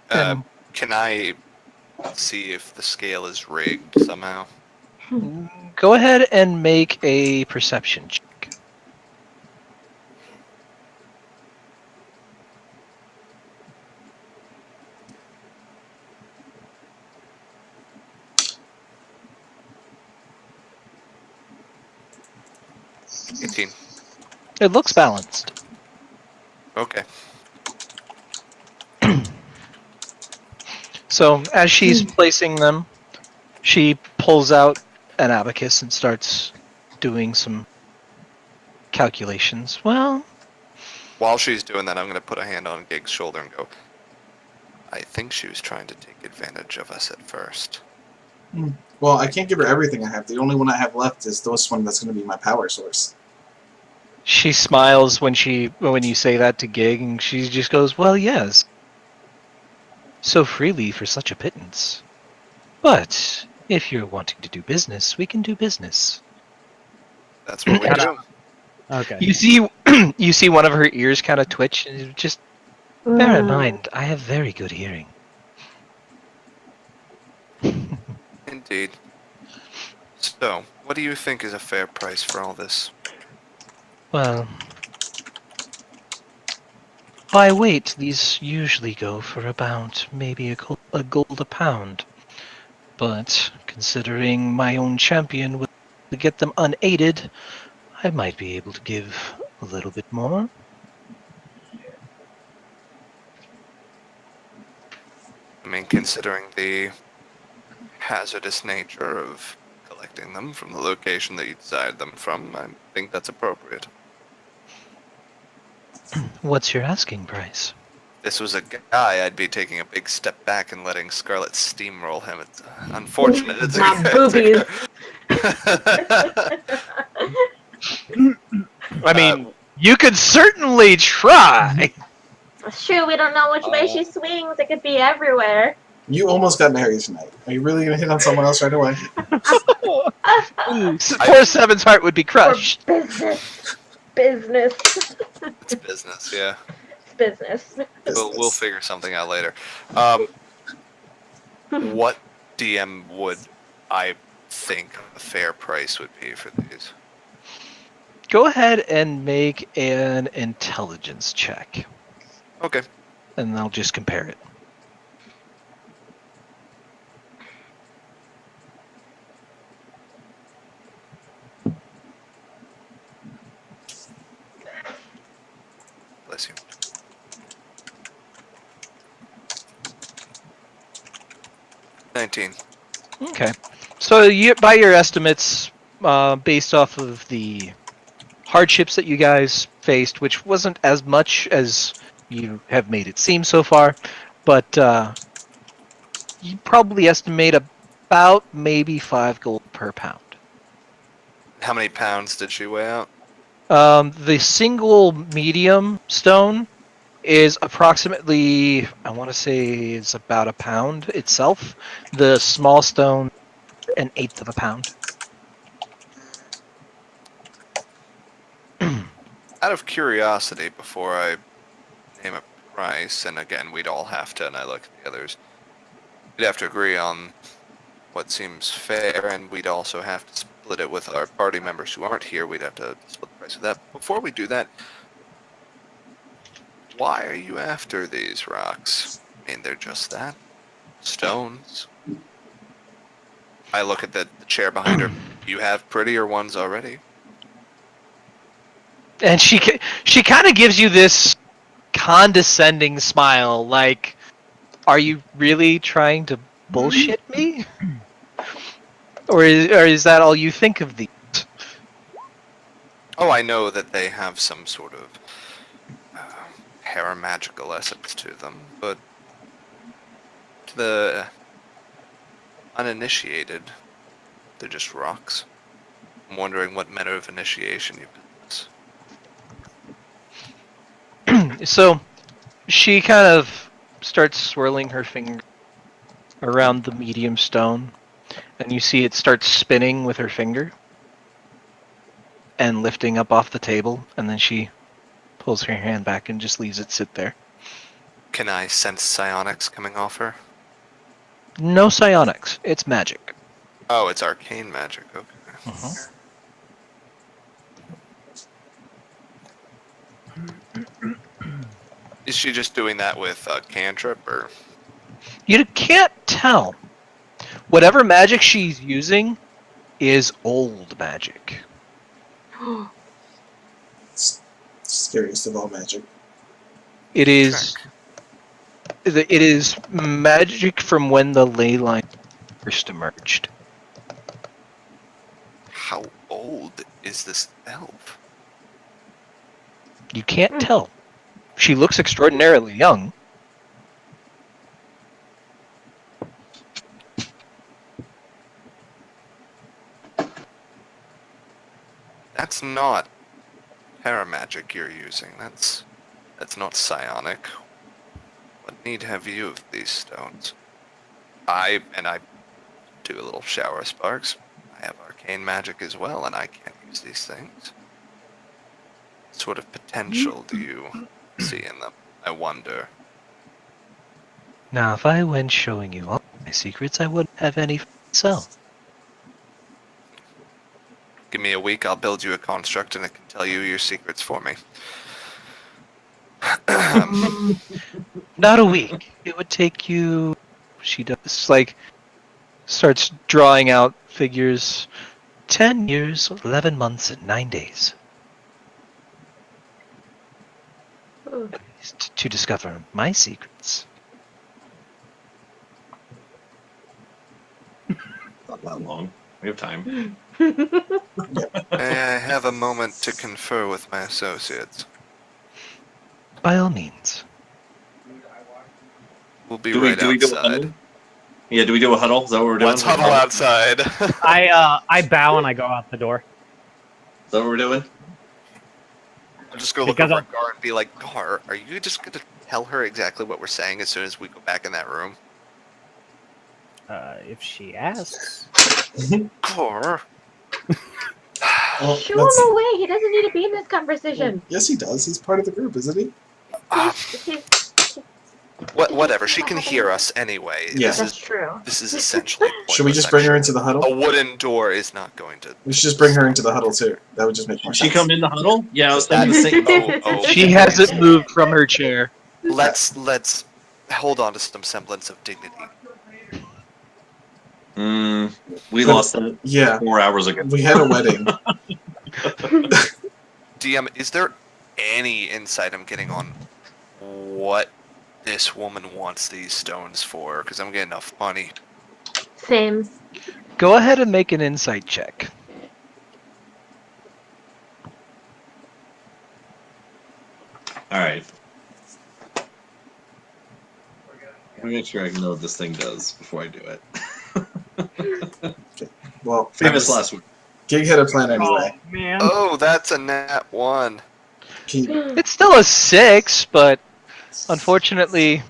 Can I see if the scale is rigged somehow?
Go ahead and make a perception check. It looks balanced.
Okay.
So as she's placing them, she pulls out an abacus and starts doing some calculations. Well,
while she's doing that, I'm going to put a hand on Gig's shoulder and go, I think she was trying to take advantage of us at first.
Well, I can't give her everything I have. The only one I have left is this one that's going to be my power source.
She smiles when you say that to Gig, and she just goes, well, yes. So freely for such a pittance. But if you're wanting to do business, we can do business.
That's what we do.
Okay.
You see one of her ears kind of twitch, and just bear in mind, I have very good hearing.
Indeed. So, what do you think is a fair price for all this?
Well, by weight, these usually go for about maybe a gold a pound. But considering my own champion would get them unaided, I might be able to give a little bit more.
I mean, considering the hazardous nature of collecting them from the location that you desired them from, I think that's appropriate.
What's your asking price?
If this was a guy, I'd be taking a big step back and letting Scarlet steamroll him. It's unfortunate. It's
my boobies.
I mean, you could certainly try.
It's true, we don't know which way she swings. It could be everywhere.
You almost got married tonight. Are you really going to hit on someone else right away?
Poor Seven's heart would be crushed.
Business. Business.
It's business, yeah.
It's business.
We'll figure something out later. What DM would I think a fair price would be for these?
Go ahead and make an intelligence check.
Okay.
And I'll just compare it.
Bless you. $19.
Okay. So by your estimates, based off of the hardships that you guys faced, which wasn't as much as you have made it seem so far, but you probably estimate about maybe 5 gold per pound.
How many pounds did she weigh out?
The single medium stone is approximately, I want to say, it's about a pound itself. The small stone, an eighth of a pound.
Out of curiosity, before I name a price, and again, we'd all have to, and I look at the others, we'd have to agree on what seems fair, and we'd also have to split it with our party members who aren't here. We'd have to split the price of that. Before we do that, why are you after these rocks? I mean, they're just that. Stones. I look at the chair behind her. You have prettier ones already.
And she kind of gives you this condescending smile, like, are you really trying to bullshit me? Or is that all you think of these?
Oh, I know that they have some sort of paramagical essence to them, but to the uninitiated, they're just rocks. I'm wondering what manner of initiation you possess.
So she kind of starts swirling her finger around the medium stone, and you see it starts spinning with her finger and lifting up off the table, and then she pulls her hand back and just leaves it sit there.
Can I sense psionics coming off her?
No psionics, it's magic.
Oh, it's arcane magic, okay. Is she just doing that with a cantrip, or?
You can't tell. Whatever magic she's using is old magic.
It's scariest of all magic.
It is magic from when the ley line first emerged.
How old is this elf?
You can't tell. She looks extraordinarily young.
That's not paramagic you're using. That's not psionic. What need have you of these stones? I do a little shower of sparks. I have arcane magic as well, and I can't use these things. What sort of potential do you see in them? I wonder.
Now, if I went showing you all my secrets, I wouldn't have any for myself.
Give me a week, I'll build you a construct, and it can tell you your secrets for me.
Not a week. It would take you... She does, like, starts drawing out figures. 10 years, 11 months, and 9 days. To discover my secrets.
Not that long. We have time.
May I have a moment to confer with my associates?
By all means.
We'll be
Do we
right
do a
outside.
huddle? Yeah, do we do a huddle? Is that what we're doing?
Let's huddle outside.
I bow and I go out the door.
Is that what we're doing?
I'm just gonna look
Because
over at Gar and be like, Gar, are you just gonna tell her exactly what we're saying as soon as we go back in that room?
If she asks.
Gar.
Well,
Shoo him away. He doesn't need to be in this conversation.
yes, he does. He's part of the group, isn't he?
Whatever. She can hear us anyway.
Yeah.
That's true.
This is essentially pointless.
Should we just bring her into the huddle?
A wooden door is not going to.
We should just bring her into the huddle too. That would just make more
She
sense.
come in the huddle? Yeah, I was thinking the same.
Oh,
She hasn't moved from her chair.
Let's hold on to some semblance of dignity.
We lost that
Yeah.
4 hours ago.
We had a wedding.
DM, is there any insight I'm getting on what this woman wants these stones for? Because I'm getting enough money.
Same.
Go ahead and make an insight check.
Alright. Let me make sure I know what this thing does before I do it.
Well,
Famous last week.
Gig had a plan anyway.
Oh, man.
Oh, that's a nat 1.
It's still a 6, but unfortunately,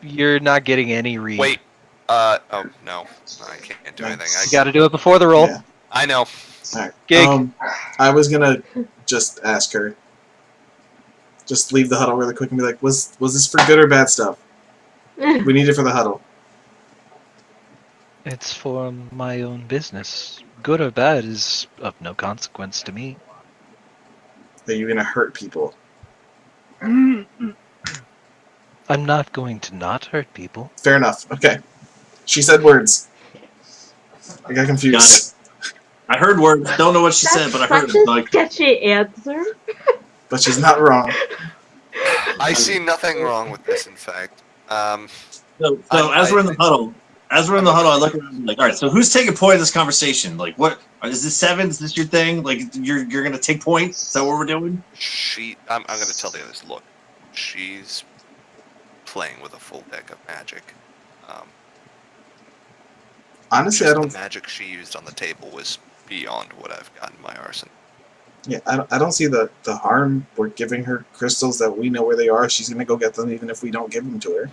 you're not getting any read.
Wait. Oh, no. I can't do anything.
You got to do it before the roll.
Yeah.
I know.
Alright.
Gig.
I was gonna just ask her. Just leave the huddle really quick and be like, was this for good or bad stuff? We need it for the huddle.
It's for my own business. Good or bad is of no consequence to me.
Are you gonna hurt people?
I'm not going to not hurt people.
Fair enough. Okay. She said words. I got confused.
Got it. I heard words. Don't know what she said, but I heard it. Like,
sketchy answer.
But she's not wrong.
I see nothing wrong with this, in fact.
so as we're in the huddle, I look around and I'm like, all right, so who's taking point in this conversation? Like, what is this 7? Is this your thing? Like, you're gonna take points? Is that what we're doing?
I'm gonna tell the others, look, she's playing with a full deck of magic.
Honestly, I don't.
The magic she used on the table was beyond what I've got in my arsenal.
Yeah, I don't see the harm. We're giving her crystals that we know where they are. She's gonna go get them, even if we don't give them to her.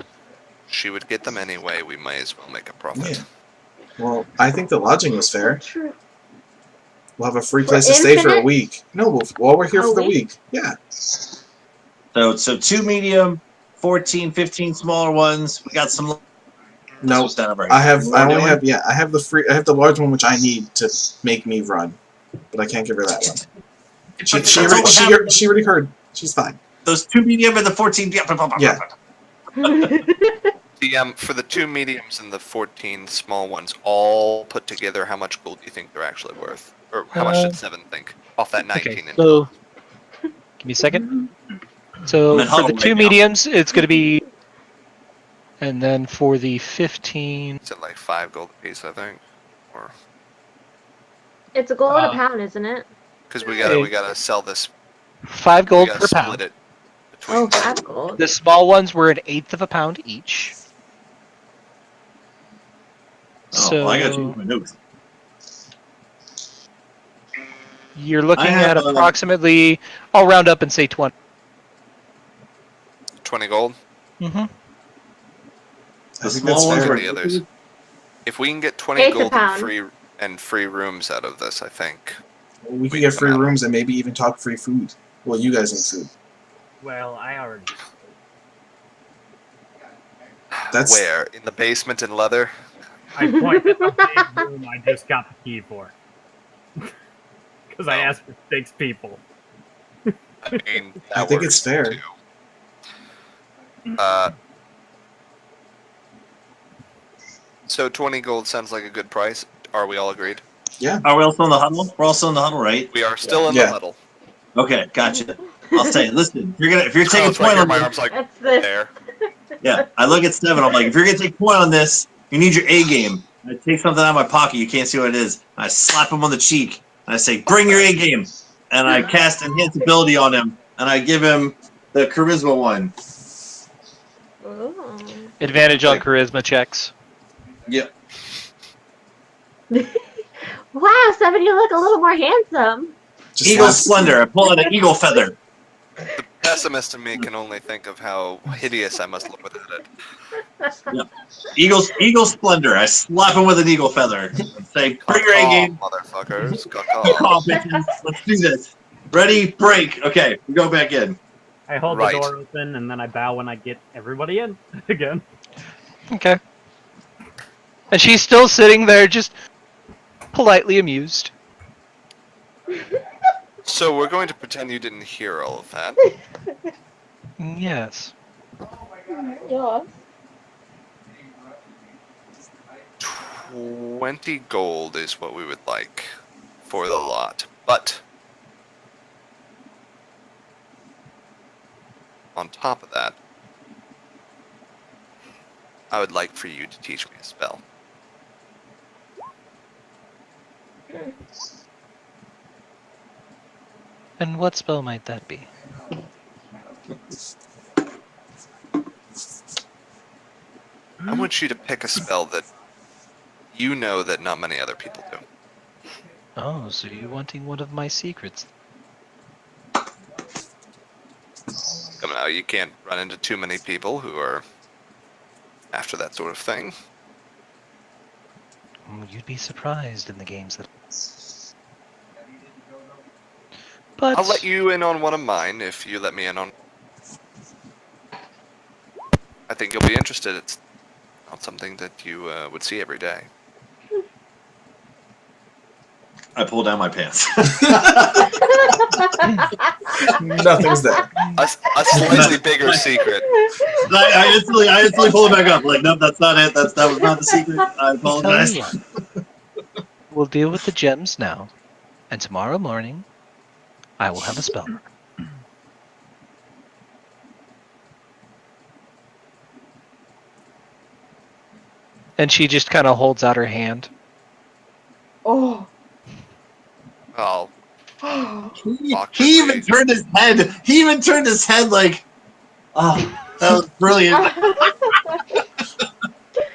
She would get them anyway. We may as well make a profit.
Yeah. Well, I think the lodging was fair.
True.
We'll have a free place to stay for a
infinite?
week. No, while we're here
A
for the
week?
week. Yeah.
So 2 medium, 14, 15 smaller ones. We got some.
No,
What's that over
I have.
here?
I only
Doing?
have. Yeah, I have the large one, which I need to make me run, but I can't give her that one. She already heard. She's fine.
Those 2 medium and the 14.
Yeah.
For the 2 mediums and the 14 small ones, all put together, how much gold do you think they're actually worth? Or how much did 7 think? Off that 19.
Okay, so give me a second. So
I'm in
for the
huddle
2
right now.
mediums, it's going to be, and then for the 15,
Is it like 5 gold a piece, I think? Or
It's a gold a pound, isn't it?
because we gotta sell this.
5
We
gold
gotta
per
split
pound.
it between.
Oh, 5 gold.
The small ones were 1/8 of a pound each.
Oh,
So
well, I got to change my notes.
you're looking
I have,
at approximately, I'll round up and say 20.
20 gold.
Mm-hmm.
I
The
think that's
small ones
fair.
were
The others. If we can get 20
Eighth a
gold
pound.
and free rooms out of this, I think.
We could get free rooms and maybe even talk free food. Well, you guys need food.
Well, I already.
That's
Where? In the basement in leather?
I point at the big room I just got the key for. Because I asked for 6 people.
I mean,
I
that
think
works
it's fair.
too. So 20 gold sounds like a good price. Are we all agreed?
Yeah.
Are we also in the huddle? We're also in the huddle, right?
We are still in
Yeah.
the huddle.
Okay, gotcha. I'll say, listen, if you're taking
Carl's right
point
here,
on
my
this,
arm's like
That's this.
there.
yeah, I look at 7. I'm like, if you're gonna take point on this, you need your A game. I take something out of my pocket. You can't see what it is. I slap him on the cheek and I say, "Bring your A game." And I cast enhance ability on him and I give him the charisma one.
Ooh.
Advantage on charisma checks.
Yep.
Wow, 7, you look a little more handsome.
just
Eagle
last-
splendor. I pull out an eagle feather.
The pessimist in me can only think of how hideous I must look without it.
Eagle splendor. I slap him with an eagle feather. And say, "Bring your A game."
Motherfuckers.
Oh, bitches. Let's do this. Ready, break. Okay, we go back in.
I hold
Right.
the door open and then I bow when I get everybody in again.
Okay. And she's still sitting there, just politely amused.
So we're going to pretend you didn't hear all of that.
Yes.
Yeah.
20 gold is what we would like for the lot. But on top of that, I would like for you to teach me a spell.
And what spell might that be?
I want you to pick a spell that you know that not many other people do.
Oh, so you're wanting one of my secrets?
Come now, you can't run into too many people who are after that sort of thing.
You'd be surprised in the games that. But
I'll let you in on one of mine if you let me in on. I think you'll be interested. It's not something that you would see every day.
I pull down my pants.
Nothing's there.
A slightly bigger secret.
I instantly pull it back up. Like, no, that's not it. That was not the secret. I apologize.
Tell you what, we'll deal with the gems now, and tomorrow morning, I will have a spell. And she just kind of holds out her hand.
Oh.
Oh.
He even turned his head. He even turned his head like, oh, that was brilliant.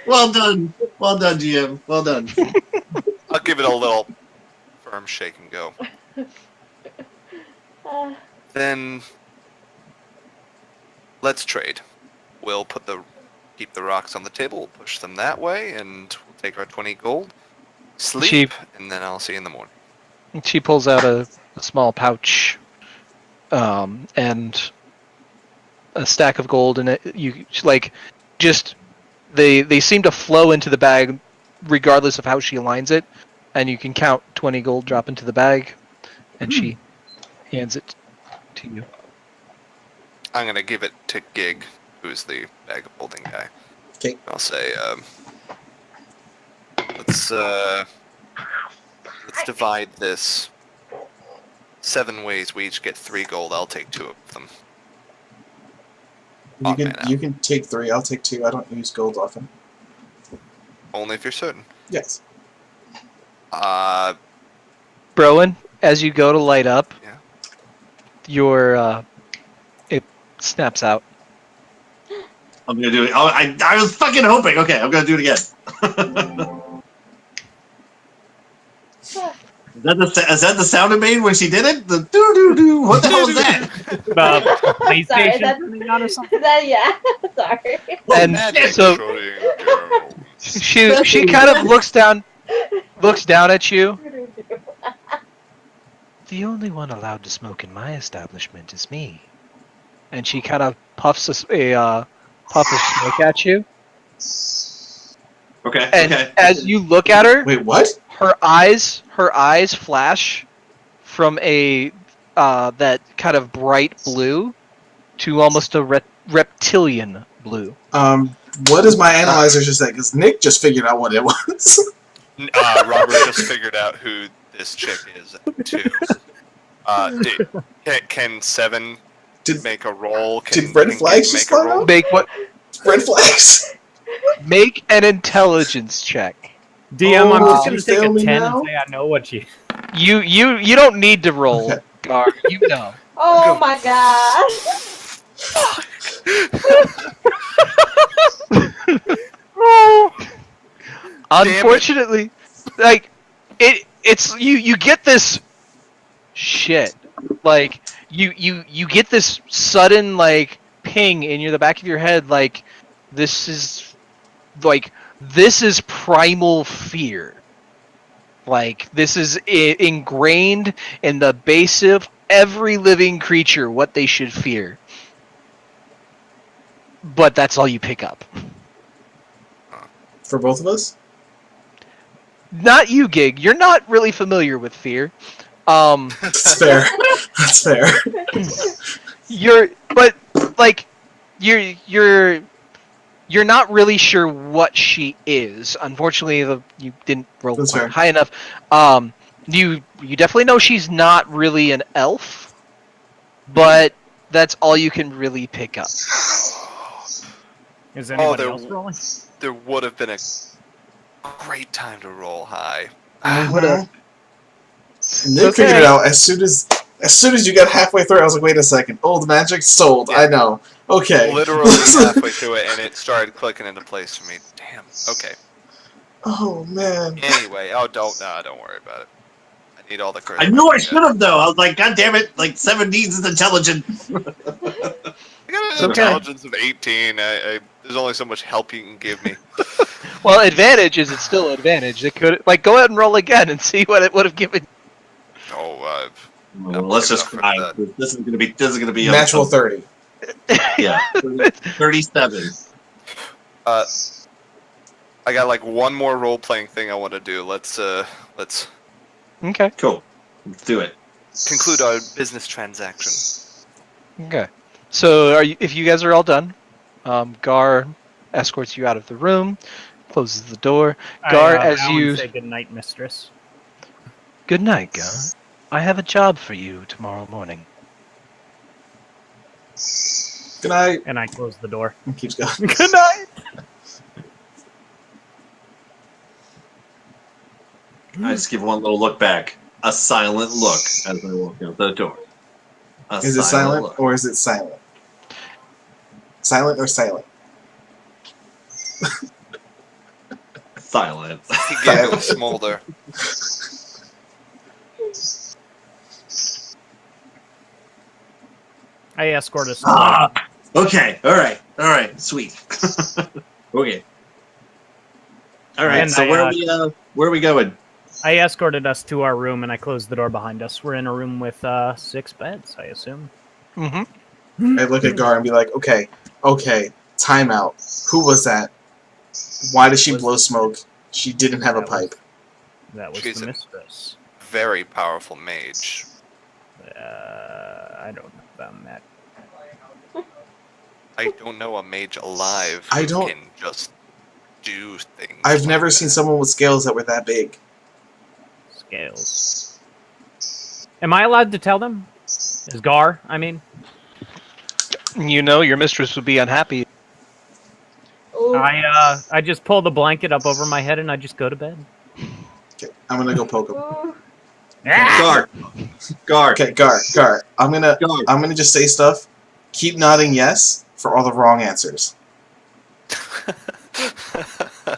Well done. Well done, GM. Well done.
I'll give it a little firm shake and go. Then let's trade. We'll keep the rocks on the table, we'll push them that way, and we'll take our 20 gold, sleep, and then I'll see you in the morning.
She pulls out a small pouch and a stack of gold, and they seem to flow into the bag regardless of how she aligns it, and you can count 20 gold drop into the bag, and she hands it to you.
I'm gonna give it to Gig, who's the bag of holding guy.
Okay.
I'll say, let's divide this 7 ways. We each get 3 gold. I'll take 2 of them.
You can take 3. I'll take 2. I don't use gold often.
Only if you're certain.
Yes.
Browan, as you go to light up,
Yeah.
your it snaps out.
I'm gonna do it. Oh, I was fucking hoping. Okay, I'm gonna do it again. Is that the sound it made when she did it? The doo doo doo. What the hell is that?
PlayStation coming out or something?
Yeah. Sorry.
And so she kind of looks down at you. The only one allowed to smoke in my establishment is me. And she kind of puffs a puff of smoke at you.
Okay.
And
okay.
as you look at her,
wait, what?
Her eyes flash from a that kind of bright blue to almost a reptilian blue.
What does my analyzer just say? Because Nick just figured out what it was.
Robert just figured out who this chick is too. Can 7 make a roll?
Did red flags just
make a roll?
Make what?
Red flags.
Make an intelligence check.
DM, I'm just gonna
you
take
fail
a
me
10
now?
and say I know what you.
You don't need to roll,
Okay.
Gar. You know.
Oh my god.
Unfortunately, like it's you get this shit. Like you get this sudden like ping in the back of your head, like this is primal fear. Like this is ingrained in the base of every living creature what they should fear. But that's all you pick up.
For both of us?
Not you, Gig. You're not really familiar with fear.
That's fair. That's fair.
You're not really sure what she is. Unfortunately, you didn't roll
That's fair.
high enough. You definitely know she's not really an elf, but that's all you can really pick up.
Is anybody else rolling?
There would have been a great time to roll high.
Nick figured it out as soon as you got halfway through. I was like, wait a second. Old magic sold.
Yeah.
I know. Okay.
Literally halfway through it, and it started clicking into place for me. Damn. Okay.
Oh man.
Anyway, don't worry about it. I I need all the charisma.
I knew I should have though. I was like, God damn it! Like 17 is intelligent.
I got an intelligence of 18. There's only so much help you can give me.
Well, advantage is it's still advantage. It could go ahead and roll again and see what it would have given.
Oh,
well, let's just cry. This is gonna be
natural 30.
Yeah, 37.
I got like one more role-playing thing I want to do. Let's
Okay.
Cool. Let's do it.
conclude our business transaction.
Okay. So, if you guys are all done, Gar escorts you out of the room, closes the door. Gar, as you
say good night, mistress.
Good night, Gar. I have a job for you tomorrow morning.
Good night.
And I close the door.
It keeps going.
Good night.
I just give one little look back. A silent look as I walk out the door.
Is it silent or is it silent? Silent or silent?
Silent.
He gave him a smolder.
I escort us.
Okay. All right. Sweet. Okay. All right.
And
So where are we going?
I escorted us to our room and I closed the door behind us. We're in a room with 6 beds, I assume.
Mm-hmm.
I look at Gar and be like, okay, time out. Who was that? Why did she blow smoke? She didn't have a pipe.
That was
She's
the
a
mistress.
very powerful mage.
I don't know about that.
I don't know a mage alive
I
who
don't-
can just do things.
I've
like
never
that.
seen someone with scales that were that big.
Scales. Am I allowed to tell them? Is Gar, I mean?
You know your mistress would be unhappy.
Ooh.
I just pull the blanket up over my head and I just go to bed.
Okay, I'm gonna go poke him.
Ooh.
Gar.
Okay, Gar. I'm gonna just say stuff. Keep nodding yes for all the wrong answers.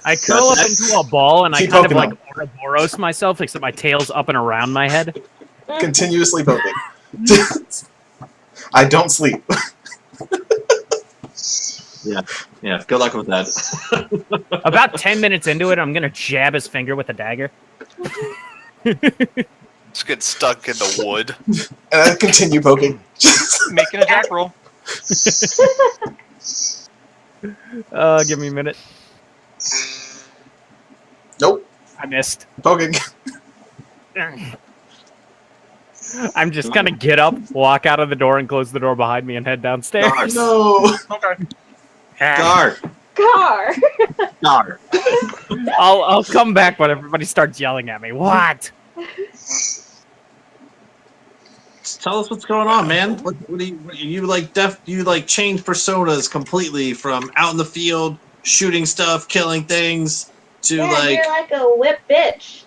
I curl up into a ball and I
Keep
kind of
poking
like Ouroboros myself, except my tail's up and around my head.
Continuously poking. I don't sleep.
Yeah. Good luck with that.
About 10 minutes into it, I'm gonna jab his finger with a dagger.
Just get stuck in the wood.
And I continue poking.
Making a jack roll.
Give me a minute.
Nope.
I missed.
Poking.
I'm just gonna get up, walk out of the door, and close the door behind me and head downstairs.
No.
Gar.
I'll come back when everybody starts yelling at me. What?
Just tell us what's going on, man. What do you like? You like change personas completely from out in the field shooting stuff, killing things to
Yeah,
like
you're like a whip bitch.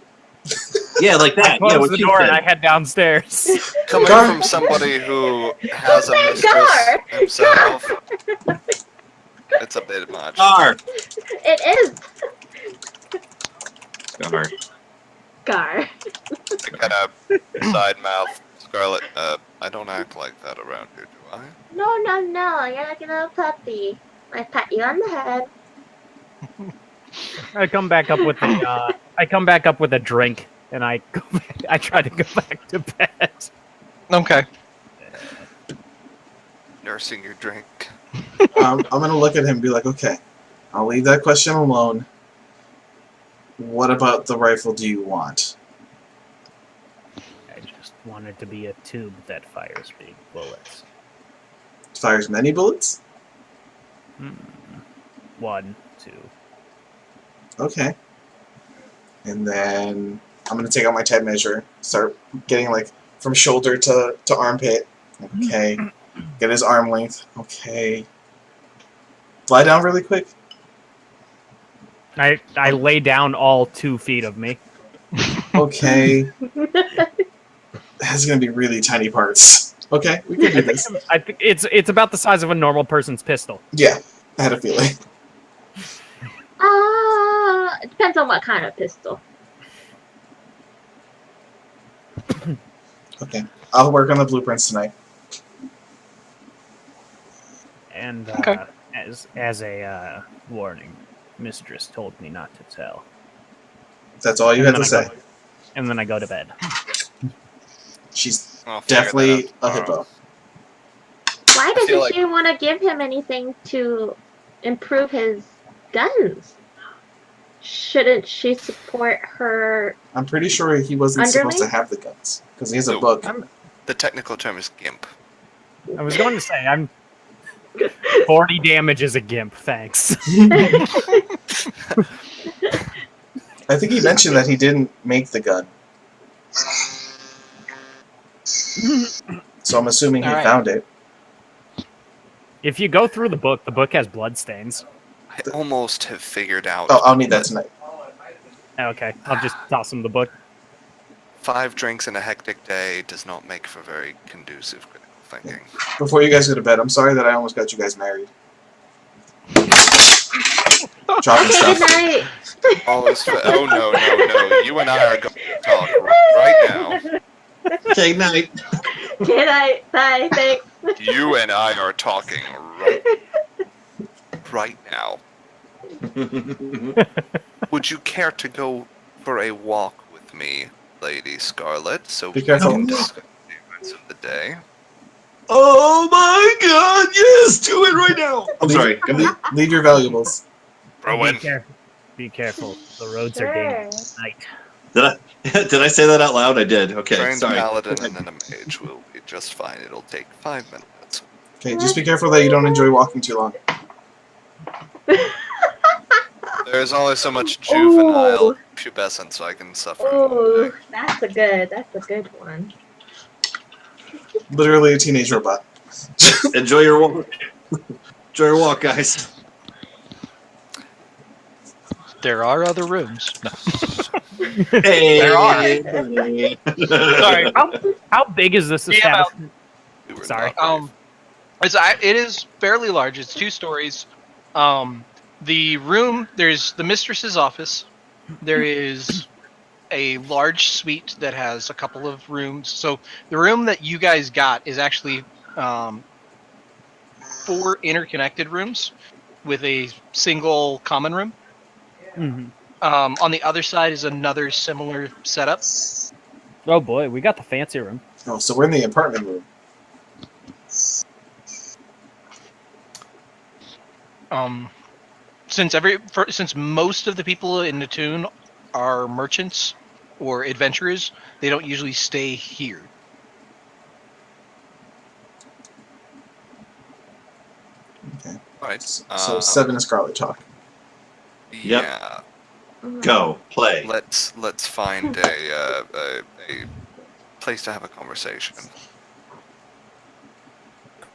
yeah, like
I
that.
close
Yeah, what
the
you
door
said.
and I head downstairs.
Coming
Gar.
from somebody who has a
Gar.
mistress himself, it's a bit much.
Gar.
It is
Gar.
Gar.
I kind of side mouth, Scarlet. I don't act like that around here, do I?
No. You're like a little puppy. I pat you on the head.
I come back up with a drink and I try to go back to bed.
Okay.
Nursing your drink.
I'm gonna look at him and be like, okay, I'll leave that question alone. What about the rifle do you want?
I just want it to be a tube that fires big bullets.
Fires many bullets?
1, 2.
Okay. And then I'm gonna take out my tape measure, start getting like from shoulder to armpit. Okay. Get his arm length. Okay. Lie down really quick.
I lay down all 2 feet of me.
Okay. That's gonna be really tiny parts. Okay, we can do this.
I think it's about the size of a normal person's pistol.
Yeah, I had a feeling.
It depends on what kind of pistol.
Okay. I'll work on the blueprints tonight.
And
Okay.
as a warning, Mistress told me not to tell.
That's all you
And
had
then
to
I
say.
And then I go to bed.
She's
I'll figure that
definitely
out
a
tomorrow.
hippo.
Why
I feel
doesn't she want to give him anything to improve his guns? Shouldn't she support her?
I'm pretty sure he wasn't supposed to
Underling?
have the guns because he has a
So,
book.
The technical term is GIMP.
I was going to say I'm 40 damage as a gimp. Thanks.
I think he mentioned that he didn't make the gun, so I'm assuming he
All right.
found it.
If you go through the book has bloodstains.
I almost have figured out.
Oh, I'll need that tonight.
Okay, I'll just toss him the book.
5 drinks in a hectic day does not make for very conducive critical thinking.
Before you guys go to bed, I'm sorry that I almost got you guys married. Dropping
Okay,
stuff.
good night.
Oh no! You and I are going to talk right now.
Okay, night.
Good night. Bye. Thanks.
You and I are talking right now. Would you care to go for a walk with me, Lady Scarlet, so
Be
we
careful.
can discuss the events of the day?
Oh my god, yes! Do it right now! I'm sorry. Go ahead.
Leave your valuables.
Rowan.
Be careful. The roads are
Sure.
dangerous at night.
Did I say that out loud? I did. Okay,
Trained
sorry.
paladin and then a mage will be just fine. It'll take 5 minutes.
Okay, just be careful that you don't enjoy walking too long.
There's only so much juvenile
Ooh.
pubescence I can suffer in one
Ooh,
day.
that's a good one.
Literally a teenage robot.
Enjoy your walk. Enjoy your walk, guys.
There are other rooms. No.
Hey,
There are.
hey.
Sorry.
How big is this establishment?
We were
Sorry.
not ready.
It is fairly large. It's 2 stories. The room, there's the mistress's office. There is a large suite that has a couple of rooms. So the room that you guys got is actually 4 interconnected rooms with a single common room.
Mm-hmm.
On the other side is another similar setup.
Oh boy, we got the fancy room.
Oh, so we're in the apartment room.
Since most of the people in Natoon are merchants or adventurers, they don't usually stay here.
Okay.
Right.
So 7 is Scarlet talk.
Yeah.
Go play.
Let's find a place to have a conversation.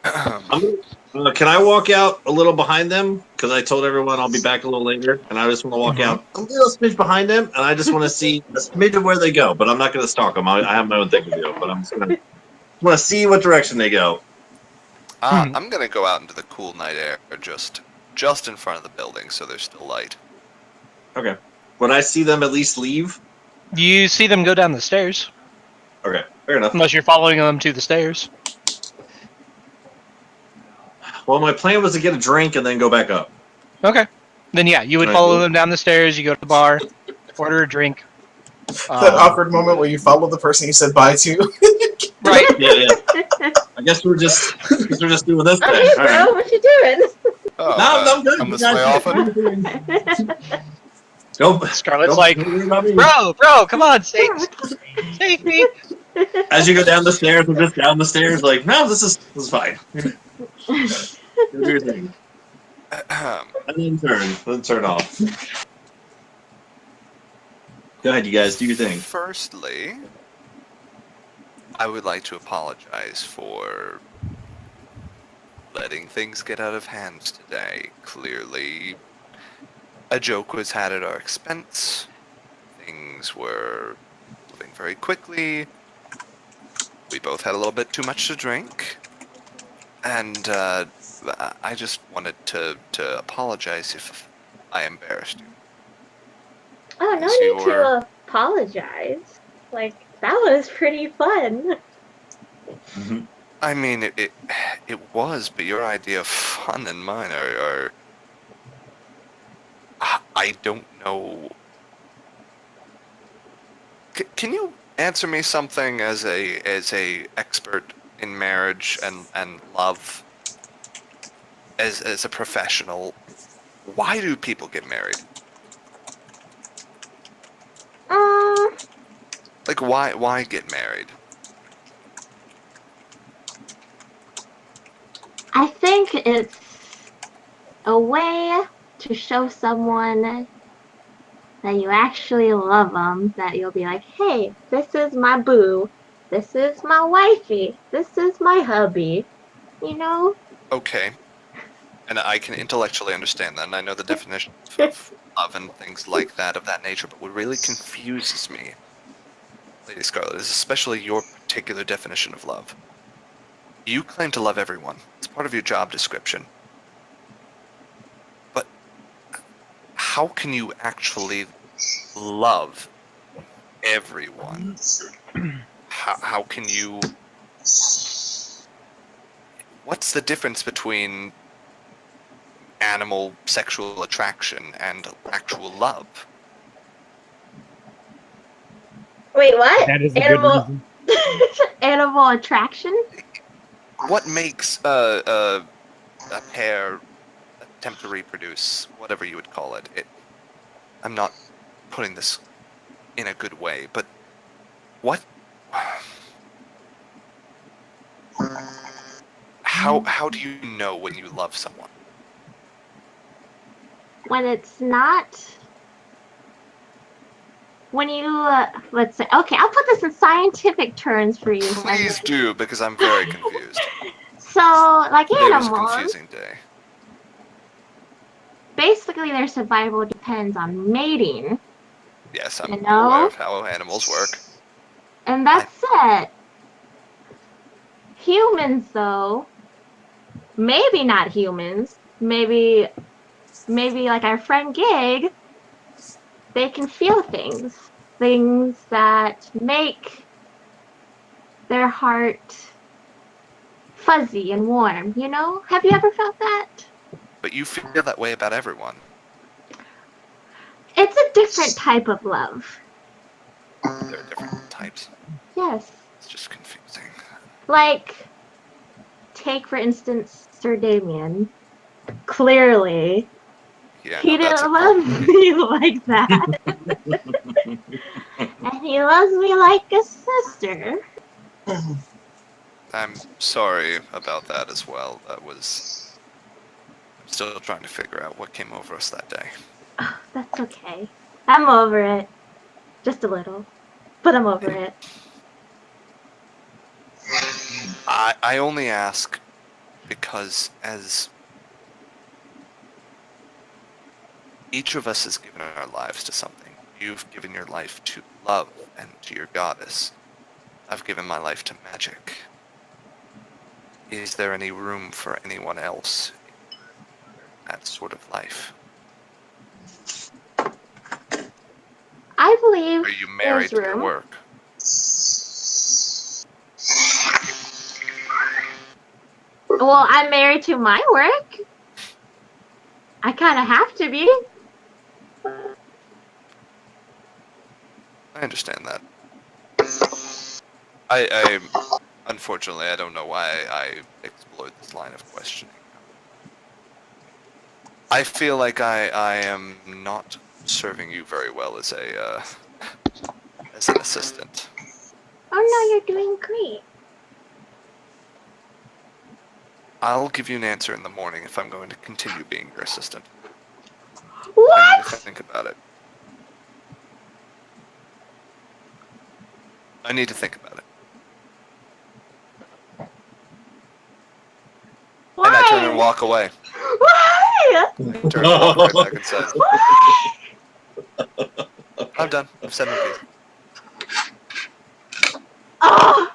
Can I walk out a little behind them? Because I told everyone I'll be back a little later, and I just want to walk out a little smidge behind them, and I just want to see a smidge of where they go. But I'm not going to stalk them. I have my own thing to do. But I'm just going to want to see what direction they go.
I'm gonna go out into the cool night air, just in front of the building, so there's still light.
Okay. Would I see them at least leave?
You see them go down the stairs,
Okay, fair enough.
unless you're following them to the stairs.
Well, my plan was to get a drink and then go back up.
Okay. Then yeah, you would
Right.
follow them down the stairs, you go to the bar, order a drink.
That awkward moment where you follow the person you said bye to.
Right.
Yeah. I guess we're just doing this thing.
Oh, hey,
All
bro,
right.
what you doing?
Oh,
No, I'm good.
I'm
You
this
guys
way
do-
often.
Nope.
Scarlet's
Nope.
like,
Don't worry about me.
bro, come on, save me.
As you go down the stairs, I'm just down the stairs, like, no, this is fine. Do your thing. And then turn off. Go ahead, you guys, do your thing.
Firstly, I would like to apologize for letting things get out of hand today. Clearly, a joke was had at our expense. Things were moving very quickly. We both had a little bit too much to drink. And I just wanted to apologize if I embarrassed you.
Oh, no
Yes, you
need
were.
to apologize. Like, that was pretty fun.
I mean, it was, but your idea of fun and mine are I don't know. Can you answer me something as a expert in marriage and love, as a professional? Why do people get married? Like, why get married?
I think it's a way to show someone that you actually love them, that you'll be like, hey, this is my boo, this is my wifey, this is my hubby, you know?
Okay, and I can intellectually understand that, and I know the definition of love and things like that of that nature, but what really confuses me, Lady Scarlet, is especially your particular definition of love. You claim to love everyone. It's part of your job description. But how can you actually love everyone? How can you... What's the difference between animal sexual attraction and actual love?
Wait, what?
That is a
Animal
good reason.
animal attraction?
What makes a pair attempt to reproduce, whatever you would call it? I'm not putting this in a good way, but what... How do you know when you love someone?
When it's not... When you, let's say, okay, I'll put this in scientific terms for you.
Please do, because I'm very confused.
So, like
Today was a
animals,
confusing day.
basically their survival depends on mating.
Yes, I'm
You know?
aware of how animals work.
And that's it. Humans, though, maybe not humans, maybe like our friend Gig, they can feel things that make their heart fuzzy and warm, you know? Have you ever felt that?
But you feel that way about everyone.
It's a different type of love.
There are different types.
Yes.
It's just confusing.
Like, take for instance Sir Damien. Clearly,
Yeah,
he
no, that's
didn't love me like that. And he loves me like a sister.
I'm sorry about that as well. I'm still trying to figure out what came over us that day.
Oh, that's okay. I'm over it. Just a little. But I'm over it.
I only ask because as each of us has given our lives to something. You've given your life to love and to your goddess. I've given my life to magic. Is there any room for anyone else in that sort of life?
I believe
Are you married to
there's
your
room.
work?
Well, I'm married to my work. I kind of have to be.
I understand that. I unfortunately, I don't know why I explored this line of questioning. I feel like I am not serving you very well as as an assistant.
Oh no, you're doing great.
I'll give you an answer in the morning if I'm going to continue being your assistant.
What?
I need to think about it. I need to think about it.
Why?
And I turn and walk away.
Why?
I turn and walk right back inside.
Why?
I'm done. I've said my piece.
Oh.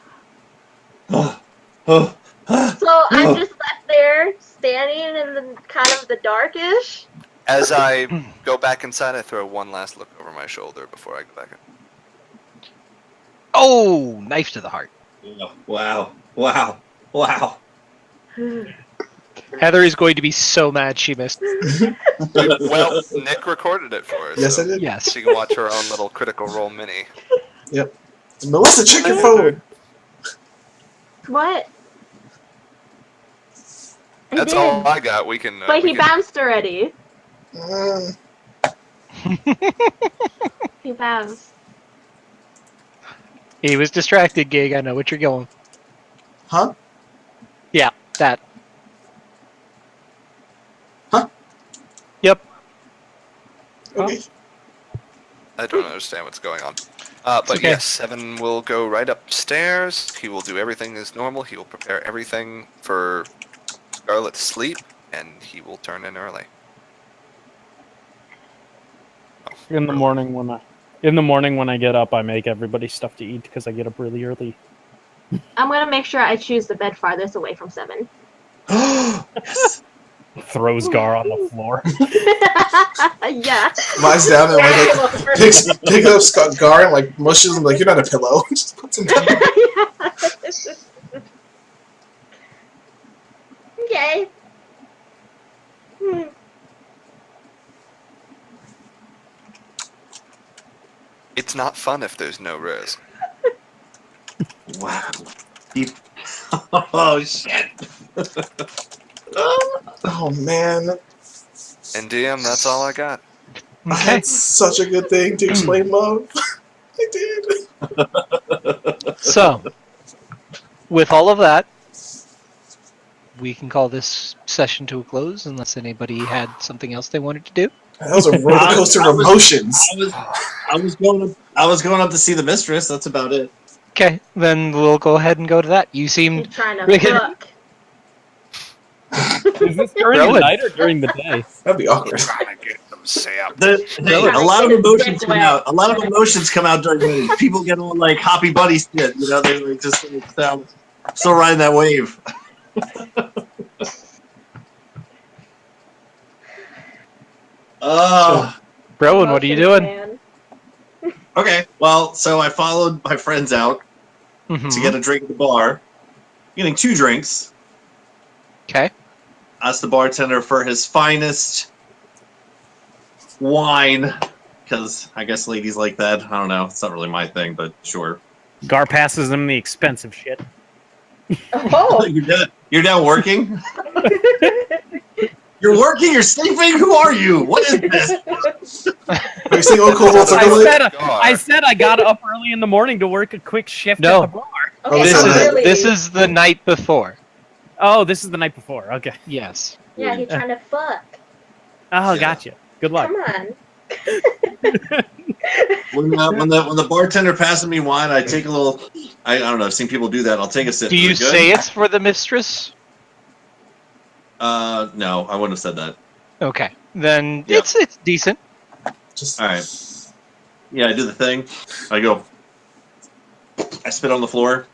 So I'm just left there, standing in the kind of the darkish.
As I go back inside, I throw one last look over my shoulder before I go back in.
Oh, knife to the heart.
Wow. Wow. Wow.
Heather is going to be so mad she missed.
Well, Nick recorded it for us.
Yes,
so
I did.
Yes.
She can watch her own little Critical Role mini.
Yep. Melissa, check your phone.
What? I
That's
did.
all I got. We can.
But
we
he
can-
bounced already. He bounced.
He was distracted, Gig. I know what you're going.
Huh?
Yeah, that.
Huh?
Yep.
Okay.
I don't understand what's going on. But
okay.
yes, Seven will go right upstairs. He will do everything as normal. He will prepare everything for Scarlet to sleep, and he will turn in early.
In the morning when I get up, I make everybody stuff to eat because I get up really early.
I'm gonna make sure I choose the bed farthest away from 7.
Yes.
Throws Gar on the floor.
Yeah.
Lies down and like picks up Scott Gar and like mushes him like you're not a pillow. Just puts him down.
Okay.
It's not fun if there's no Rose.
Wow. Oh shit.
Oh man.
And DM, that's all I got.
That's such a good thing to explain love. I did.
So, with all of that, we can call this session to a close unless anybody had something else they wanted to do.
That was a roller coaster of emotions.
I was going up to see the mistress. That's about it.
Okay, then we'll go ahead and go to that. You
He's
seemed
trying to
Wicked.
fuck.
Is this during the
Rowan.
night or during the day?
That'd be awkward.
Trying to get them sapped.
Hey, a lot of emotions come out. A lot of emotions come out during the people get all like hoppy buddy shit. You know, they like just still riding that wave.
Rowan, what are you doing?
Man.
Okay, well, so I followed my friends out to get a drink at the bar. Getting 2 drinks.
Okay.
Asked the bartender for his finest wine, because I guess ladies like that. I don't know. It's not really my thing, but sure.
Gar passes him the expensive shit.
Oh.
You're now working? You're working? You're sleeping? Who are you? What is this?
Are you saying, oh, cool, what's up,
I said I got up early in the morning to work a quick shift at the bar.
Okay,
This
so
is
really-
this is the night before.
Oh, this is the night before. Okay.
Yes.
Yeah, he's trying to fuck.
Oh,
Yeah.
gotcha. Good luck.
Come on.
When the bartender passes me wine, I take a little. I don't know. I've seen people do that. I'll take a sip.
Do
Is
you
it good?
say it's for the mistress?
No, I wouldn't have said that.
Okay. Then
Yeah.
it's decent.
Just
All right. Yeah, I do the thing. I go. I spit on the floor.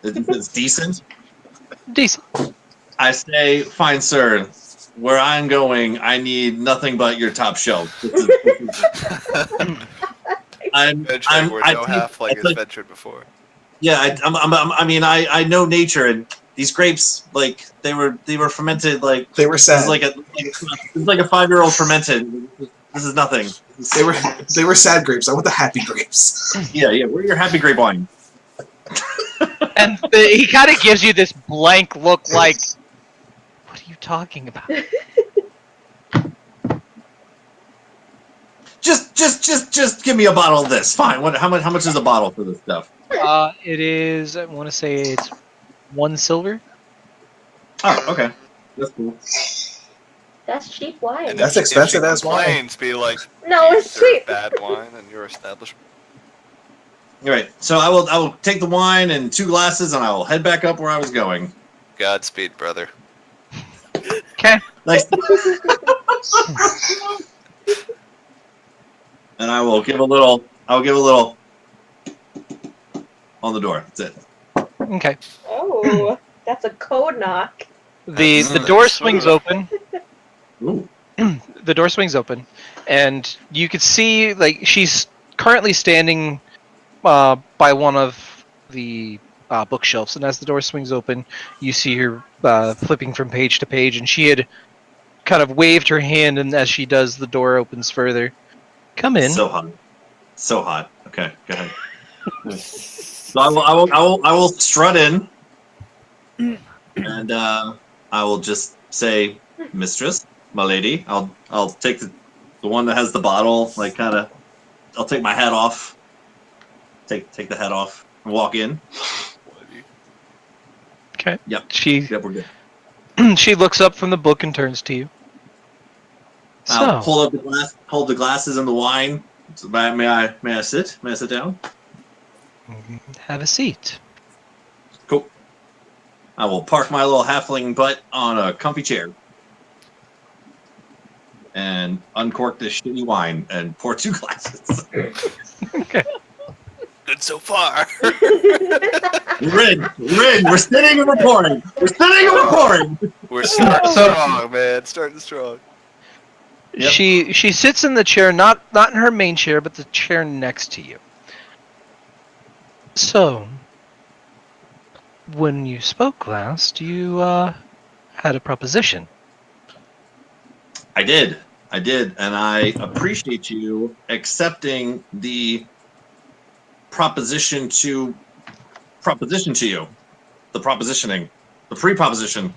It's decent.
Decent.
I say, "Fine, sir. Where I'm going, I need nothing but your top shelf."
Venturing where no half-leg has
take-
ventured before.
Yeah, I know nature, and these grapes, like they were fermented, like
they were
this
sad.
is like a 5-year-old fermented. This is nothing.
They were sad grapes. I want the happy grapes.
Yeah. Where are your happy grape wine?
And he kind of gives you this blank look like, what are you talking about?
Just give me a bottle of this. Fine. How much is a bottle for this stuff?
It is, I want to say it's 1 silver.
Oh, okay. That's cool.
That's cheap wine.
That's expensive as wine.
Complains, be like,
No, it's
"You serve
cheap.
bad wine in your establishment."
All right. So I will take the wine and 2 glasses, and I will head back up where I was going.
Godspeed, brother.
Okay.
Nice. And I will give a little. I'll give a little on the door. That's it.
Okay.
Oh, that's a code knock.
The door swings open.
Ooh.
The door swings open, and you could see, like, she's currently standing by one of the bookshelves, and as the door swings open, you see her flipping from page to page, and she had kind of waved her hand, and as she does, the door opens further. Come in.
So hot. So hot. Okay, go ahead. So I will strut in, and I will just say, "Mistress, my lady." I'll take the one that has the bottle, like kind of. I'll take my hat off. Take the hat off and walk in.
Okay.
Yep. Yep, we're good.
She looks up from the book and turns to you.
I'll pull up the glass, hold the glasses and the wine. May I sit? May I sit down?
Have a seat.
Cool. I will park my little halfling butt on a comfy chair and uncork this shitty wine and pour 2 glasses.
Okay.
Good so far.
We're in. We're sitting and we're pouring.
We're starting strong, man. Starting strong.
Yep.
She sits in the chair, not in her main chair, but the chair next to you. So, when you spoke last, you had a proposition.
I did, and I appreciate you accepting the proposition to you, the propositioning, the pre-proposition.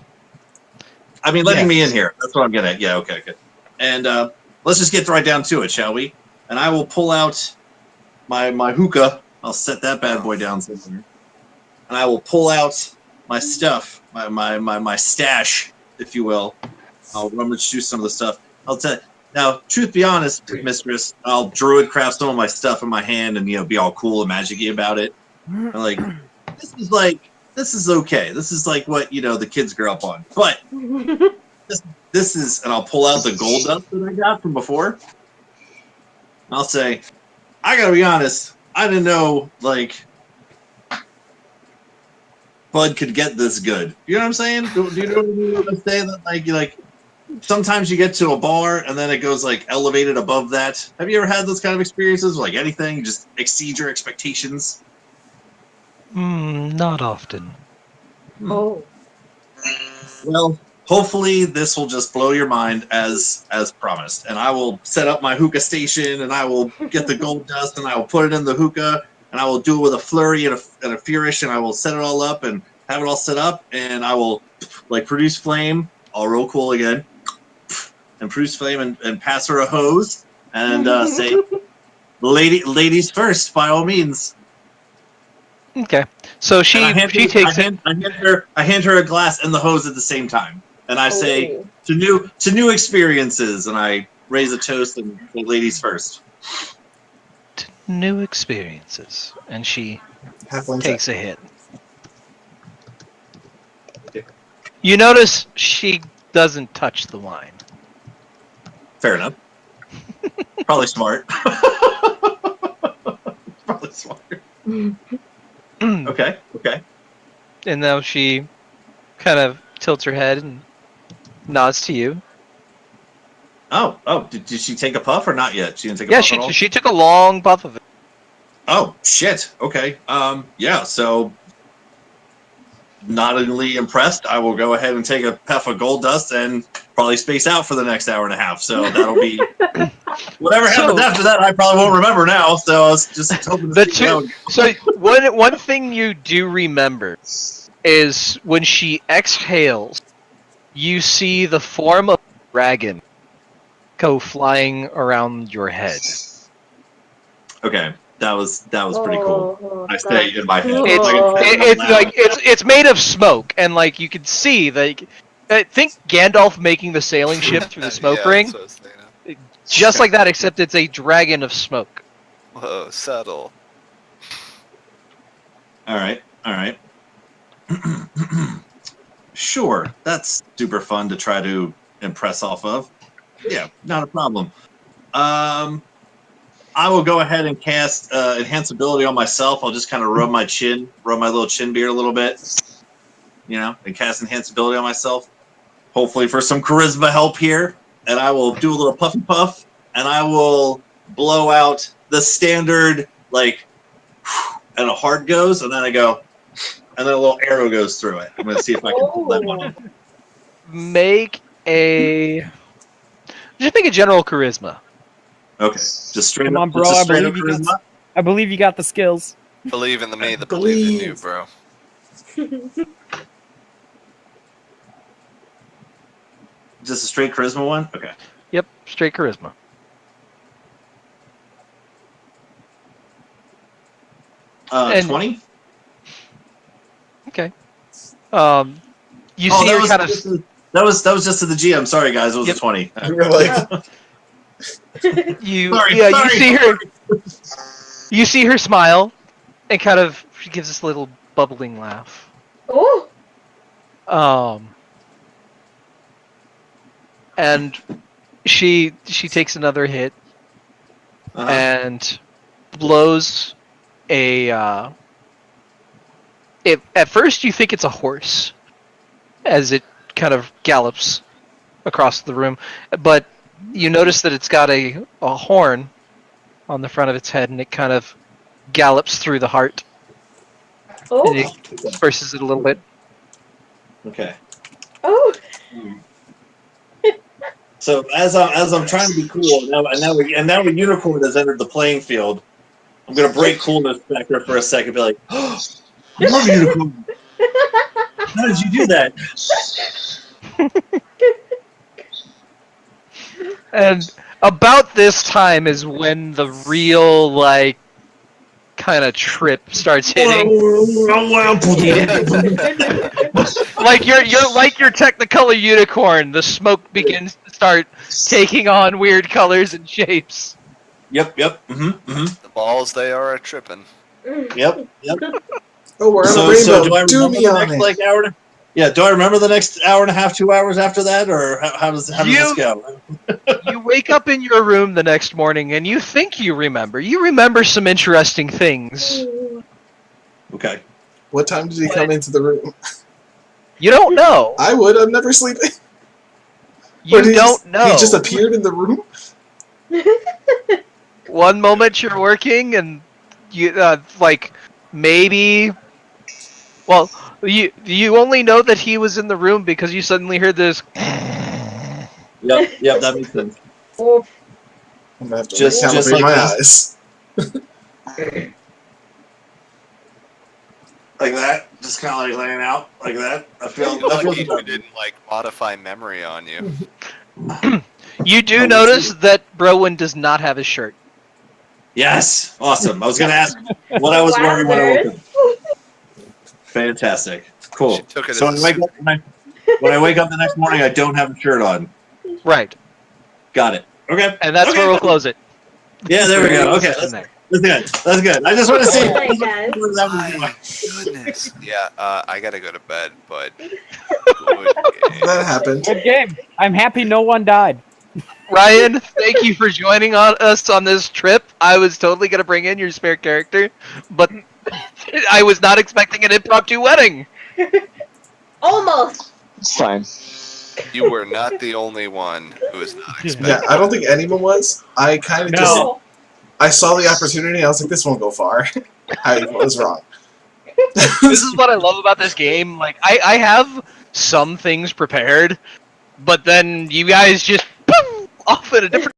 I mean, letting me in here. That's what I'm getting at. Yeah, okay, good. And let's just get right down to it, shall we? And I will pull out my hookah. I'll set that bad boy down somewhere. And I will pull out my stuff, my stash, if you will. I'll rummage through some of the stuff. I'll tell you. Now, truth be honest, mistress, I'll druid craft some of my stuff in my hand and, be all cool and magic-y about it. And this is okay. This is like what, the kids grew up on. But this is, and I'll pull out the gold dust that I got from before. I'll say, I gotta be honest, I didn't know, Bud could get this good. You know what I'm saying? Do you know what I mean when I say that, sometimes you get to a bar and then it goes, elevated above that? Have you ever had those kind of experiences? Anything, you just exceed your expectations?
Not often.
Oh.
Well, hopefully this will just blow your mind as promised. And I will set up my hookah station, and I will get the gold dust, and I will put it in the hookah, and I will do it with a flurry and a flourish, and I will set it all up and have it all set up, and I will produce flame, all real cool again, and produce flame and pass her a hose and say, ladies first, by all means.
Okay. So I hand
her a glass and the hose at the same time, and I say to new experiences, and I raise a toast and say, ladies first.
To new experiences, and she takes a hit. You notice she doesn't touch the wine.
Fair enough. Probably smart. Probably smart. Okay.
And now she kind of tilts her head and nods to you.
Oh! Did she take a puff or not yet? She didn't take a puff at all?
She took a long puff of it.
Oh shit! Okay. Yeah. So, not only impressed, I will go ahead and take a puff of gold dust and probably space out for the next hour and a half. So that'll be whatever happens after that. I probably won't remember now. So I was just hoping to see how it goes.
So one thing you do remember is when she exhales, you see the form of a dragon go flying around your head.
Okay. That was pretty cool. I stay in my head.
It's made of smoke, and you can see think Gandalf making the sailing ship through the smoke ring. Just like that, except it's a dragon of smoke.
Whoa, subtle.
All right. Sure, that's super fun to try to impress off of. Yeah, not a problem. I will go ahead and cast Enhance Ability on myself. I'll just kind of rub my little chin beard a little bit, and cast Enhance Ability on myself. Hopefully for some charisma help here. And I will do a little puffy puff, and I will blow out the standard, and a heart goes, and then I go, and then a little arrow goes through it. I'm going to see if I can pull that one off.
Just make a general charisma.
Okay, just straight
Come
up,
on, bro.
just
I
straight up
believe you
charisma.
got. I believe you got the skills.
Believe in the me that believe in you, bro.
Just a straight charisma one? Okay.
Yep, straight charisma. And-
20?
Okay. You see her kind of.
That was just to the GM. Sorry, guys. It was a 20.
You were like,
You
Sorry.
see her. You see her smile, and kind of she gives this little bubbling laugh.
Oh,
And she takes another hit and blows a. At first, you think it's a horse, as it kind of gallops across the room, but you notice that it's got a horn on the front of its head, and it kind of gallops through the heart.
oh,
And it disperses it a little bit.
Okay.
oh.
So as I'm trying to be cool, and now a unicorn has entered the playing field, I'm gonna break coolness factor for a second. And be like, oh, I love a unicorn. How did you do that?
And about this time is when the real, like, kind of trip starts hitting. Like your Technicolor unicorn, the smoke begins to start taking on weird colors and shapes.
Yep.
The balls they are tripping.
Yep.
oh, we're on
So
a rainbow.
do I
Do
remember
me
the
on
next
it.
like hour? Yeah. Do I remember the next hour and a half, 2 hours after that, or how does this go?
You wake up in your room the next morning and you think you remember. You remember some interesting things.
Okay.
What time did he come into the room?
You don't know.
I would. I'm never sleeping.
You
Or did
don't know.
He just appeared in the room?
One moment you're working and you like maybe. Well, you only know that he was in the room because you suddenly heard this.
Yep, that makes sense.
Oh,
I'm gonna have to
Just
recalibrate
like
my
this.
eyes.
Like that, just kind of like laying out like that. I feel.
You're
That
lucky
feels
we didn't like modify memory on you.
You do notice that Browen does not have his shirt.
Yes, awesome. I was gonna ask what I was wearing when I woke up. Fantastic, cool.
She took it
So
as
when
a
I wake up the next morning, I don't have a shirt on.
Right.
Got it. Okay.
And that's
okay.
where we'll close it.
Yeah, there we go. Okay, that's good. I just want to see.
Oh my God.
where that was going.
My goodness. Yeah, I gotta go to bed, but good
That happened.
Good game. I'm happy no one died.
Ryan, thank you for joining us on this trip. I was totally going to bring in your spare character, but I was not expecting an impromptu wedding.
almost.
It's fine.
You were not the only one who was not expecting.
Yeah, I don't think anyone was. I kind of
No.
just... I saw the opportunity, I was like, this won't go far. I was wrong.
This is what I love about this game. Like, I have some things prepared, but then you guys just off in a different